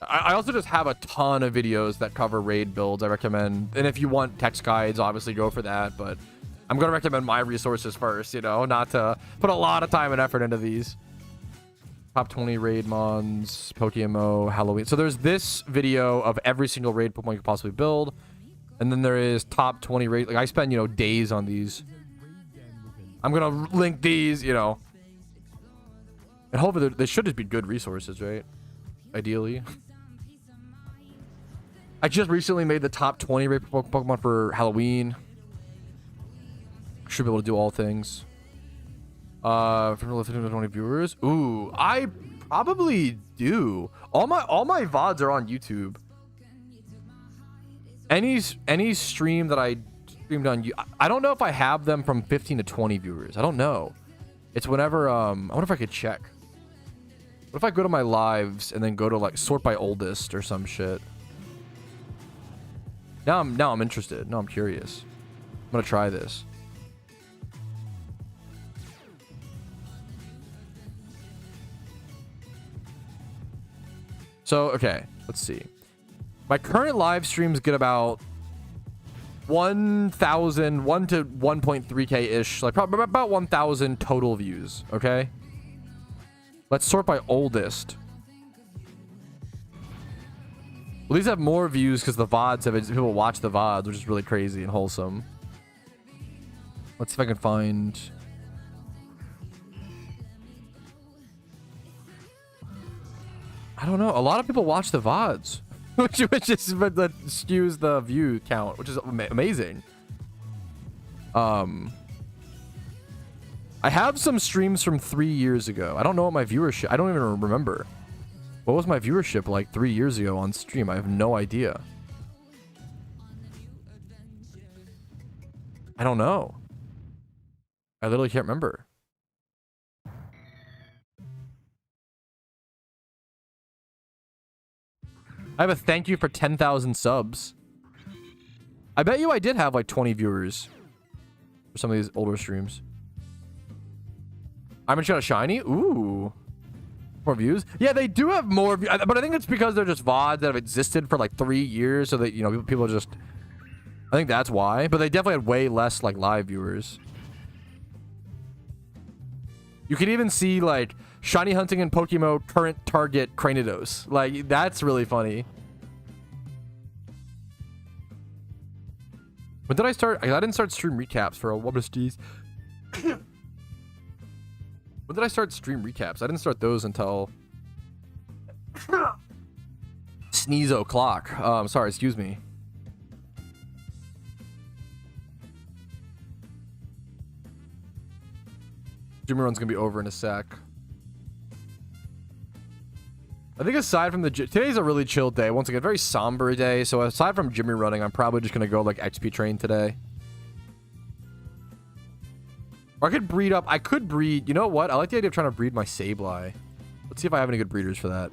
I also just have a ton of videos that cover raid builds I recommend. And if you want text guides, obviously go for that. But I'm going to recommend my resources first, you know, not to put a lot of time and effort into these. Top 20 raid mons, PokeMMO, Halloween. So there's this video of every single raid Pokemon you could possibly build. And then there is top 20 raid. Like, I spend, you know, days on these. I'm going to link these, you know. And hopefully they should just be good resources, right? Ideally. I just recently made the top 20 raid Pokemon for Halloween. Should be able to do all things. For 15 to 20 viewers. Ooh, I probably do. All my VODs are on YouTube. Any stream that I streamed on, I don't know if I have them from 15 to 20 viewers. I don't know. It's whenever I wonder if I could check. What if I go to my lives and then go to, like, sort by oldest or some shit? Now I'm interested. Now I'm curious. I'm gonna try this. So, okay, let's see. My current live streams get about 1,000, 1 to 1.3k ish, like probably about 1,000 total views. Okay, let's sort by oldest. Well, these have more views because the VODs have it. People watch the VODs, which is really crazy and wholesome. Let's see if I can find. I don't know. A lot of people watch the VODs, which is but that skews the view count, which is amazing. I have some streams from 3 years ago. I don't know what my viewership. I don't even remember. What was my viewership like 3 years ago on stream? I have no idea. I don't know. I literally can't remember. I have a thank you for 10,000 subs. I bet you I did have like 20 viewers for some of these older streams. I'm gonna try a shiny. Ooh. More views. Yeah, they do have more views, but I think it's because they're just VODs that have existed for like 3 years, so that, you know, people just... I think that's why. But they definitely had way less like live viewers. You can even see like shiny hunting in PokeMMO current target Cranidos. Like, that's really funny. When did I start? I didn't start stream recaps for a When When did I start stream recaps? I didn't start those until sneeze o'clock. Sorry, excuse me. Jimmy run's gonna be over in a sec. I think aside from today's a really chill day. Once again, very somber day. So aside from Jimmy running, I'm probably just gonna go like XP train today. Or I could breed up. I could breed. You know what? I like the idea of trying to breed my Sableye. Let's see if I have any good breeders for that.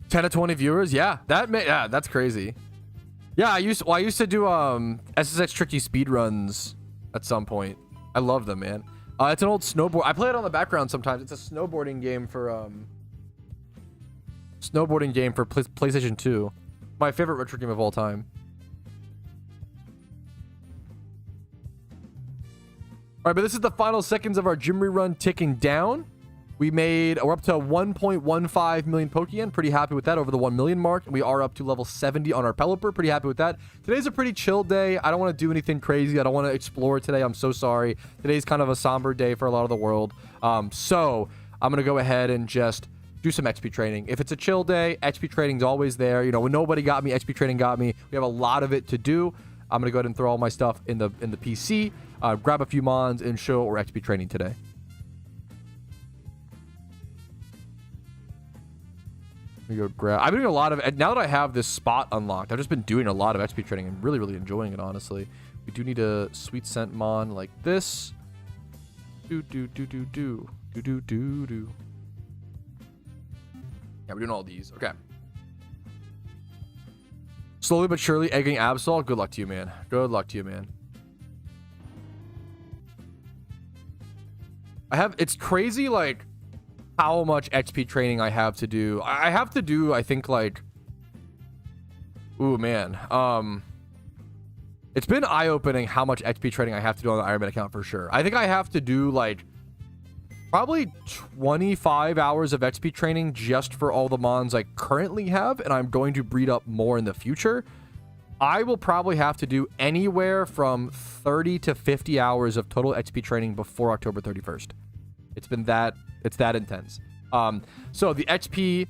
$10 to 20 viewers. Yeah, that's crazy. Yeah, I used to do SSX tricky speed runs at some point. I love them, man. It's an old snowboard. I play it on the background sometimes. It's a snowboarding game for PlayStation 2. My favorite retro game of all time. All right, but this is the final seconds of our Jimmy run ticking down. We're up to 1.15 million Pokeyen. Pretty happy with that, over the 1 million mark. We are up to level 70 on our Pelipper. Pretty happy with that. Today's a pretty chill day. I don't want to do anything crazy. I don't want to explore today. I'm so sorry. Today's kind of a somber day for a lot of the world. So I'm going to go ahead and just do some XP training. If it's a chill day, XP training's always there. You know, when nobody got me, XP training got me. We have a lot of it to do. I'm going to go ahead and throw all my stuff in the PC, grab a few mons, and show what we're XP training today. Let me go grab. I've been doing a lot of, now that I have this spot unlocked, I've just been doing a lot of XP training and really, really enjoying it, honestly. We do need a sweet scent mon like this. Yeah, we're doing all these. Okay. Slowly but surely egging Absol. Good luck to you, man. Good luck to you, man. It's crazy, like, how much XP training I have to do. I have to do, I think, like, ooh, man. It's been eye-opening how much XP training I have to do on the Ironman account for sure. I think I have to do, like, probably 25 hours of XP training just for all the mons I currently have, and I'm going to breed up more in the future. I will probably have to do anywhere from 30 to 50 hours of total XP training before October 31st. It's that intense. So the XP,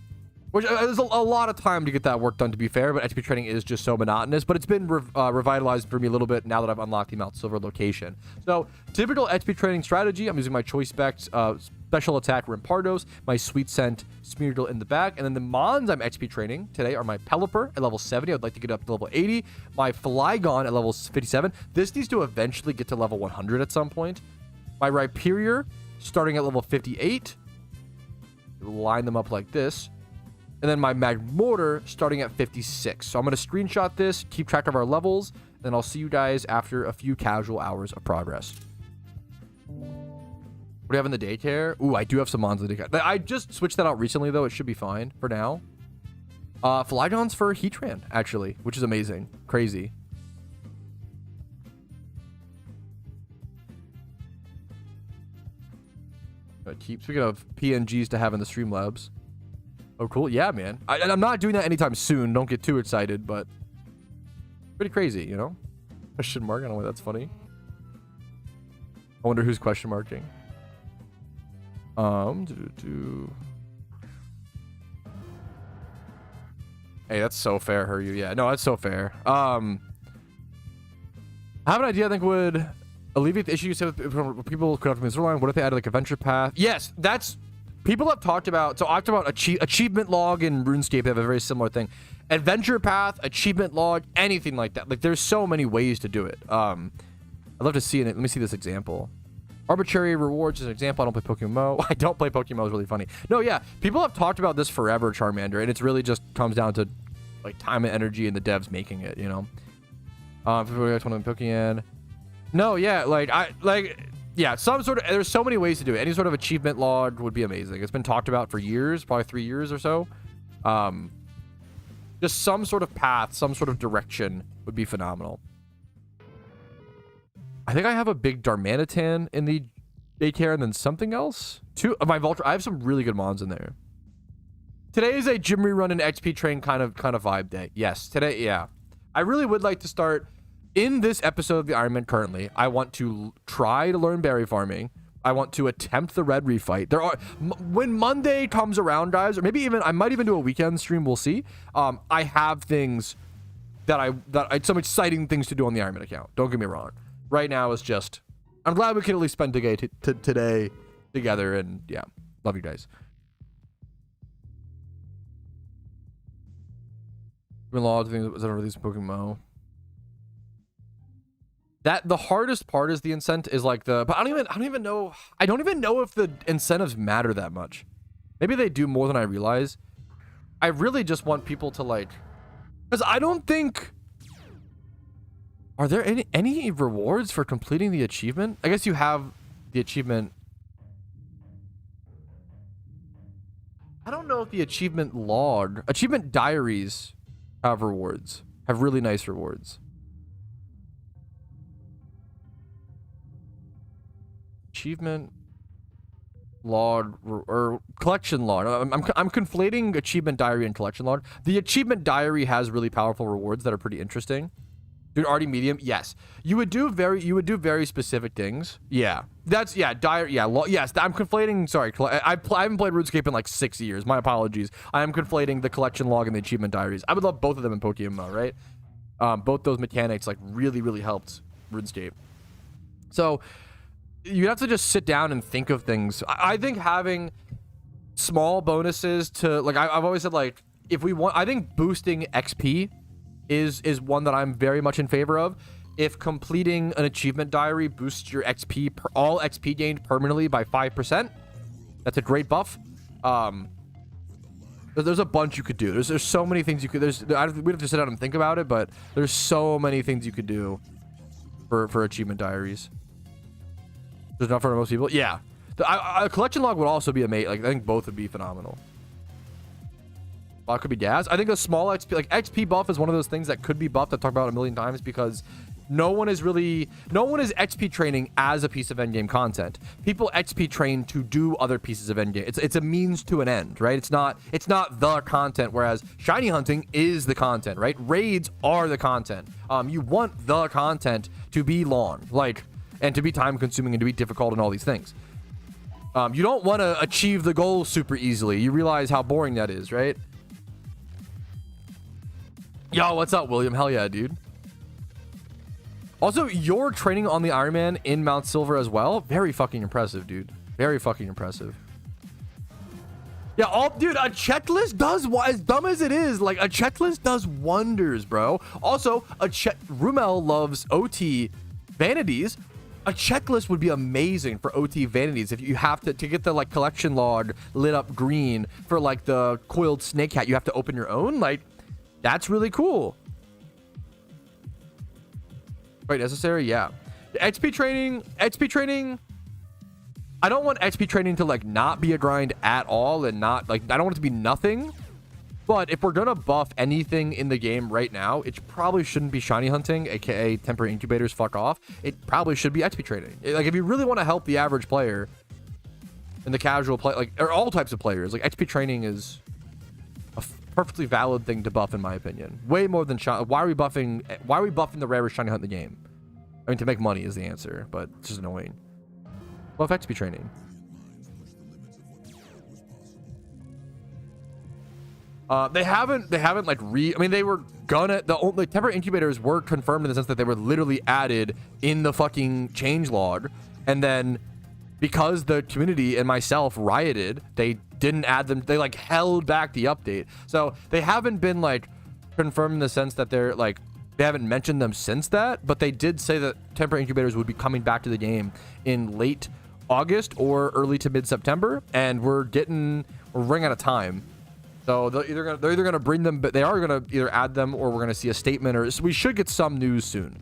which is a lot of time to get that work done, to be fair, but XP training is just so monotonous, but it's been revitalized for me a little bit now that I've unlocked the Mount Silver location. So typical XP training strategy, I'm using my choice specs, special attack Rampardos, my sweet scent Smeargle in the back, and then the mons I'm XP training today are my Pelipper at level 70. I'd like to get up to level 80, my Flygon at level 57. This needs to eventually get to level 100 at some point. My Rhyperior starting at level 58. Line them up like this. And then my Magmortar starting at 56. So I'm going to screenshot this, keep track of our levels, and I'll see you guys after a few casual hours of progress. What do you have in the daycare? Ooh, I do have some mons in the daycare. I just switched that out recently, though. It should be fine for now. Flygon's for Heatran, actually, which is amazing. Crazy. Speaking of PNGs to have in the Streamlabs. Oh, cool. Yeah, man. And I'm not doing that anytime soon. Don't get too excited, but pretty crazy, you know? Question mark. I don't know why that's funny. I wonder who's question marking. Hey, that's so fair, Huryu. Yeah, no, that's so fair. I have an idea I think would alleviate the issue you said with people could have to storyline. What if they added like a venture path? Yes, that's people have talked about. So I talked about achievement log in RuneScape. They have a very similar thing. Adventure path, achievement log, anything like that. Like there's so many ways to do it. I'd love to see it. Let me see this example. Arbitrary rewards is an example. I don't play PokeMMO. I don't play PokeMMO. Is really funny. No, yeah, people have talked about this forever, Charmander, and it's really just comes down to like time and energy and the devs making it. You know. Pokeyen. No, yeah, yeah, some sort of, there's so many ways to do it. Any sort of achievement log would be amazing. It's been talked about for years, probably 3 years or so. Just some sort of path, some sort of direction would be phenomenal. I think I have a big Darmanitan in the daycare and then something else. Two of my Voltron, I have some really good mons in there. Today is a gym rerun and XP train kind of vibe day. Yes, today, yeah. I really would like to start in this episode of the Ironman currently. I want to try to learn berry farming. I want to attempt the red refight. There are when Monday comes around, guys, or maybe even I might even do a weekend stream. We'll see. I have things that I some exciting things to do on the Ironman account. Don't get me wrong. Right now it's just I'm glad we can at least spend today together, and yeah, love you guys. Been a lot of things that are released PokeMMO. That the hardest part is the incentive is like but I don't even know if the incentives matter that much. Maybe they do more than I realize. I really just want people to like, because I don't think, are there any rewards for completing the achievement? I guess you have the achievement. I don't know if the achievement diaries have rewards, have really nice rewards. Achievement log or collection log. I'm conflating achievement diary and collection log. The achievement diary has really powerful rewards that are pretty interesting. Dude, already medium. Yes, you would do very specific things. Yeah, that's diary. Yeah, yes. I'm conflating. Sorry, I haven't played RuneScape in like 6 years. My apologies. I am conflating the collection log and the achievement diaries. I would love both of them in PokeMMO, right? Both those mechanics like really helped RuneScape. So you have to just sit down and think of things. I think having small bonuses to like I've always said, like, if we want, I think boosting XP is one that I'm very much in favor of. If completing an achievement diary boosts your XP all XP gained permanently by 5%, that's a great buff. There's a bunch you could do. There's so many things you could. We'd have to sit down and think about it, but there's so many things you could do for achievement diaries. There's enough for most people. Yeah, a collection log would also be amazing. Like, I think both would be phenomenal. Could be gas. I think a small XP, like XP buff, is one of those things that could be buffed. I've talked about it a million times, because no one is XP training as a piece of endgame content. People XP train to do other pieces of endgame. It's a means to an end, right? It's not the content, whereas shiny hunting is the content, right? Raids are the content. You want the content to be long, like, and to be time consuming and to be difficult and all these things. You don't want to achieve the goal super easily. You realize how boring that is, right? Yo, what's up, William? Hell yeah, dude. Also, you're training on the Ironman in Mount Silver as well. Very fucking impressive, dude. Very fucking impressive. Yeah, dude, a checklist does, as dumb as it is, like, a checklist does wonders, bro. Also, Rumel loves OT vanities. A checklist would be amazing for OT vanities. If you have to get the like collection log lit up green for like the coiled snake hat, you have to open your own. Like, that's really cool. Right, necessary? Yeah. XP training. I don't want XP training to like not be a grind at all, and not like, I don't want it to be nothing. But if we're gonna buff anything in the game right now, it probably shouldn't be shiny hunting, aka temporary incubators. Fuck off. It probably should be XP training. Like, if you really want to help the average player and the casual play, like, or all types of players, like, XP training is a perfectly valid thing to buff, in my opinion. Way more than shiny. Why are we buffing the rarest shiny hunt in the game? I mean, to make money is the answer, but it's just annoying. Buff XP training. They haven't like I mean, they were gonna, the temporary incubators were confirmed in the sense that they were literally added in the fucking change log, and then because the community and myself rioted, they didn't add them. They like held back the update, so they haven't been like confirmed in the sense that they're like, they haven't mentioned them since that, but they did say that temporary incubators would be coming back to the game in late August or early to mid-September, and we're running out of time. So they're either gonna bring them, but they are gonna either add them, or we're gonna see a statement, or so we should get some news soon.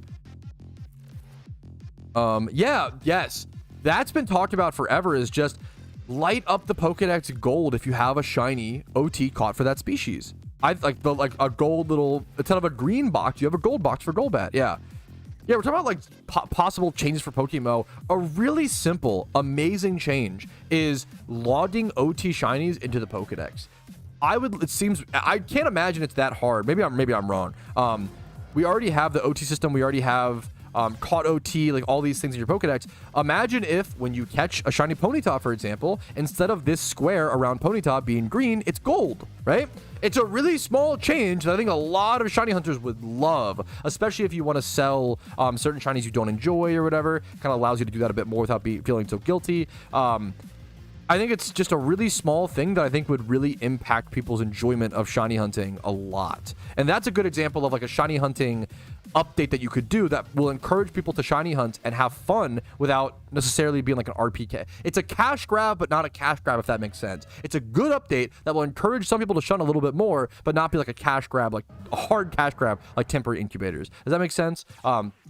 Yes, that's been talked about forever. Is just light up the Pokedex gold if you have a shiny OT caught for that species. I like a gold little, instead of a green box, you have a gold box for Golbat. Yeah, we're talking about like possible changes for PokeMMO. A really simple, amazing change is logging OT shinies into the Pokedex. it seems, I can't imagine it's that hard. Maybe I'm wrong. We already have the OT system. We already have caught OT, like all these things in your Pokedex. Imagine if when you catch a shiny Ponyta, for example, instead of this square around Ponyta being green, it's gold, right? It's a really small change that I think a lot of shiny hunters would love, especially if you want to sell certain shinies you don't enjoy or whatever. Kind of allows you to do that a bit more without feeling so guilty. I think it's just a really small thing that I think would really impact people's enjoyment of shiny hunting a lot. And that's a good example of like a shiny hunting update that you could do that will encourage people to shiny hunt and have fun without necessarily being like an RPK. It's a cash grab, but not a cash grab, if that makes sense. It's a good update that will encourage some people to shun a little bit more, but not be like a cash grab, like a hard cash grab, like temporary incubators. Does that make sense?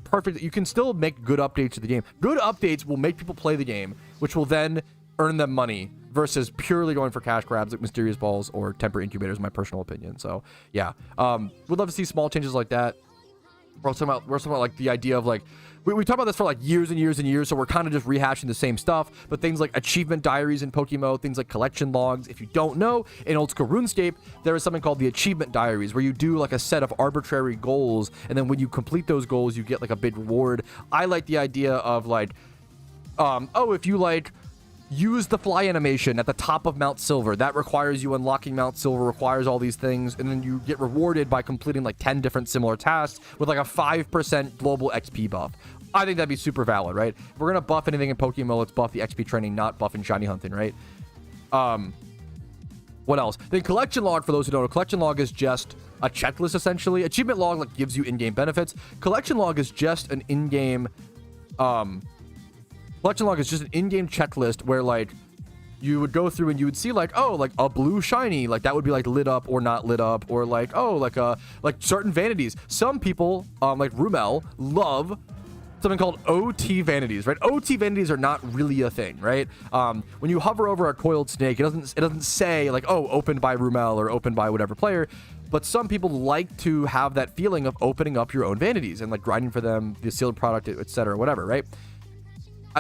Perfect. You can still make good updates to the game. Good updates will make people play the game, which will then earn them money versus purely going for cash grabs like mysterious balls or temporary incubators, my personal opinion. So yeah, would love to see small changes like that. We're talking about like the idea of like, we talked about this for like years and years and years, so we're kind of just rehashing the same stuff, but things like achievement diaries in PokeMMO, things like collection logs. If you don't know, in old school RuneScape, there is something called the achievement diaries, where you do like a set of arbitrary goals, and then when you complete those goals, you get like a big reward. I like the idea of like, oh, if you like use the fly animation at the top of Mount Silver, that requires you unlocking Mount Silver, requires all these things, and then you get rewarded by completing like 10 different similar tasks with like a 5% global XP buff. I think that'd be super valid, right? If we're gonna buff anything in PokeMMO, let's buff the XP training, not buffing shiny hunting, right? What else? Then collection log, for those who don't know, collection log is just a checklist essentially. Achievement log like gives you in-game benefits. Collection log is just an in-game collection log is just an in-game checklist where like you would go through and you would see like, oh, like a blue shiny, like that would be like lit up or not lit up, or like, oh, like certain vanities. Some people like Rumel love something called OT vanities, right? OT vanities are not really a thing, right? When you hover over a coiled snake, it doesn't say like, oh, opened by Rumel or opened by whatever player. But some people like to have that feeling of opening up your own vanities and like grinding for them, the sealed product, etc., whatever, right?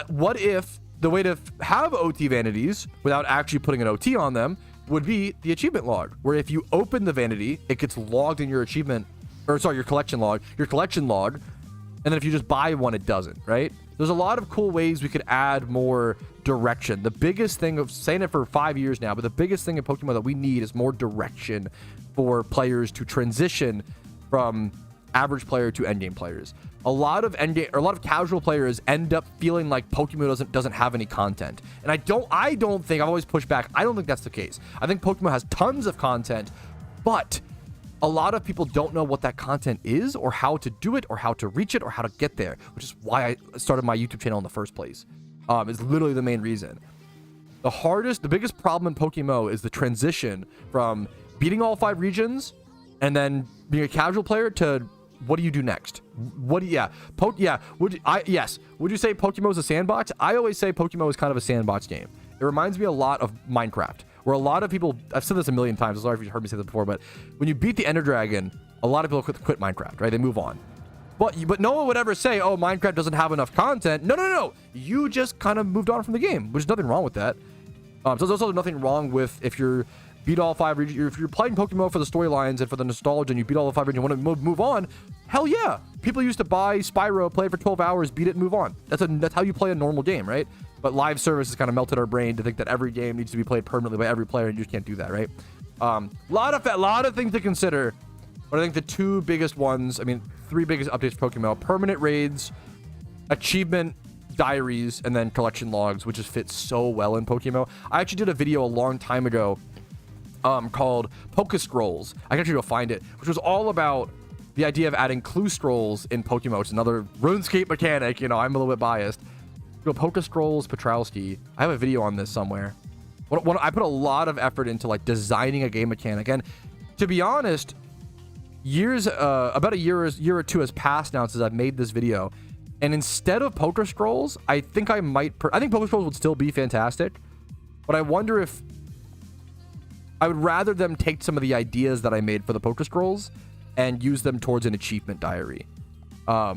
What if the way to have OT vanities without actually putting an OT on them would be the achievement log, where if you open the vanity, it gets logged in your achievement, or sorry, your collection log, and then if you just buy one, it doesn't, right? There's a lot of cool ways we could add more direction. The biggest thing, of saying it for 5 years now, but the biggest thing in Pokemon that we need is more direction for players to transition from average player to endgame players. A lot of casual players end up feeling like Pokemon doesn't have any content. And I don't think, I've always pushed back, I don't think that's the case. I think Pokemon has tons of content, but a lot of people don't know what that content is, or how to do it, or how to reach it, or how to get there, which is why I started my YouTube channel in the first place. It's literally the main reason. The biggest problem in PokeMMO is the transition from beating all 5 regions and then being a casual player to what do you do next? Would you say PokeMMO is a sandbox? I always say PokeMMO is kind of a sandbox game. It reminds me a lot of Minecraft, where a lot of people, I've said this a million times, I'm sorry if you've heard me say this before, but when you beat the Ender Dragon, a lot of people quit Minecraft, right? They move on. But no one would ever say, oh, Minecraft doesn't have enough content. No. You just kind of moved on from the game, which is nothing wrong with that. So there's also nothing wrong with if you're beat all 5 regions. If you're playing Pokemon for the storylines and for the nostalgia and you beat all the 5 regions, you want to move on, hell yeah. People used to buy Spyro, play it for 12 hours, beat it, and move on. That's how you play a normal game, right? But live service has kind of melted our brain to think that every game needs to be played permanently by every player, and you just can't do that, right? Lot of things to consider, but I think the 2 biggest ones, 3 biggest updates for Pokemon: permanent raids, achievement diaries, and then collection logs, which just fits so well in Pokemon. I actually did a video a long time ago called Poke Scrolls. I can actually go find it, which was all about the idea of adding clue scrolls in Pokemon, which is another RuneScape mechanic. You know, I'm a little bit biased. Go Poke Scrolls, Patrouski. I have a video on this somewhere. I put a lot of effort into like designing a game mechanic, and to be honest, about a year or 2 has passed now since I've made this video. And instead of Poke Scrolls, I think I think Poke Scrolls would still be fantastic, but I wonder if I would rather them take some of the ideas that I made for the Poke Scrolls and use them towards an achievement diary. Let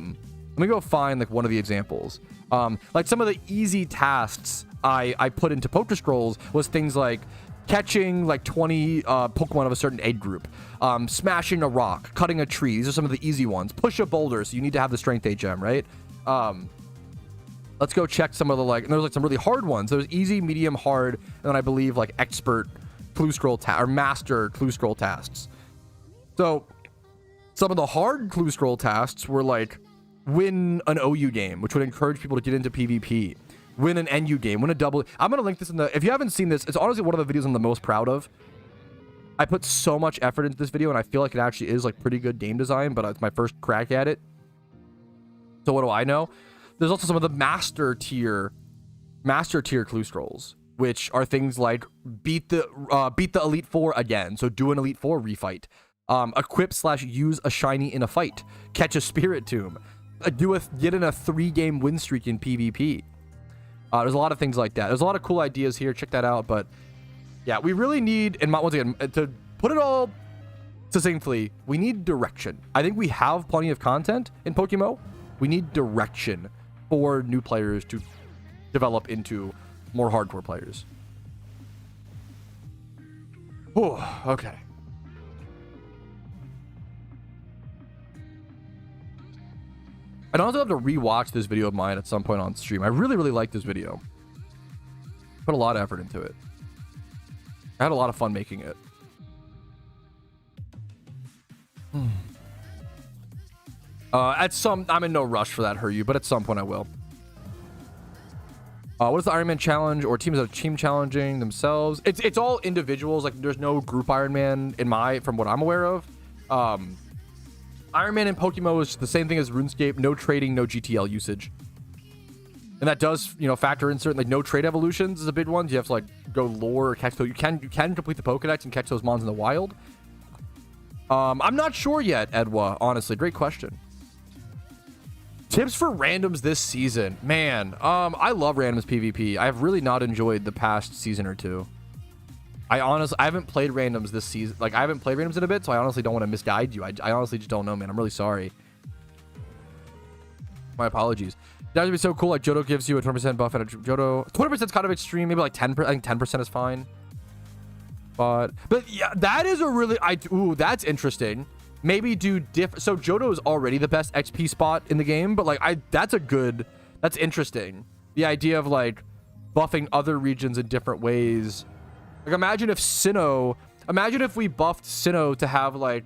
me go find like one of the examples. Like some of the easy tasks I put into Poke Scrolls was things like catching like 20 Pokemon of a certain age group, smashing a rock, cutting a tree. These are some of the easy ones. Push a boulder, so you need to have the Strength 8 gem, right? Let's go check some of the and there's like some really hard ones. There's easy, medium, hard, and then I believe like expert clue scroll or master clue scroll tasks. So some of the hard clue scroll tasks were like win an OU game, which would encourage people to get into PvP. Win an NU game, win a double. I'm gonna link this in the, if you haven't seen this, it's honestly one of the videos I'm the most proud of. I put so much effort into this video, and I feel like it actually is like pretty good game design, but it's my first crack at it. So what do I know? There's also some of the master tier clue scrolls, which are things like beat the Elite Four again. So do an Elite Four refight. Equip/use a shiny in a fight. Catch a Spirit Tomb. Get in a 3-game win streak in PvP. There's a lot of things like that. There's a lot of cool ideas here. Check that out. But yeah, we really need, and once again, to put it all succinctly, we need direction. I think we have plenty of content in PokeMMO. We need direction for new players to develop into more hardcore players. Whew, okay. I'd also have to rewatch this video of mine at some point on stream. I really, really like this video. Put a lot of effort into it. I had a lot of fun making it. I'm in no rush for that, Huryu, but at some point I will. What is the Iron Man challenge or teams that are team challenging themselves? It's all individuals. Like there's no group Iron Man from what I'm aware of. Iron Man in PokeMMO is the same thing as RuneScape. No trading, no GTL usage. And that does, factor in certain, like, no trade evolutions is a big one. You have to, like, go lure or catch those. You can complete the Pokedex and catch those mons in the wild. I'm not sure yet, Edwa, honestly. Great question. Tips for randoms this season. Man, I love randoms PvP. I have really not enjoyed the past season or two. I haven't played randoms this season. Like, I haven't played randoms in a bit, so I honestly don't want to misguide you. I honestly just don't know, man. I'm really sorry. My apologies. That would be so cool. Like, Johto gives you a 20% buff and a Johto. 20% is kind of extreme. Maybe like 10%. I think 10% is fine. But yeah, that is a really... Ooh, that's interesting. Maybe do different... So, Johto is already the best XP spot in the game, but, like, that's interesting. The idea of, like, buffing other regions in different ways... Like, imagine if we buffed Sinnoh to have, like,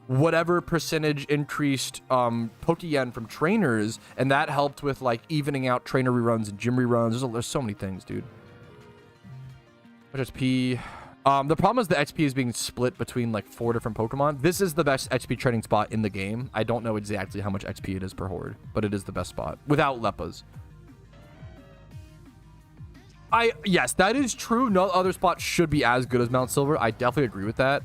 whatever percentage increased Pokeyen from trainers, and that helped with, like, evening out trainer reruns and gym reruns. There's so many things, dude. What XP? The problem is the XP is being split between, like, 4 different Pokemon. This is the best XP training spot in the game. I don't know exactly how much XP it is per horde, but it is the best spot. Without Leppas. Yes, that is true. No other spot should be as good as Mount Silver. I definitely agree with that.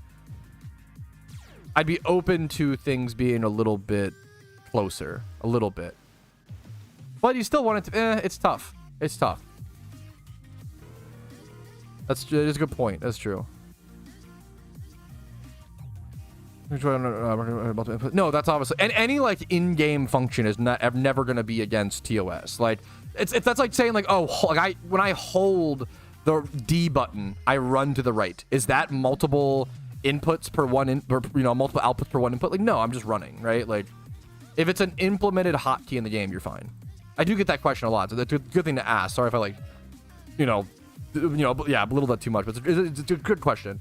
I'd be open to things being a little bit closer. A little bit. But you still want it to... it's tough. It's tough. That is a good point. That's true. No, that's obviously... And any, like, in-game function is never going to be against TOS. Like... That's like saying, like, oh, like when I hold the D button, I run to the right. Is that multiple inputs per multiple outputs per one input? Like, no, I'm just running, right? Like, if it's an implemented hotkey in the game, you're fine. I do get that question a lot, so that's a good thing to ask. Sorry if I, like, yeah, belittled that too much, but it's a good question.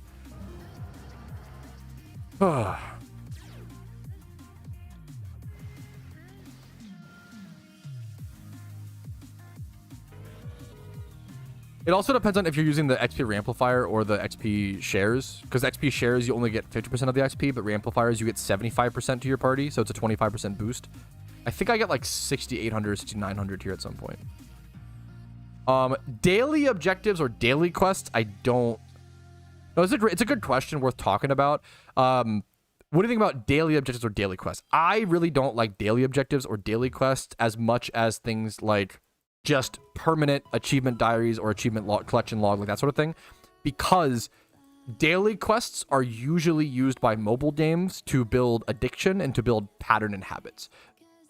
It also depends on if you're using the XP Reamplifier or the XP shares, because XP shares you only get 50% of the XP, but Reamplifiers you get 75% to your party, so it's a 25% boost. I think I get like 6,800, 6,900 here at some point. Daily objectives or daily quests, I don't... No, it's a good question worth talking about. What do you think about daily objectives or daily quests? I really don't like daily objectives or daily quests as much as things like just permanent achievement diaries or achievement collection log, like that sort of thing, because daily quests are usually used by mobile games to build addiction and to build pattern and habits.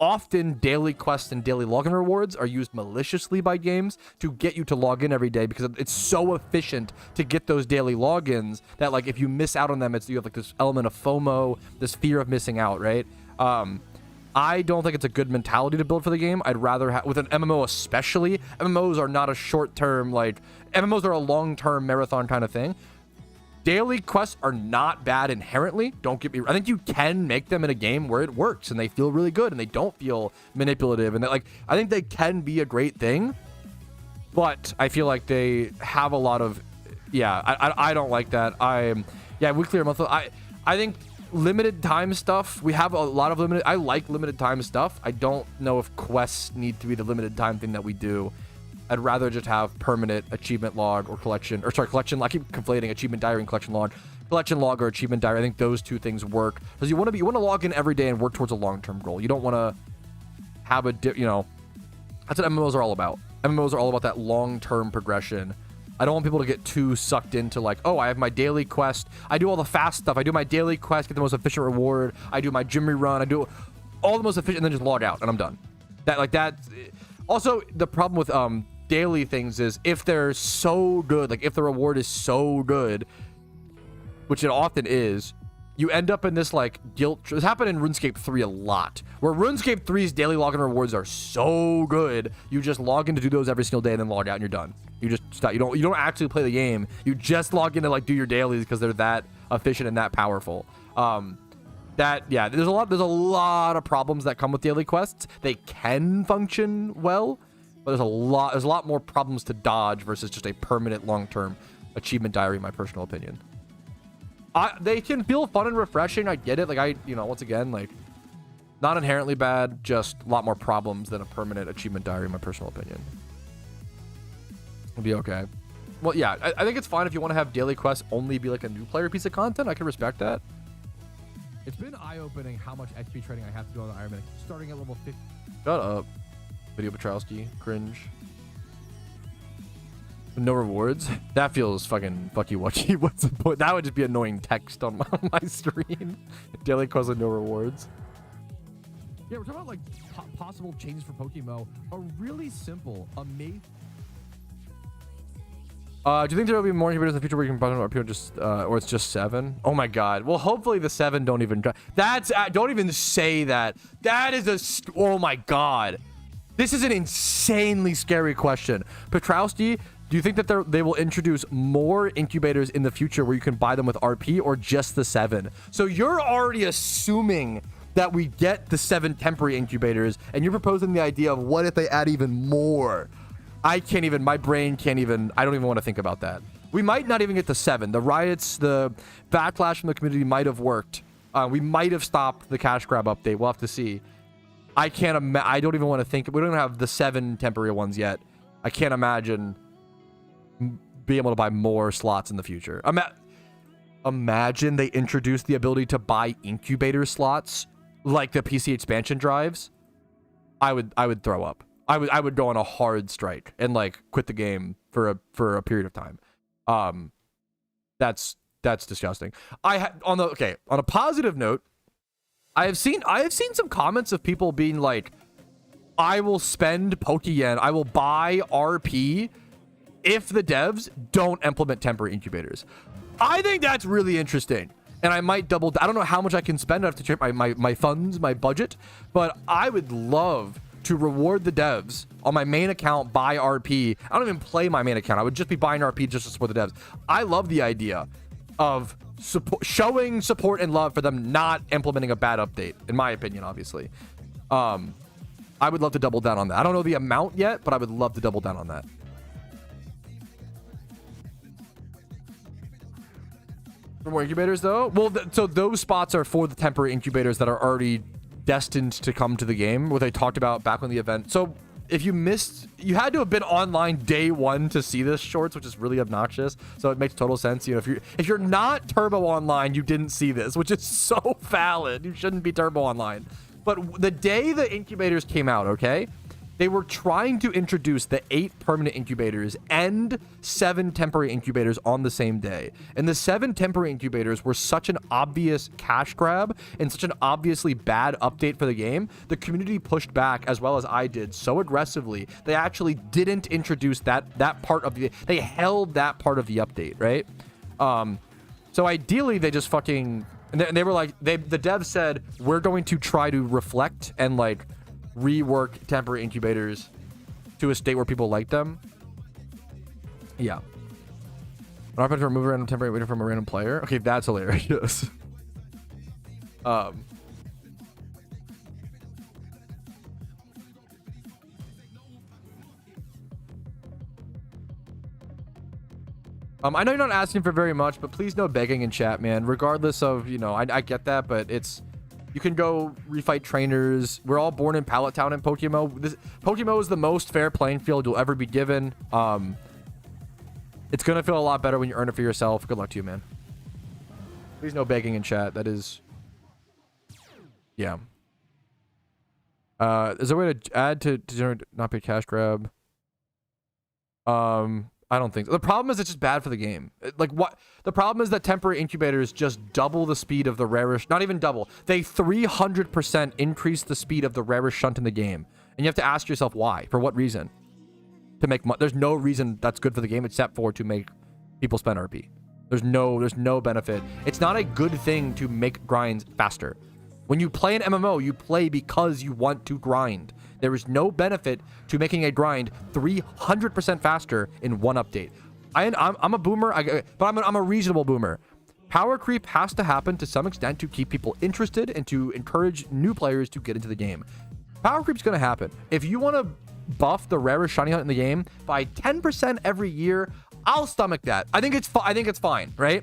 often daily quests and daily login rewards are used maliciously by games to get you to log in every day because it's so efficient to get those daily logins that like if you miss out on them, you have like this element of FOMO, this fear of missing out, right? I don't think it's a good mentality to build for the game. I'd rather have, with an MMO especially, MMOs are not a short-term, like, MMOs are a long-term marathon kind of thing. Daily quests are not bad inherently. Don't get me wrong. I think you can make them in a game where it works and they feel really good and they don't feel manipulative. And like, I think they can be a great thing, but I feel like they have a lot of, I don't like that. Weekly or monthly. I think limited time stuff, we have a lot of limited, I like limited time stuff. I don't know if quests need to be the limited time thing that we do. I'd rather just have permanent achievement log or collection, I keep conflating achievement diary and collection log or achievement diary. I think those two things work because you want to log in every day and work towards a long-term goal. You don't want to have that's what MMOs are all about. MMOs are all about that long-term progression. I don't want people to get too sucked into like, oh, I have my daily quest. I do all the fast stuff. I do my daily quest, get the most efficient reward. I do my gym rerun. I do all the most efficient and then just log out and I'm done. That. Also, the problem with daily things is if they're so good, like if the reward is so good, which it often is, you end up in this like guilt. It's happened in RuneScape 3 a lot, where RuneScape 3's daily login rewards are so good, you just log in to do those every single day and then log out and you're done. You just stop. You don't actually play the game. You just log in to like do your dailies because they're that efficient and that powerful. There's a lot of problems that come with daily quests. They can function well, but there's a lot more problems to dodge versus just a permanent long-term achievement diary, in my personal opinion. They can feel fun and refreshing. I get it. Like once again, like not inherently bad, just a lot more problems than a permanent achievement diary, in my personal opinion. It'll be okay. Well, yeah, I think it's fine if you want to have daily quests only be like a new player piece of content. I can respect that. It's been eye-opening how much XP trading I have to do on the Iron Man, starting at level 50. Shut up. Video Patrouski. Cringe. No rewards? That feels fucking fucky whatchy. What's the point? That would just be annoying text on my screen. Daily quests with no rewards. Yeah, we're talking about like possible changes for PokeMMO. A really simple, amazing. Do you think there will be more incubators in the future where you can button or people just or it's just 7? Oh my god. Well, hopefully the 7 don't even don't even say that. That is oh my god. This is an insanely scary question. Patrouski, do you think that they will introduce more incubators in the future where you can buy them with RP or just the 7? So you're already assuming that we get the 7 temporary incubators and you're proposing the idea of what if they add even more? My brain can't even, I don't even want to think about that. We might not even get the 7. The riots, the backlash from the community might have worked. We might have stopped the cash grab update. We'll have to see. I don't even want to think. We don't even have the 7 temporary ones yet. I can't imagine being able to buy more slots in the future. Imagine they introduced the ability to buy incubator slots like the PC expansion drives. I would throw up. I would go on a hard strike and like quit the game for a period of time. That's disgusting. On a positive note, I have seen some comments of people being like, I will spend Pokeyen, I will buy RP if the devs don't implement temporary incubators. I think that's really interesting. And I might I don't know how much I can spend. I have to check my funds, my budget, but I would love to reward the devs on my main account buy RP. I don't even play my main account. I would just be buying RP just to support the devs. I love the idea of showing support and love for them not implementing a bad update, in my opinion, obviously. I would love to double down on that. I don't know the amount yet, but I would love to double down on that. For more incubators, though? Well, so those spots are for the temporary incubators that are already destined to come to the game, where they talked about back when the event. So if you missed, you had to have been online day 1 to see this shorts, which is really obnoxious. So it makes total sense. You know, if you're not turbo online, you didn't see this, which is so valid. You shouldn't be turbo online. But the day the incubators came out, okay, They were trying to introduce the 8 permanent incubators and 7 temporary incubators on the same day. And the 7 temporary incubators were such an obvious cash grab and such an obviously bad update for the game. The community pushed back, as well as I did, so aggressively. They actually didn't introduce that part of the... They held that part of the update, right? So ideally, they just fucking... And they were like... The devs said, we're going to try to reflect and, like, rework temporary incubators to a state where people like them. Yeah. I'm not to remove a random temporary incubator from a random player. Okay, that's hilarious. I know you're not asking for very much, but please no begging in chat, man. Regardless of, you know, I get that, but it's... You can go refight trainers. We're all born in Pallet Town in PokeMMO. PokeMMO is the most fair playing field you'll ever be given. It's gonna feel a lot better when you earn it for yourself. Good luck to you, man. Please no begging in chat. That is... Yeah. Is there a way to add to generate not paid cash grab? I don't think so. The problem is it's just bad for the game. Like, what? The problem is that temporary incubators just double the speed of the rarest... Not even double. They 300% increase the speed of the rarest shunt in the game. And you have to ask yourself why. For what reason? To make money. There's no reason that's good for the game except for to make people spend RP. There's no benefit. It's not a good thing to make grinds faster. When you play an MMO, you play because you want to grind. There is no benefit to making a grind 300% faster in one update. I'm a boomer, but I'm a reasonable boomer. Power creep has to happen to some extent to keep people interested and to encourage new players to get into the game. Power creep's going to happen. If you want to buff the rarest shiny hunt in the game by 10% every year, I'll stomach that. I think it's fine, right?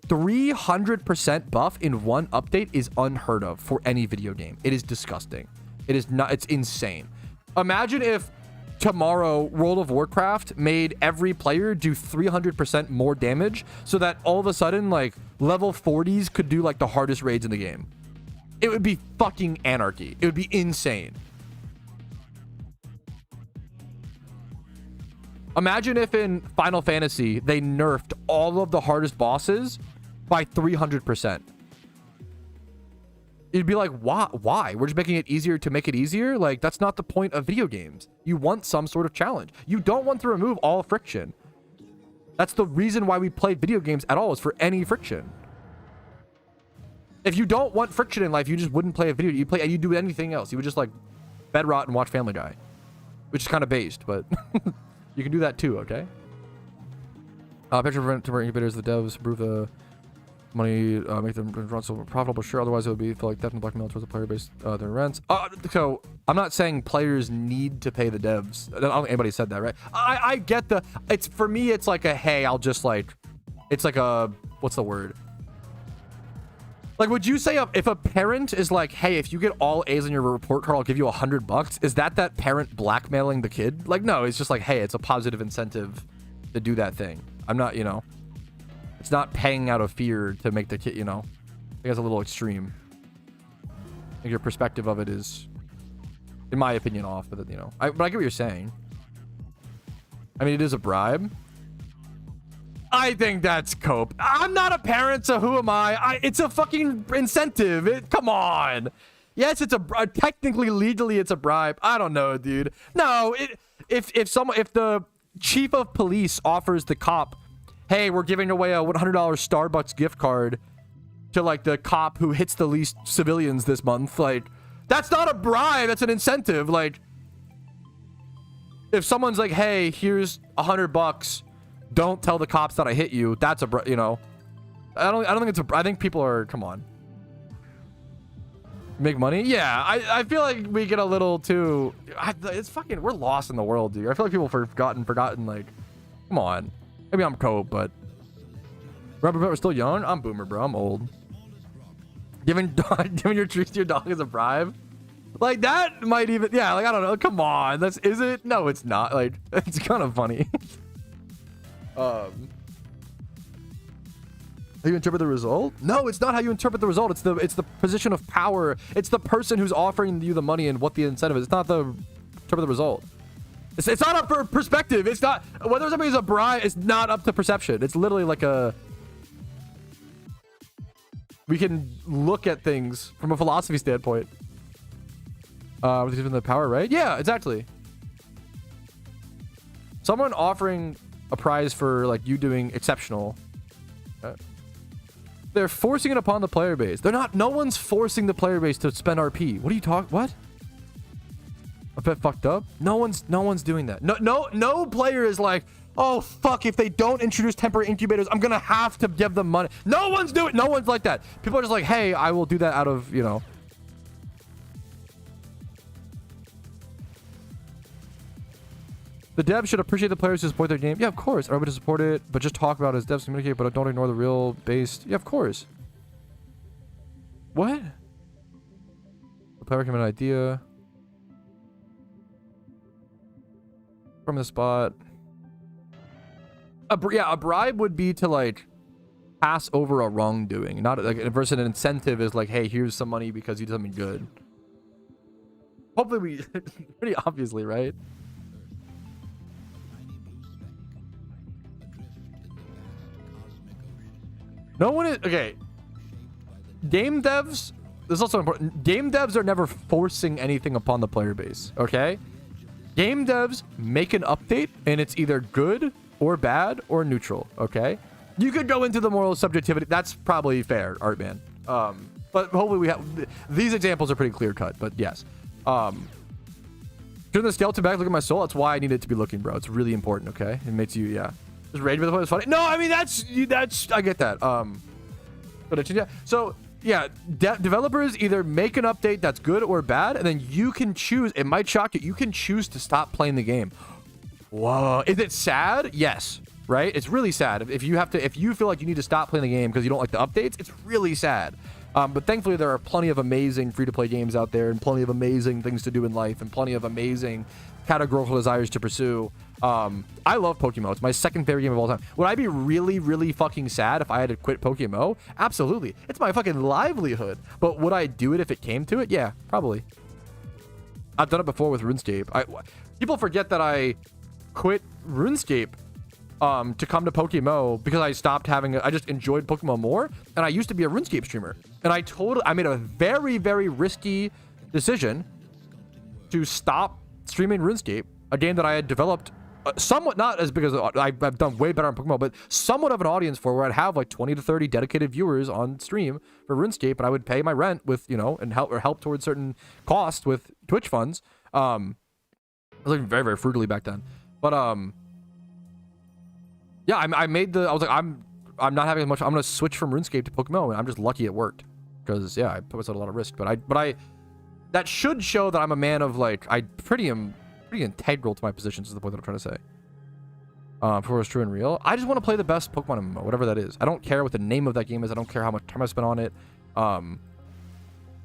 300% buff in one update is unheard of for any video game. It is disgusting. It is not. It's insane. Imagine if tomorrow World of Warcraft made every player do 300% more damage so that all of a sudden, like, level 40s could do, like, the hardest raids in the game. It would be fucking anarchy. It would be insane. Imagine if in Final Fantasy they nerfed all of the hardest bosses by 300%. It'd be like, why? We're just making it easier to make it easier? Like, that's not the point of video games. You want some sort of challenge. You don't want to remove all friction. That's the reason why we play video games at all, is for any friction. If you don't want friction in life, you just wouldn't play a video. You do anything else. You would just, like, bed rot and watch Family Guy. Which is kind of based, but you can do that too, okay? Picture of temporary incubators, the devs improve the money, make them run so profitable, sure. Otherwise, it would be feel like theft and blackmail towards the player base, their rents. So I'm not saying players need to pay the devs. I don't think anybody said that, right? I get the. It's for me. It's like a hey, I'll just like. It's like a what's the word? Like, would you say if a parent is like, hey, if you get all A's on your report card, I'll give you $100? Is that parent blackmailing the kid? Like, no, it's just like, hey, it's a positive incentive to do that thing. I'm not, you know. It's not paying out of fear to make the kid, you know. I think it's a little extreme. I think your perspective of it is, in my opinion, off. But you know, but I get what you're saying. I mean, it is a bribe. I think that's cope. I'm not a parent, so who am I? It's a fucking incentive. Come on. Yes, it's technically, legally, it's a bribe. I don't know, dude. No, if the chief of police offers the cop, hey, we're giving away a $100 Starbucks gift card to, like, the cop who hits the least civilians this month, like, that's not a bribe. That's an incentive. Like, if someone's like, hey, here's $100, don't tell the cops that I hit you. That's you know, I don't think it's I think people are, come on. Make money? Yeah, I feel like we get a little too, it's fucking, we're lost in the world, dude. I feel like people forgotten, like, come on. Maybe I'm cope, but Rubber Vet was still young. I'm boomer, bro. I'm old. Giving your treats to your dog as a bribe? Like, that might even, yeah, like, I don't know. Come on. Is it? No, it's not. Like, it's kind of funny. How you interpret the result? No, it's not how you interpret the result. It's the position of power. It's the person who's offering you the money and what the incentive is. It's not the interpret the result. It's not up for perspective. It's not whether somebody's a bribe. It's not up to perception. It's literally like a. We can look at things from a philosophy standpoint. Given the power, right? Yeah, exactly. Someone offering a prize for like you doing exceptional. They're forcing it upon the player base. They're not. No one's forcing the player base to spend RP. What are you talking? What? A bit fucked up. No one's doing that. No player is like, oh fuck, if they don't introduce temporary incubators, I'm gonna have to give them money. No one's doing. No one's like that. People are just like, hey, I will do that out of, you know. The devs should appreciate the players who support their game. Yeah, of course. Everybody to support it, but just talk about it as devs communicate, but don't ignore the real base. Yeah, of course. What? The player recommend an idea. From the spot. A bribe would be to like pass over a wrongdoing, not like versus an incentive is like, hey, here's some money because you did something good. Hopefully we pretty obviously, right? No one is okay. Game devs, this is also important. Game devs are never forcing anything upon the player base. Okay. Game devs make an update and it's either good or bad or neutral. Okay. You could go into the moral subjectivity. That's probably fair, Artman. But hopefully we have these examples are pretty clear cut. But yes. Turn the skeleton back. Look at my soul. That's why I need it to be looking, bro. It's really important. Okay. It makes you, yeah. Just rage with the play was funny. No, I mean that's I get that. But yeah. So yeah, developers either make an update that's good or bad, and then you can choose. It might shock you. You can choose to stop playing the game. Whoa, is it sad? Yes, right. It's really sad if you feel like you need to stop playing the game because you don't like the updates. It's really sad. But thankfully there are plenty of amazing free-to-play games out there, and plenty of amazing things to do in life, and plenty of amazing categorical desires to pursue. I love PokeMMO. It's my second favorite game of all time. Would I be really, really fucking sad if I had to quit PokeMMO? Absolutely. It's my fucking livelihood. But would I do it if it came to it? Yeah, probably. I've done it before with RuneScape. People forget that I quit RuneScape to come to PokeMMO because I stopped having I just enjoyed PokeMMO more, and I used to be a RuneScape streamer, and I made a very, very risky decision to stop streaming RuneScape, a game that I had developed somewhat, not as big as I've done way better on PokeMMO, but somewhat of an audience for, where I'd have like 20 to 30 dedicated viewers on stream for RuneScape, and I would pay my rent with, you know, and help towards certain costs with Twitch funds. I was living very, very frugally back then, but yeah, I was like, I'm not having as much. I'm gonna switch from RuneScape to PokeMMO, and I'm just lucky it worked, because yeah, I put myself at a lot of risk. But I that should show that I'm a man of like am pretty integral to my positions. Is the point that I'm trying to say. For what's true and real, I just want to play the best Pokemon MMO, whatever that is. I don't care what the name of that game is. I don't care how much time I spent on it.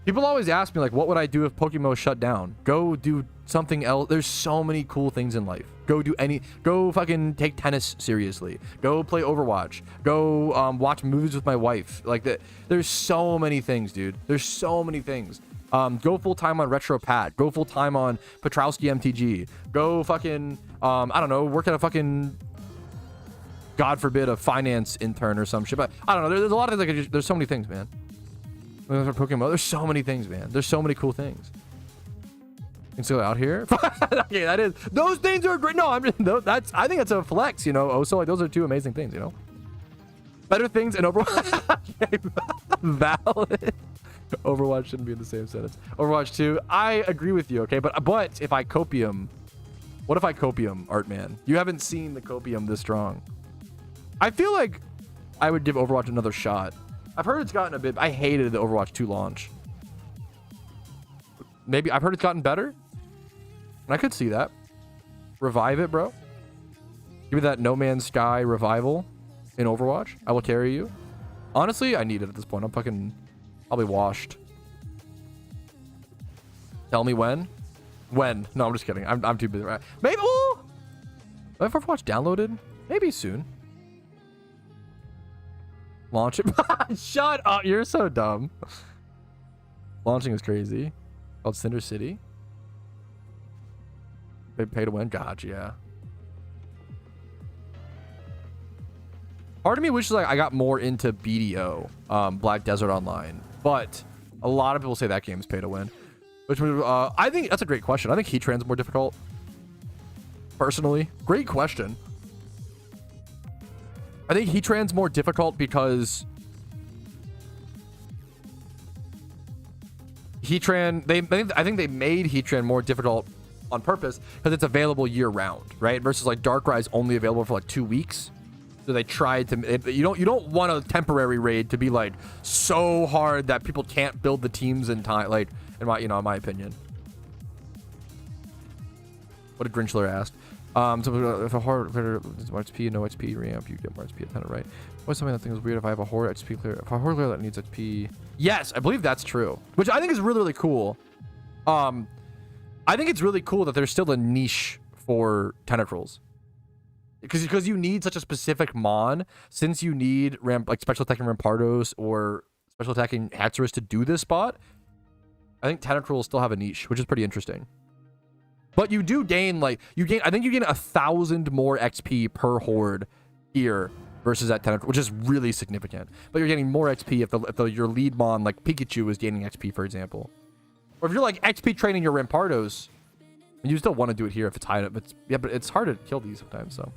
People always ask me like, what would I do if PokeMMO shut down? Go do something else. There's so many cool things in life. Go fucking take tennis seriously. Go play Overwatch. Go watch movies with my wife. Like that. There's so many things, dude. There's so many things. Go full time on Retro Pat. Go full time on Patrouski MTG. Go fucking I don't know, work at a fucking, God forbid, a finance intern or some shit. But I don't know. There's a lot of things. Like, there's so many things, man. For Pokemon, there's so many things, man. There's so many cool things. You can still out here. Okay, that is. Those things are great. No, I think that's a flex, you know. Also, like, those are two amazing things, you know. Better things in Overwatch. Valid. Overwatch shouldn't be in the same sentence. Overwatch 2. I agree with you. Okay, but if I copium, what if I copium, Artman? You haven't seen the copium this strong. I feel like I would give Overwatch another shot. I've heard it's gotten a bit. I hated the Overwatch 2 launch. Maybe I've heard it's gotten better. And I could see that. Revive it, bro. Give me that No Man's Sky revival in Overwatch. I will carry you. Honestly, I need it at this point. I'm fucking probably washed. Tell me when. When? No, I'm just kidding. I'm too busy. Right? Maybe. Oh, have Overwatch downloaded? Maybe soon. Launch it. Shut up. You're so dumb. Launching is crazy. Called Cinder City. pay to win. Gotcha. Yeah. Part of me wishes like I got more into BDO, Black Desert Online, but a lot of people say that game's pay to win. Which I think that's a great question. I think Heatran's more difficult. Personally, great question. I think Heatran's more difficult because Heatran, I think they made Heatran more difficult on purpose because it's available year round, right? Versus like Darkrai's only available for like 2 weeks. So they tried to, you don't want a temporary raid to be like so hard that people can't build the teams in time, like in my opinion. What a Grinchler asked. So if a horde is more XP and no XP ramp, you get more XP at 10, right? What's something that thing is weird if I have a horde XP clear? If a horde clear that needs XP, yes, I believe that's true. Which I think is really, really cool. I think it's really cool that there's still a niche for tentacles. Because you need such a specific mon, since you need like special attacking Rampardos or special attacking Hatsurus to do this spot. I think tentacles still have a niche, which is pretty interesting. But you do gain I think you gain 1,000 more XP per horde here versus at tentacle, which is really significant. But you're getting more XP if your lead mon like Pikachu is gaining XP, for example. Or if you're like XP training your Rampardos, and you still want to do it here if it's high. But it's hard to kill these sometimes. So.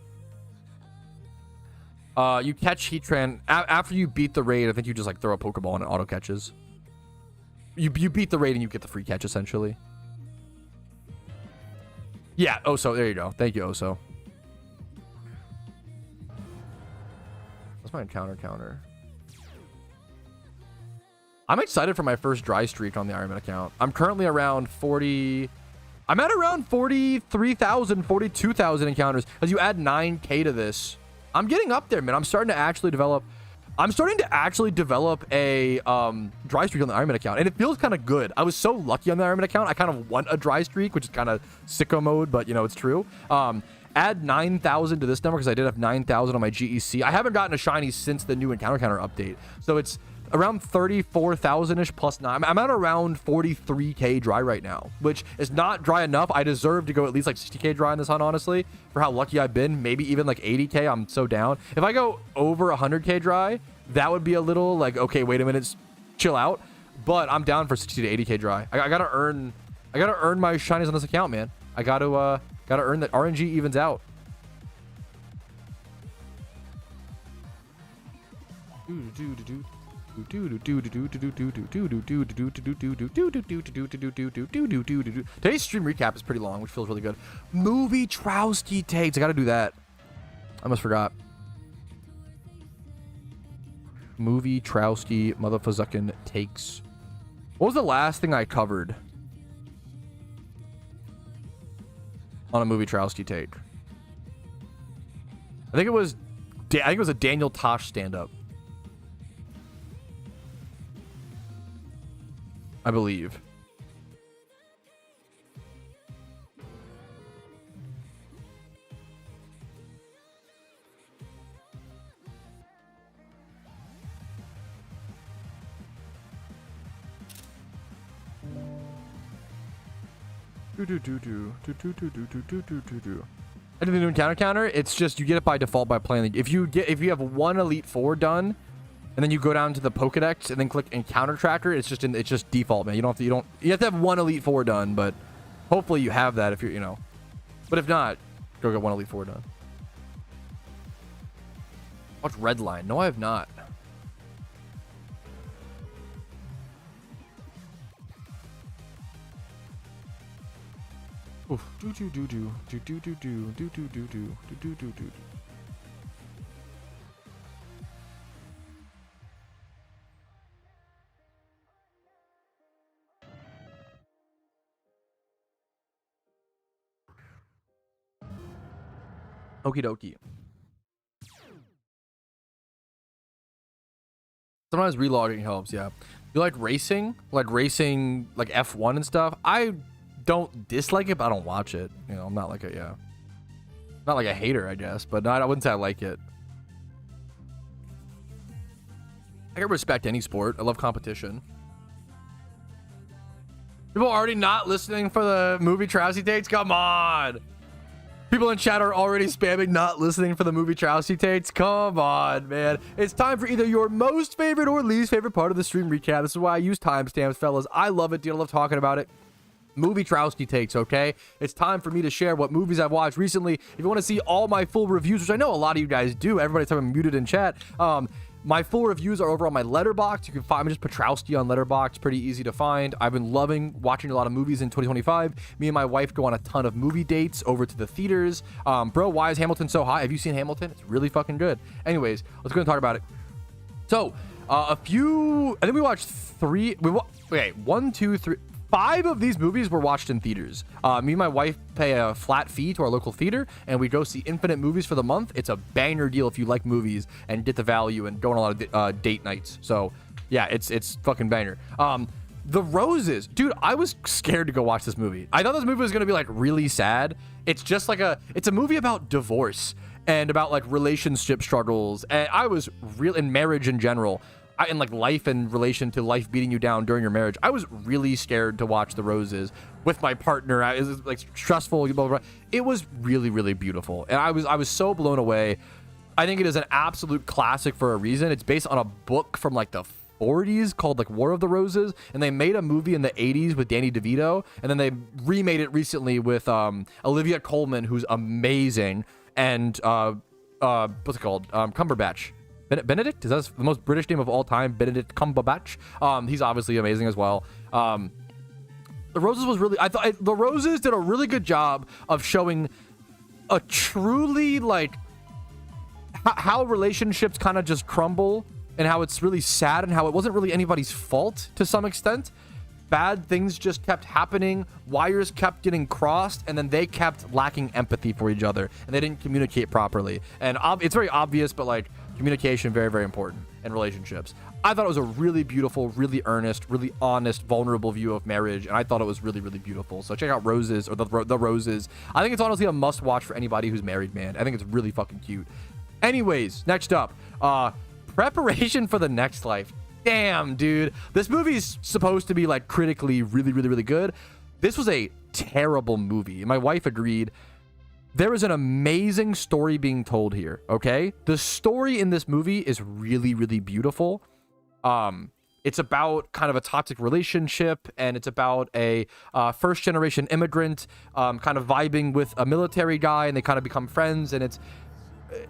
You catch Heatran after you beat the raid. I think you just like throw a Pokeball and it auto catches. You beat the raid and you get the free catch essentially. Yeah, Oso, there you go. Thank you, Oso. What's my counter? I'm excited for my first dry streak on the Ironman account. I'm currently around 40. I'm at around 43,000, 42,000 encounters. As you add 9K to this, I'm getting up there, man. I'm starting to actually develop a dry streak on the Ironman account, and it feels kind of good. I was so lucky on the Ironman account. I kind of want a dry streak, which is kind of sicko mode, but you know, it's true. Add 9,000 to this number because I did have 9,000 on my GEC. I haven't gotten a shiny since the new encounter counter update, so it's around 34,000-ish plus 9. I'm at around 43K dry right now, which is not dry enough. I deserve to go at least like 60K dry in this hunt, honestly, for how lucky I've been. Maybe even like 80K. I'm so down. If I go over 100K dry, that would be a little like, okay, wait a minute, chill out. But I'm down for 60 to 80K dry. I gotta earn my shinies on this account, man. I gotta earn that. RNG evens out. Today's stream recap is pretty long, which feels really good. Movie Trowski takes. I gotta do that. I almost forgot. Movie Trowski motherfucking takes. What was the last thing I covered on a Movie Trowski take? I think it was a Daniel Tosh stand-up. I believe. I did the new encounter counter. It's just you get it by default by playing. If you have one Elite Four done, and then you go down to the Pokedex and then click encounter tracker, it's just default, man. You have to have one Elite Four done, but hopefully you have that if you're But if not, go get one Elite Four done. Watch Redline. No, I have not. Oof. Okie dokie. Sometimes relogging helps, yeah. You like racing? Like F1 and stuff? I don't dislike it, but I don't watch it. You know, I'm not like not like a hater, I guess, but I wouldn't say I like it. I can respect any sport. I love competition. People already not listening for the movie Trowsy takes? Come on! People in chat are already spamming not listening for the movie Patrouski takes. Come on, man. It's time for either your most favorite or least favorite part of the stream recap. This is why I use timestamps, fellas. I love it, dude. I love talking about it. Movie Patrouski takes, okay? It's time for me to share what movies I've watched recently. If you want to see all my full reviews, which I know a lot of you guys do, everybody's talking muted in chat. My full reviews are over on my Letterboxd. You can find me just Patrouski on Letterboxd. Pretty easy to find. I've been loving watching a lot of movies in 2025. Me and my wife go on a ton of movie dates over to the theaters. Bro, why is Hamilton so high? Have you seen Hamilton? It's really fucking good. Anyways, let's go and talk about it. So, I think we watched one, two, three, 5 of these movies were watched in theaters. Me and my wife pay a flat fee to our local theater, and we go see infinite movies for the month. It's a banger deal if you like movies and get the value and go on a lot of date nights. So yeah, it's fucking banger. The Roses, dude, I was scared to go watch this movie. I thought this movie was gonna be like really sad. It's just like it's a movie about divorce and about like relationship struggles, and I was real in marriage in general. In like life in relation to life beating you down during your marriage. I was really scared to watch The Roses with my partner. It was like stressful, blah, blah, blah. It was really, really beautiful. And I was so blown away. I think it is an absolute classic for a reason. It's based on a book from like the 40s called like War of the Roses. And they made a movie in the 80s with Danny DeVito. And then they remade it recently with Olivia Colman, who's amazing. And what's it called? Cumberbatch. Benedict? Is that the most British name of all time? Benedict Cumberbatch. He's obviously amazing as well. The Roses was really... I thought The Roses did a really good job of showing a truly, like... how relationships kind of just crumble and how it's really sad and how it wasn't really anybody's fault to some extent. Bad things just kept happening. Wires kept getting crossed, and then they kept lacking empathy for each other, and they didn't communicate properly. And it's very obvious, but like... communication, very, very important in relationships. I thought it was a really beautiful, really earnest, really honest, vulnerable view of marriage, and I thought it was really, really beautiful. So check out Roses, or the Roses. I think it's honestly a must-watch for anybody who's married, man. I think it's really fucking cute. Anyways, next up, preparation for the next life. Damn, dude. This movie's supposed to be like critically really, really, really good. This was a terrible movie. My wife agreed. There is an amazing story being told here, okay? The story in this movie is really, really beautiful. It's about kind of a toxic relationship, and it's about a first-generation immigrant kind of vibing with a military guy, and they kind of become friends, and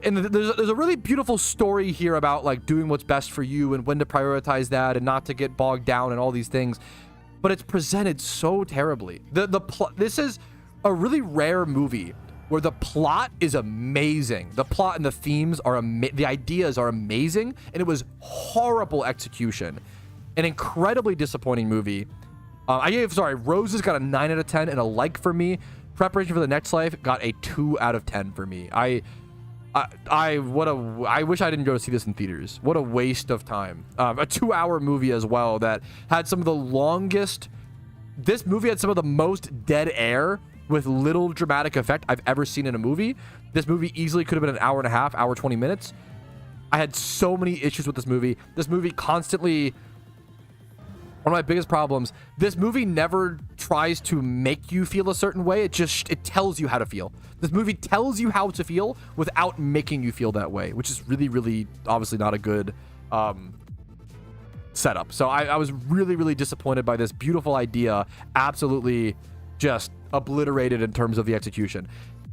there's a really beautiful story here about like doing what's best for you and when to prioritize that and not to get bogged down and all these things. But it's presented so terribly. This is a really rare movie where the plot is amazing. The plot and the themes are the ideas are amazing, and it was horrible execution. An incredibly disappointing movie. Roses got a 9 out of 10 and a like for me. Preparation for the Next Life got a 2 out of 10 for me. I wish I didn't go to see this in theaters. What a waste of time. A 2-hour movie as well that had some of the longest. This movie had some of the most dead air with little dramatic effect I've ever seen in a movie. This movie easily could have been an hour and a half, hour 20 minutes. I had so many issues with this movie. This movie constantly... One of my biggest problems, this movie never tries to make you feel a certain way. It tells you how to feel. This movie tells you how to feel without making you feel that way, which is really, really obviously not a good setup. So I was really, really disappointed by this beautiful idea. Absolutely just obliterated in terms of the execution.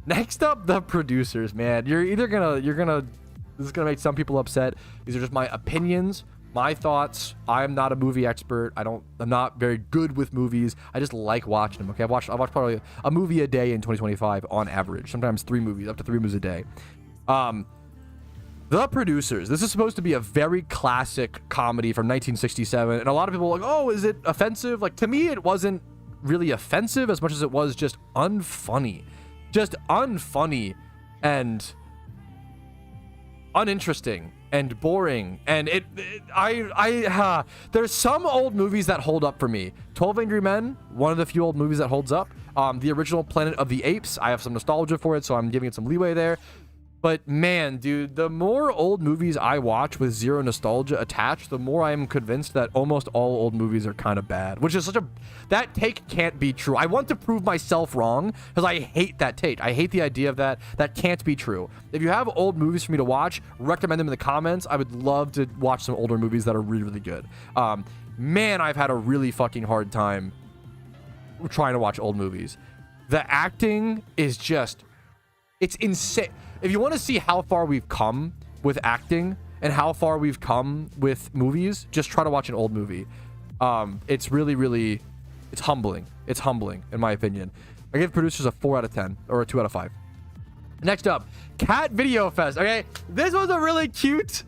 Next up, the producers, man. This is gonna make some people upset. These are just my opinions, my thoughts. I'm not a movie expert. I'm not very good with movies. I just like watching them. Okay, I've watched probably a movie a day in 2025 on average. Sometimes 3 movies, up to 3 movies a day. The Producers. This is supposed to be a very classic comedy from 1967, and a lot of people are like, oh, is it offensive? Like, to me, it wasn't really offensive as much as it was just unfunny. Just unfunny and uninteresting and boring. And there's some old movies that hold up for me. 12 Angry Men, one of the few old movies that holds up. The original Planet of the Apes, I have some nostalgia for it, so I'm giving it some leeway there. But man, dude, the more old movies I watch with zero nostalgia attached, the more I am convinced that almost all old movies are kind of bad, which is such a, that take can't be true. I want to prove myself wrong because I hate that take. I hate the idea of that. That can't be true. If you have old movies for me to watch, recommend them in the comments. I would love to watch some older movies that are really, really good. Man, I've had a really fucking hard time trying to watch old movies. The acting is just, it's insane. If you want to see how far we've come with acting and how far we've come with movies, just try to watch an old movie. It's really, really, it's humbling. It's humbling, in my opinion. I give producers a 4 out of 10 or a 2 out of 5. Next up, Cat Video Fest. Okay, this was a really cute.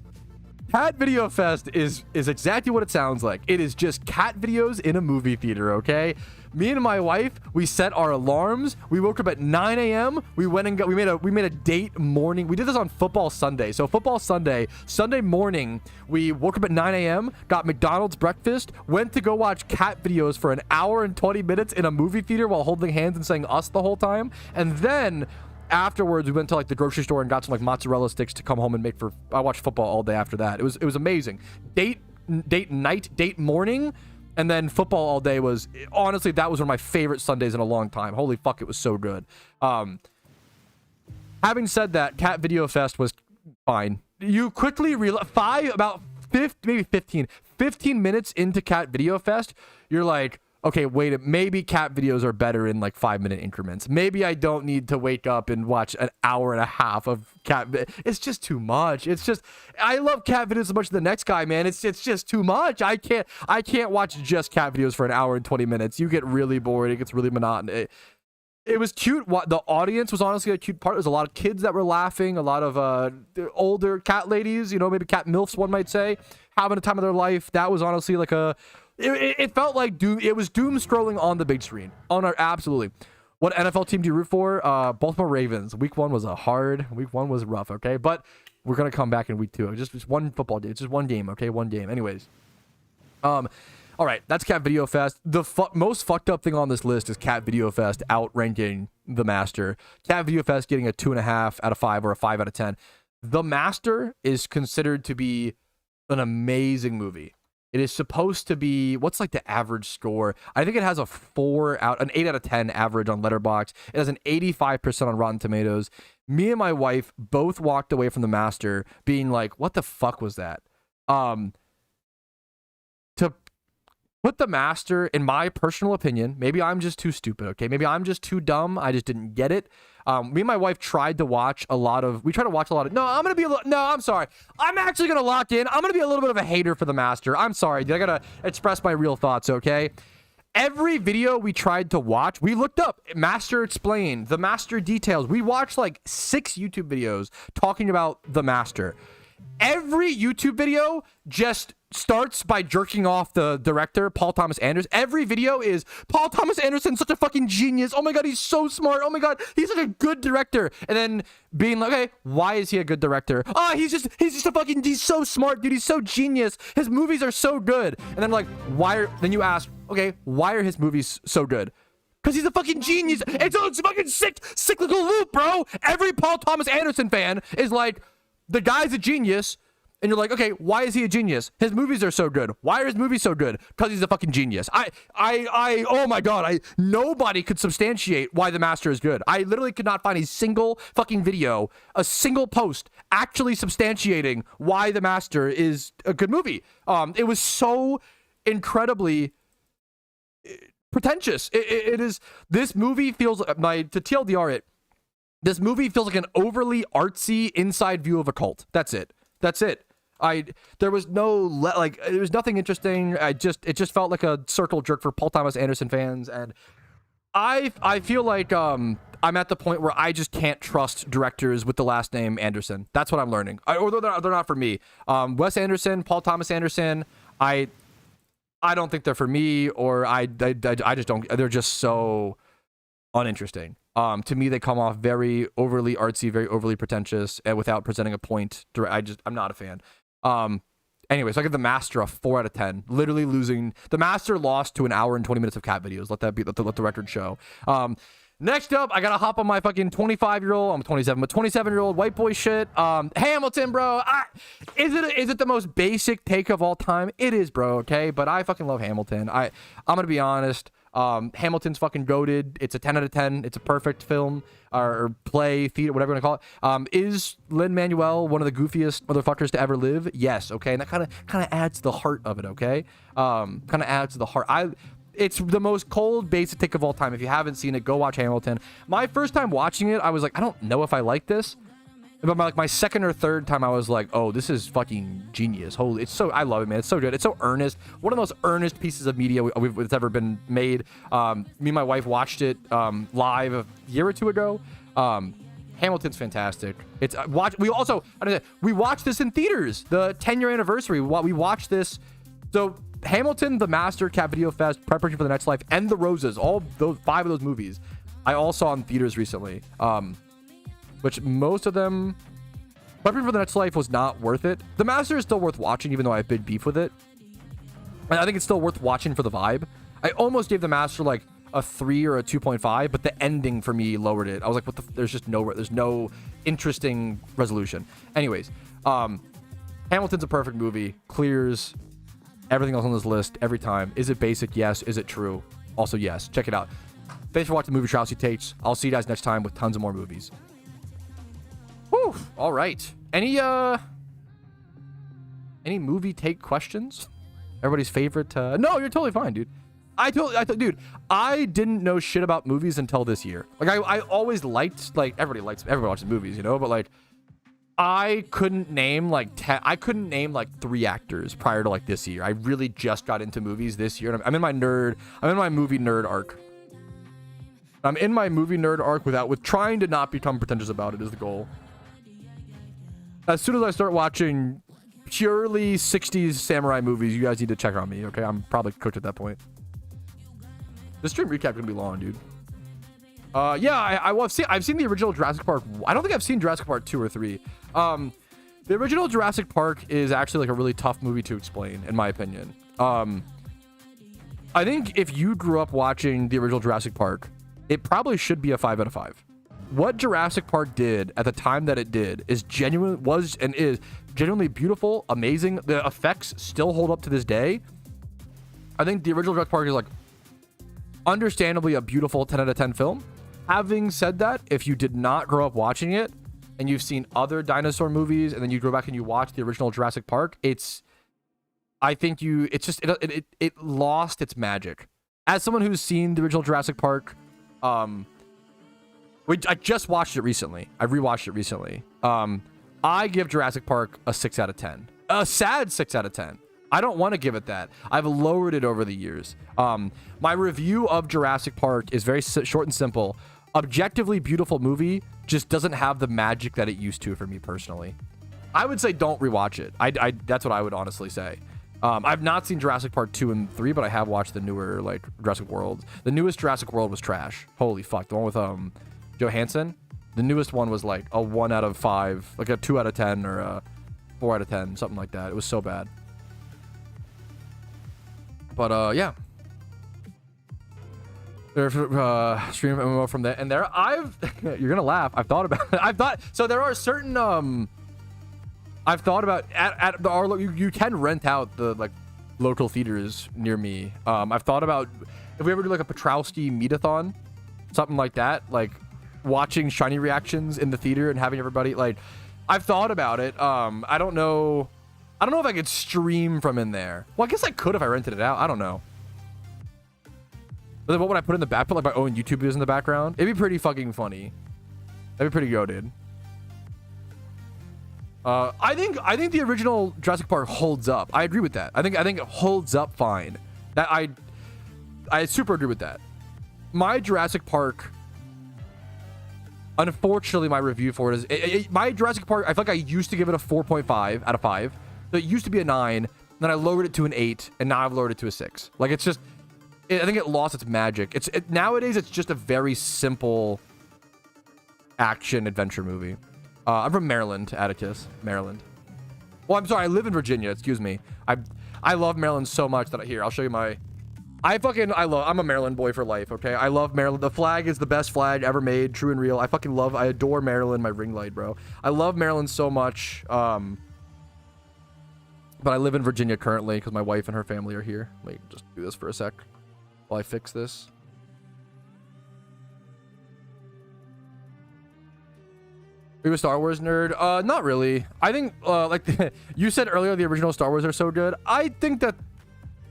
Cat Video Fest is exactly what it sounds like. It is just cat videos in a movie theater, okay? Me and my wife, we set our alarms. We woke up at 9 a.m. We went and we made a date morning. We did this on Football Sunday. So Football Sunday morning, we woke up at 9 a.m., got McDonald's breakfast, went to go watch cat videos for an hour and 20 minutes in a movie theater while holding hands and saying us the whole time. And then afterwards, we went to like the grocery store and got some like mozzarella sticks to come home and make for. I watched football all day after that. It was amazing. Date night, date morning, and then football all day was, honestly, that was one of my favorite Sundays in a long time. Holy fuck, it was so good. Having said that, Cat Video Fest was fine. You quickly realize about 15 minutes into Cat Video Fest, you're like, okay, wait, maybe cat videos are better in like 5-minute increments. Maybe I don't need to wake up and watch an hour and a half of cat. It's just too much. It's just, I love cat videos as much as the next guy, man. It's just too much. I can't watch just cat videos for an hour and 20 minutes. You get really bored. It gets really monotonous. It was cute. The audience was honestly a cute part. There's a lot of kids that were laughing, a lot of older cat ladies, you know, maybe cat milfs, one might say, having a time of their life. That was honestly like a, it felt like doom. It was doom scrolling on the big screen. On our, absolutely. What NFL team do you root for? Baltimore Ravens. Week 1 was week 1 was rough, okay? But we're gonna come back in week 2. It's one football day. It's just one game, okay? One game. Anyways. All right, that's Cat Video Fest. The most fucked up thing on this list is Cat Video Fest outranking The Master. Cat Video Fest getting a 2.5 out of 5 or a 5 out of 10. The Master is considered to be an amazing movie. It is supposed to be, what's like the average score? I think it has an 8 out of 10 average on Letterboxd. It has an 85% on Rotten Tomatoes. Me and my wife both walked away from The Master being like, what the fuck was that? To put The Master, in my personal opinion, maybe I'm just too stupid, okay? Maybe I'm just too dumb. I just didn't get it. Me and my wife tried to watch a lot of, no, I'm sorry. I'm actually going to lock in. I'm going to be a little bit of a hater for The Master. I'm sorry. I got to express my real thoughts, okay? Every video we tried to watch, we looked up Master Explained, The Master Details. We watched like 6 YouTube videos talking about The Master. Every YouTube video just starts by jerking off the director, Paul Thomas Anderson. Every video is, Paul Thomas Anderson, such a fucking genius. Oh my God, he's so smart. Oh my God, he's such a good director. And then being like, okay, why is he a good director? Oh, he's just a fucking, he's so smart, dude. He's so genius. His movies are so good. And then like, then you ask, okay, why are his movies so good? Because he's a fucking genius. It's a fucking cyclical loop, bro. Every Paul Thomas Anderson fan is like, the guy's a genius, and you're like, okay, why is he a genius? His movies are so good. Why are his movies so good? Because he's a fucking genius. Oh my God, nobody could substantiate why The Master is good. I literally could not find a single fucking video, a single post actually substantiating why The Master is a good movie. It was so incredibly pretentious. It is, this movie feels, to TLDR it, this movie feels like an overly artsy inside view of a cult. That's it. There was there was nothing interesting. It just felt like a circle jerk for Paul Thomas Anderson fans. And I feel like, I'm at the point where I just can't trust directors with the last name Anderson. That's what I'm learning. Although they're not for me. Wes Anderson, Paul Thomas Anderson, I don't think they're for me, or I just don't, they're just so uninteresting. To me, they come off very overly artsy, very overly pretentious, and without presenting a point. I'm not a fan. Anyway, so I give The Master a 4 out of 10. Literally losing. The Master lost to an hour and 20 minutes of cat videos. Let the record show. Next up, I gotta hop on my fucking 25-year-old, I'm 27, but 27-year-old white boy shit. Hamilton, bro. Is it the most basic take of all time? It is, bro, okay? But I fucking love Hamilton. I'm gonna be honest. Hamilton's fucking goated. It's a 10 out of 10. It's a perfect film or play, theater, whatever you want to call it. Is Lin-Manuel one of the goofiest motherfuckers to ever live? Yes, okay? And that kind of adds to the heart of it, okay? Kind of adds to the heart. It's the most cold, basic take of all time. If you haven't seen it, go watch Hamilton. My first time watching it, I was like, I don't know if I like this. But my second or third time, I was like, oh, this is fucking genius. Holy, I love it, man. It's so good. It's so earnest. One of the most earnest pieces of media that's ever been made. Me and my wife watched it live a year or two ago. Hamilton's fantastic. We watched this in theaters. The 10-year anniversary. We watched this. So Hamilton, The Master, Cat Video Fest, Preparation for the Next Life, and The Roses, all those 5 of those movies, I all saw in theaters recently. Which most of them, Preparation for the Next Life was not worth it. The Master is still worth watching, even though I have big beef with it. And I think it's still worth watching for the vibe. I almost gave The Master like a 3 or a 2.5, but the ending for me lowered it. I was like, what the? There's no interesting resolution. Anyways, Hamilton's a perfect movie. Clears everything else on this list every time. Is it basic? Yes. Is it true? Also, yes. Check it out. Thanks for watching Movie Patrouski Takes. I'll see you guys next time with tons of more movies. Whew. All right. Any movie take questions? Everybody's favorite? No, you're totally fine, dude. Dude, I didn't know shit about movies until this year. Like, I always liked, like, everybody watches movies, you know, but like, I couldn't name like 3 actors prior to like this year. I really just got into movies this year. And I'm in my movie nerd arc. I'm in my movie nerd arc with trying to not become pretentious about it is the goal. As soon as I start watching purely 60s samurai movies, you guys need to check on me, okay? I'm probably cooked at that point. This stream recap gonna be long, dude. Yeah, I've seen the original Jurassic Park. I don't think I've seen Jurassic Park 2 or 3. The original Jurassic Park is actually like a really tough movie to explain, in my opinion. I think if you grew up watching the original Jurassic Park, it probably should be a 5 out of 5. What Jurassic Park did at the time that it did is genuinely beautiful, amazing. The effects still hold up to this day. I think the original Jurassic Park is like understandably a beautiful 10 out of 10 film. Having said that, if you did not grow up watching it and you've seen other dinosaur movies and then you go back and you watch the original Jurassic Park, it lost its magic. As someone who's seen the original Jurassic Park, I just watched it recently. I rewatched it recently. I give Jurassic Park a 6 out of 10. A sad 6 out of 10. I don't want to give it that. I've lowered it over the years. My review of Jurassic Park is very short and simple. Objectively beautiful movie, just doesn't have the magic that it used to for me personally. I would say don't rewatch it. That's what I would honestly say. I've not seen Jurassic Park 2 and 3, but I have watched the newer like Jurassic World. The newest Jurassic World was trash. Holy fuck. The one with Johansson. The newest one was like a 1 out of 5, like a 2 out of 10 or a 4 out of 10, something like that. It was so bad. But yeah. There's stream MMO from there and there. You're gonna laugh. I've thought about it. So there are certain I've thought about at our you can rent out the like local theaters near me. I've thought about if we ever do like a Patrouski meetathon, something like that, like watching shiny reactions in the theater and having everybody like. I've thought about it. I don't know if I could stream from in there. Well, I guess I could if I rented it out. I don't know. But then what would I put in the back? Put like my own YouTube videos in the background. It'd be pretty fucking funny. That'd be pretty goated. I think the original Jurassic Park holds up. I agree with that. I think it holds up fine. That I super agree with that. My Jurassic Park. Unfortunately, my review for it is my Jurassic Park. I feel like I used to give it a 4.5 out of 5. So it used to be a 9. Then I lowered it to an 8, and now I've lowered it to a 6. Like it's just. I think it lost its magic. Nowadays it's just a very simple action adventure movie. I'm from Maryland, Atticus, Maryland. Well, I'm sorry, I live in Virginia. Excuse me. I love Maryland so much that I'll show you my I'm a Maryland boy for life, okay? I love Maryland. The flag is the best flag ever made, true and real. I adore Maryland, my ring light, bro. I love Maryland so much. But I live in Virginia currently because my wife and her family are here. Let me just do this for a sec while I fix this. Are you a Star Wars nerd? Not really. I think, like you said earlier, the original Star Wars are so good. I think that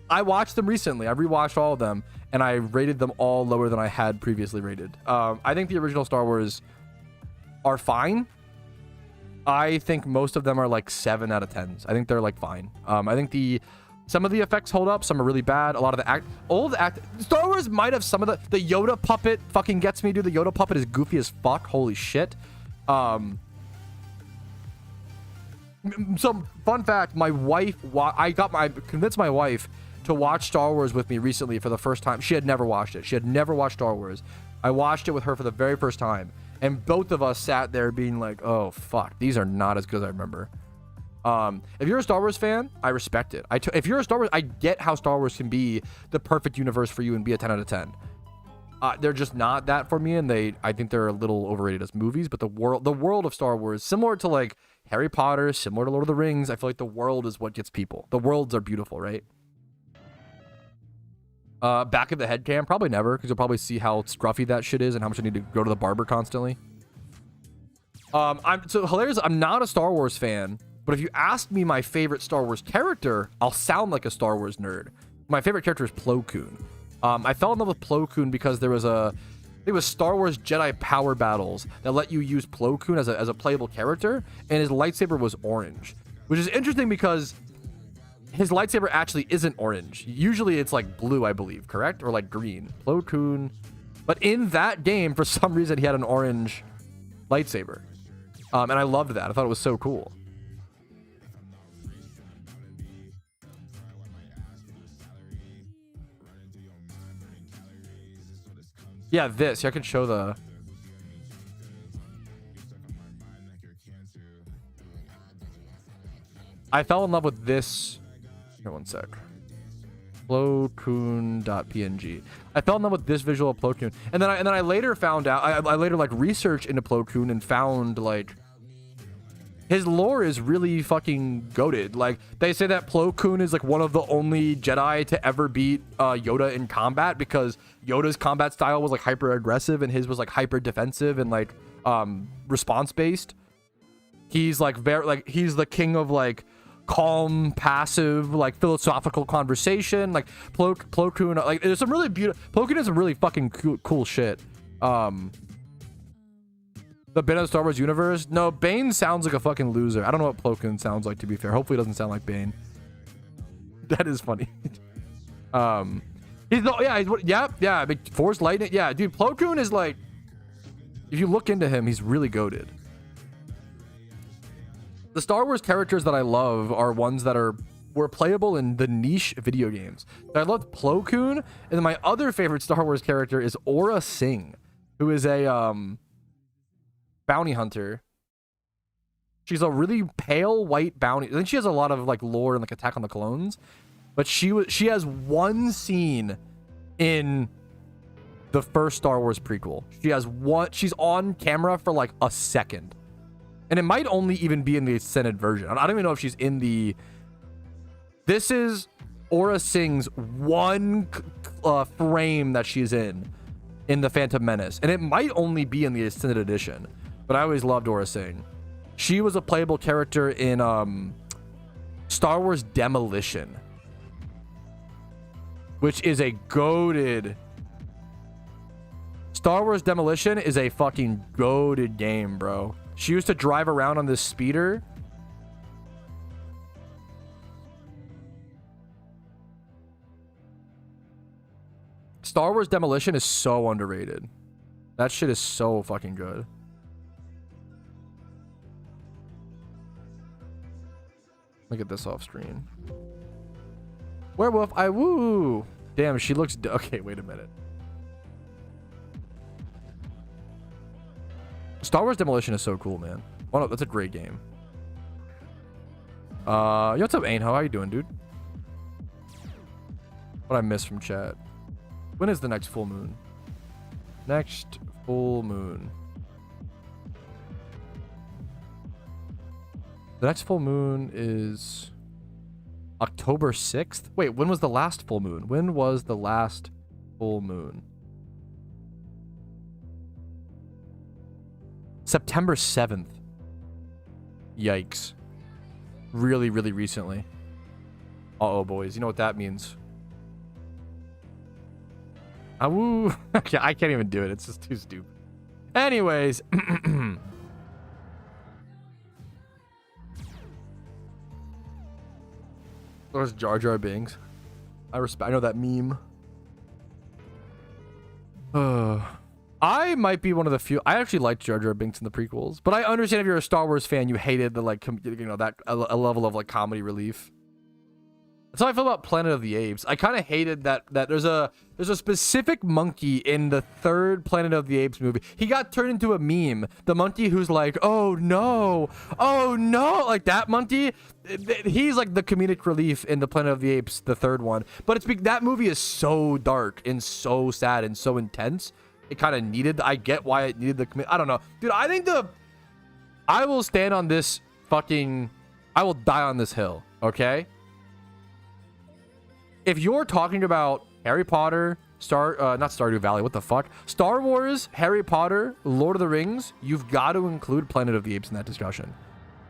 I watched them recently. I rewatched all of them, and I rated them all lower than I had previously rated. I think the original Star Wars are fine. I think most of them are like 7 out of 10s. I think they're like fine. I think some of the effects hold up. Some are really bad. A lot of the Star Wars might have some of the Yoda puppet fucking gets me, dude. The Yoda puppet is goofy as fuck. Holy shit. Some fun fact, my wife, convinced my wife to watch Star Wars with me recently for the first time. She had never watched it. She had never watched Star Wars. I watched it with her for the very first time. And both of us sat there being like, oh, fuck. These are not as good as I remember. If you're a Star Wars fan, I respect it. If you're a Star Wars, I get how Star Wars can be the perfect universe for you and be a 10 out of 10. They're just not that for me, and I think they're a little overrated as movies. But the world of Star Wars, similar to like Harry Potter, similar to Lord of the Rings, I feel like the world is what gets people. The worlds are beautiful, right? Back of the head cam, probably never, because you'll probably see how scruffy that shit is and how much I need to go to the barber constantly. I'm so hilarious. I'm not a Star Wars fan, but if you ask me my favorite Star Wars character, I'll sound like a Star Wars nerd. My favorite character is Plo Koon. I fell in love with Plo Koon because there was Star Wars Jedi Power Battles that let you use Plo Koon as a playable character, and his lightsaber was orange, which is interesting because his lightsaber actually isn't orange. Usually it's like blue, I believe, correct? Or like green. Plo Koon. But in that game, for some reason, he had an orange lightsaber. And I loved that. I thought it was so cool. Yeah, this. I can show the... I fell in love with this... Here, one sec. Plo-Koon.png. I fell in love with this visual of Plo Koon. And then I later found out... I later, like, researched into Plo Koon and found, like... His lore is really fucking goated. Like, they say that Plo Koon is like one of the only Jedi to ever beat Yoda in combat because Yoda's combat style was like hyper aggressive and his was like hyper defensive and like response based. He's like he's the king of like calm, passive, like philosophical conversation. Like Plo Koon, like there's some really beautiful. Plo Koon is some really fucking cool shit. The Bane of the Star Wars universe? No, Bane sounds like a fucking loser. I don't know what Plo Koon sounds like, to be fair. Hopefully it doesn't sound like Bane. That is funny. Yeah, Force Lightning. Yeah, dude, Plo Koon is like, if you look into him, he's really goated. The Star Wars characters that I love are ones that were playable in the niche video games. I loved Plo Koon, and then my other favorite Star Wars character is Aura Singh, who is a bounty hunter. She's a really pale white bounty. I think she has a lot of like lore and like Attack on the Clones, but she has one scene in the first Star Wars prequel. She's on camera for like a second, and it might only even be in the extended version. I don't even know if she's in the... This is Aura Singh's one frame that she's in the Phantom Menace, and it might only be in the extended edition. But I always loved Aura Singh. She was a playable character in Star Wars Demolition, which is a goated... Star Wars Demolition is a fucking goated game, bro. She used to drive around on this speeder. Star Wars Demolition is so underrated. That shit is so fucking good. Look at this off screen. Werewolf, woo. Damn, she looks... Okay, wait a minute. Star Wars Demolition is so cool, man. Oh, no, that's a great game. Yo, what's up, Ainho? How you doing, dude? What I missed from chat. When is the next full moon? Next full moon. The next full moon is October 6th. Wait, when was the last full moon? When was the last full moon? September 7th. Yikes. Really, really recently. Uh-oh, boys. You know what that means. Woo. I can't even do it. It's just too stupid. Anyways. Those Jar Jar Binks. I know that meme. I might be one of the few. I actually liked Jar Jar Binks in the prequels, but I understand if you're a Star Wars fan, you hated the like, you know, that a level of like comedy relief. That's how I feel about Planet of the Apes. I kind of hated that there's a specific monkey in the third Planet of the Apes movie. He got turned into a meme. The monkey who's like, oh no, like that monkey. He's like the comedic relief in the Planet of the Apes, the third one. But it's that movie is so dark and so sad and so intense. It kind of needed. I get why it needed the. I don't know, dude. I think I will stand on this fucking. I will die on this hill. Okay. If you're talking about Harry Potter, not Stardew Valley, what the fuck? Star Wars, Harry Potter, Lord of the Rings, you've got to include Planet of the Apes in that discussion.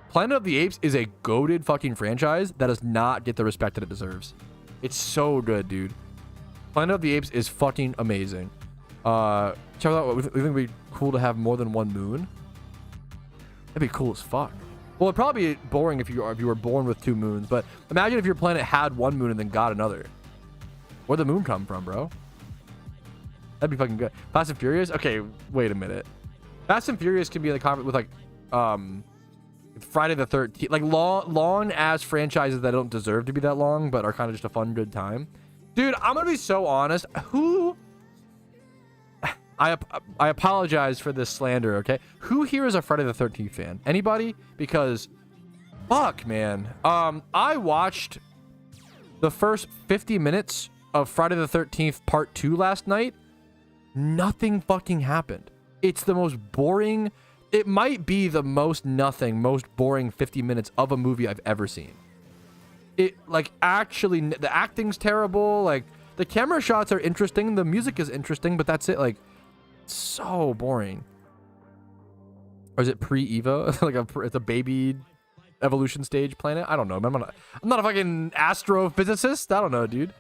Planet of the Apes is a goated fucking franchise that does not get the respect that it deserves. It's so good, dude. Planet of the Apes is fucking amazing. Check out, we think it'd be cool to have more than one moon. That'd be cool as fuck. Well, it'd probably be boring if you were born with 2 moons, but imagine if your planet had 1 moon and then got another. Where'd the moon come from, bro? That'd be fucking good. Fast and Furious? Okay, wait a minute. Fast and Furious can be in the comment with like Friday the 13th, like long ass franchises that don't deserve to be that long, but are kind of just a fun, good time. Dude, I'm gonna be so honest. I apologize for this slander, okay? Who here is a Friday the 13th fan? Anybody? Because, fuck, man. I watched the first 50 minutes of Friday the 13th Part 2 last night. Nothing fucking happened. It's the most boring. It might be the most boring 50 minutes of a movie I've ever seen. It, like, actually, the acting's terrible. Like, the camera shots are interesting. The music is interesting, but that's it. Like, so boring. Or is it pre-Eva? Like it's a baby evolution stage planet? I don't know. I'm not a fucking astrophysicist. I don't know, dude.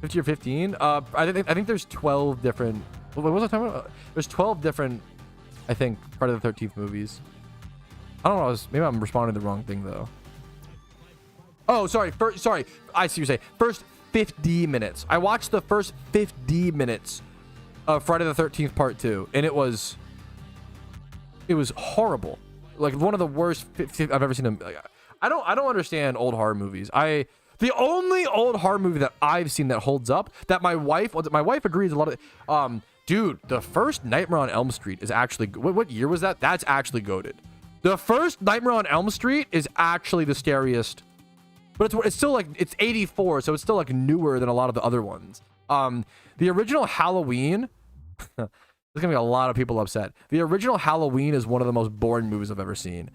50 or 15? I think there's 12 different. What was I talking about? There's 12 different, I think, Friday the 13th movies. I don't know. Maybe I'm responding to the wrong thing though. Oh, sorry. Sorry. I see what you're saying. First 50 minutes. I watched the first 50 minutes of Friday the 13th Part 2, and it was horrible. Like one of the worst I've ever seen them. I don't understand old horror movies. The only old horror movie that I've seen that holds up, that my wife agrees a lot of. Dude, the first Nightmare on Elm Street is actually, what year was that? That's actually goated. The first Nightmare on Elm Street is actually the scariest, but it's still like, it's 84, so it's still like newer than a lot of the other ones. The original Halloween, there's gonna be a lot of people upset. The original Halloween is one of the most boring movies I've ever seen.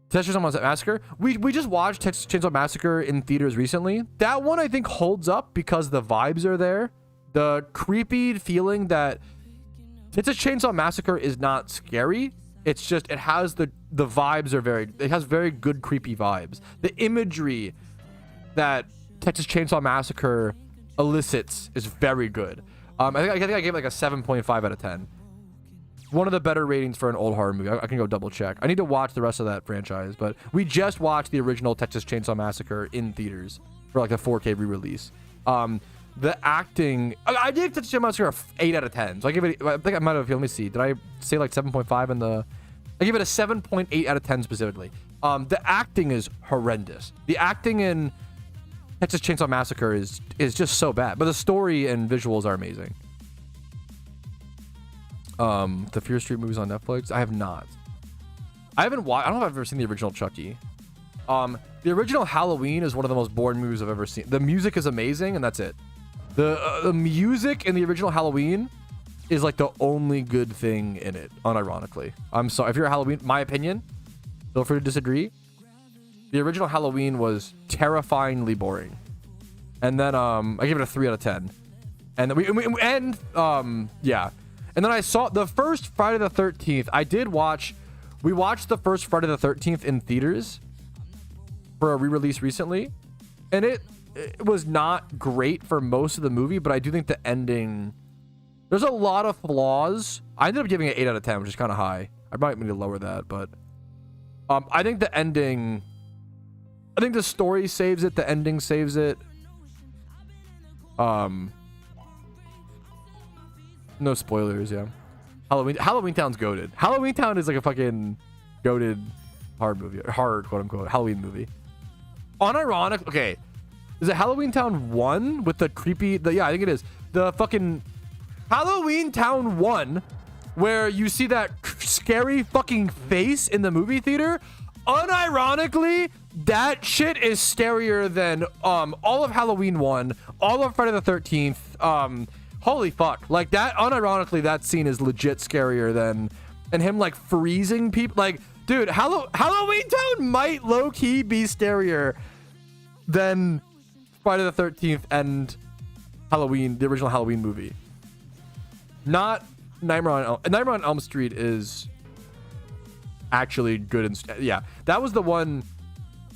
Texas Chainsaw Massacre. We just watched Texas Chainsaw Massacre in theaters recently. That one I think holds up because the vibes are there. The creepy feeling that Texas Chainsaw Massacre is not scary. It's just, it has the vibes are it has very good creepy vibes. The imagery that Texas Chainsaw Massacre elicits is very good. I think I gave like a 7.5 out of 10. One of the better ratings for an old horror movie. I can go double check. I need to watch the rest of that franchise, but we just watched the original Texas Chainsaw Massacre in theaters for like a 4K re-release. The acting, I gave Texas Chainsaw Massacre an 8 out of 10. So I think I might have, let me see. Did I say like 7.5 in the, I give it a 7.8 out of 10 specifically. The acting is horrendous. The acting in Texas Chainsaw Massacre is just so bad, but the story and visuals are amazing. The Fear Street movies on Netflix, I have not. I haven't watched. I don't know if I've ever seen the original Chucky. The original Halloween is one of the most boring movies I've ever seen. The music is amazing, and that's it. The music in the original Halloween is like the only good thing in it, unironically. I'm sorry if you're a Halloween. My opinion. Feel free to disagree. The original Halloween was terrifyingly boring, and then I gave it a 3 out of 10. And then yeah. And then I saw the first Friday the 13th. We watched the first Friday the 13th in theaters for a re-release recently, and it was not great for most of the movie, but I do think the ending, there's a lot of flaws. I ended up giving it 8 out of 10, which is kind of high. I might need to lower that, but I think the ending, I think the story saves it, the ending saves it. No spoilers, yeah. Halloween Town's goated. Halloween Town is like a fucking goated horror quote unquote Halloween movie. Unironic. Okay, is it Halloween Town 1 with the creepy? Yeah, I think it is. The fucking Halloween Town 1, where you see that scary fucking face in the movie theater. Unironically, that shit is scarier than all of Halloween 1, all of Friday the 13th. Holy fuck. Like that, unironically, that scene is legit scarier than, and him like freezing people. Like, dude, Halloween Town might low-key be scarier than Friday the 13th and Halloween, the original Halloween movie. Not Nightmare on Elm Street is actually good. And yeah, that was the one.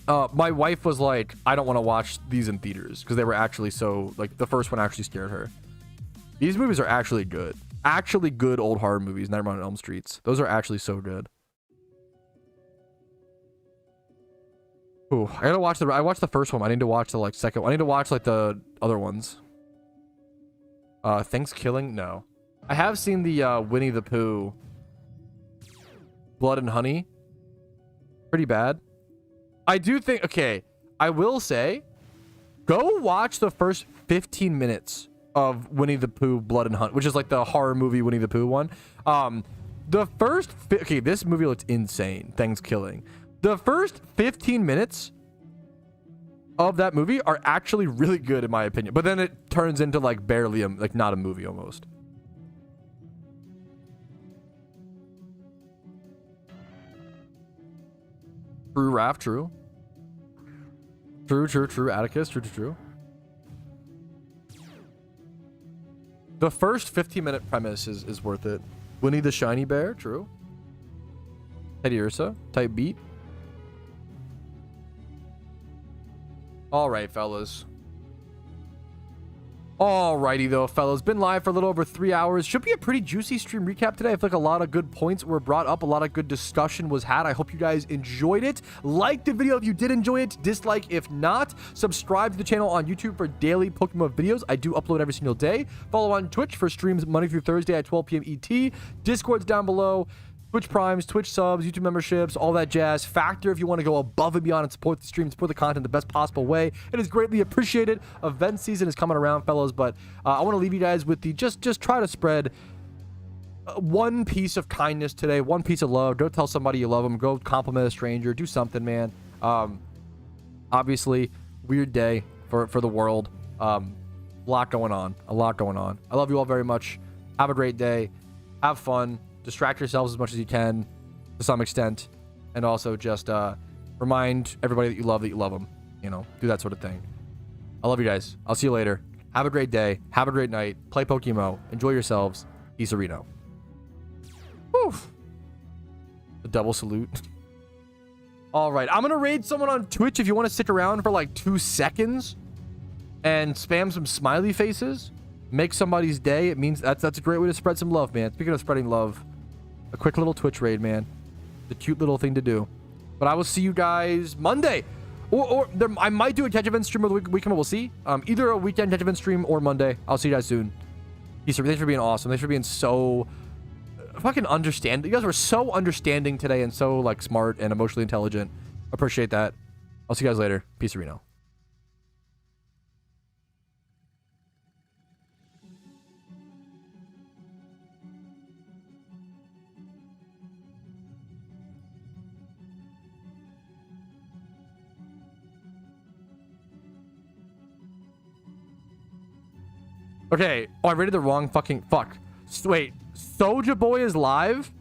My wife was like, I don't want to watch these in theaters because they were actually so, like, the first one actually scared her. These movies are actually good. Actually good old horror movies, Nightmare on Elm Streets. Those are actually so good. Ooh, I watched the first one. I need to watch the, like, second one. I need to watch, like, the other ones. Thanksgiving? No. I have seen the Winnie the Pooh Blood and Honey. Pretty bad. I do think, okay, I will say, go watch the first 15 minutes of Winnie the Pooh Blood and Honey, which is like the horror movie Winnie the Pooh one. Okay, this movie looks insane. Thanksgiving. The first 15 minutes of that movie are actually really good in my opinion, but then it turns into like barely like not a movie almost. True, Raph, true. True, Atticus, true. The first 15-minute premise is worth it. Winnie the Shiny Bear, true. Teddy Ursa, type beat. All right, fellas. Alrighty though, fellas. Been live for a little over 3 hours. Should be a pretty juicy stream recap today. I feel like a lot of good points were brought up. A lot of good discussion was had. I hope you guys enjoyed it. Like the video if you did enjoy it. Dislike if not. Subscribe to the channel on YouTube for daily Pokemon videos. I do upload every single day. Follow on Twitch for streams Monday through Thursday at 12 p.m. ET. Discord's down below. Twitch Primes, Twitch subs, YouTube memberships, all that jazz. Factor if you want to go above and beyond and support the stream, support the content the best possible way. It is greatly appreciated. Event season is coming around, fellas, but I want to leave you guys with the just try to spread one piece of kindness today, one piece of love. Go tell somebody you love them. Go compliment a stranger. Do something, man. Obviously, weird day for the world. A lot going on. I love you all very much. Have a great day. Have fun. Distract yourselves as much as you can to some extent, and also just remind everybody that you love them, you know, do that sort of thing. I love you guys. I'll see you later. Have a great day. Have a great night. Play PokeMMO. Enjoy yourselves. Peace, Reno. Whew. A double salute. All right, I'm gonna raid someone on Twitch if you want to stick around for like 2 seconds and spam some smiley faces. Make somebody's day. It means that's a great way to spread some love, man. Speaking of spreading love, a quick little Twitch raid, man. The cute little thing to do. But I will see you guys Monday. Or I might do a catch event stream over the weekend. We'll see. Either a weekend catch event stream or Monday. I'll see you guys soon. Peace. Thanks for being awesome. Thanks for being so fucking understanding. You guys were so understanding today and so like smart and emotionally intelligent. Appreciate that. I'll see you guys later. Peace, Reno. Okay. Oh, I rated the wrong fucking... Fuck. Wait. Soulja Boy is live?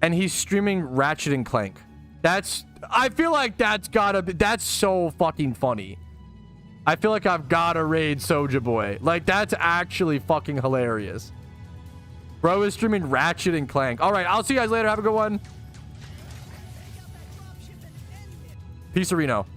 And he's streaming Ratchet and Clank. That's... I feel like that's gotta be... That's so fucking funny. I feel like I've gotta raid Soulja Boy. Like, that's actually fucking hilarious. Bro is streaming Ratchet and Clank. All right, I'll see you guys later. Have a good one. Peace, Reno.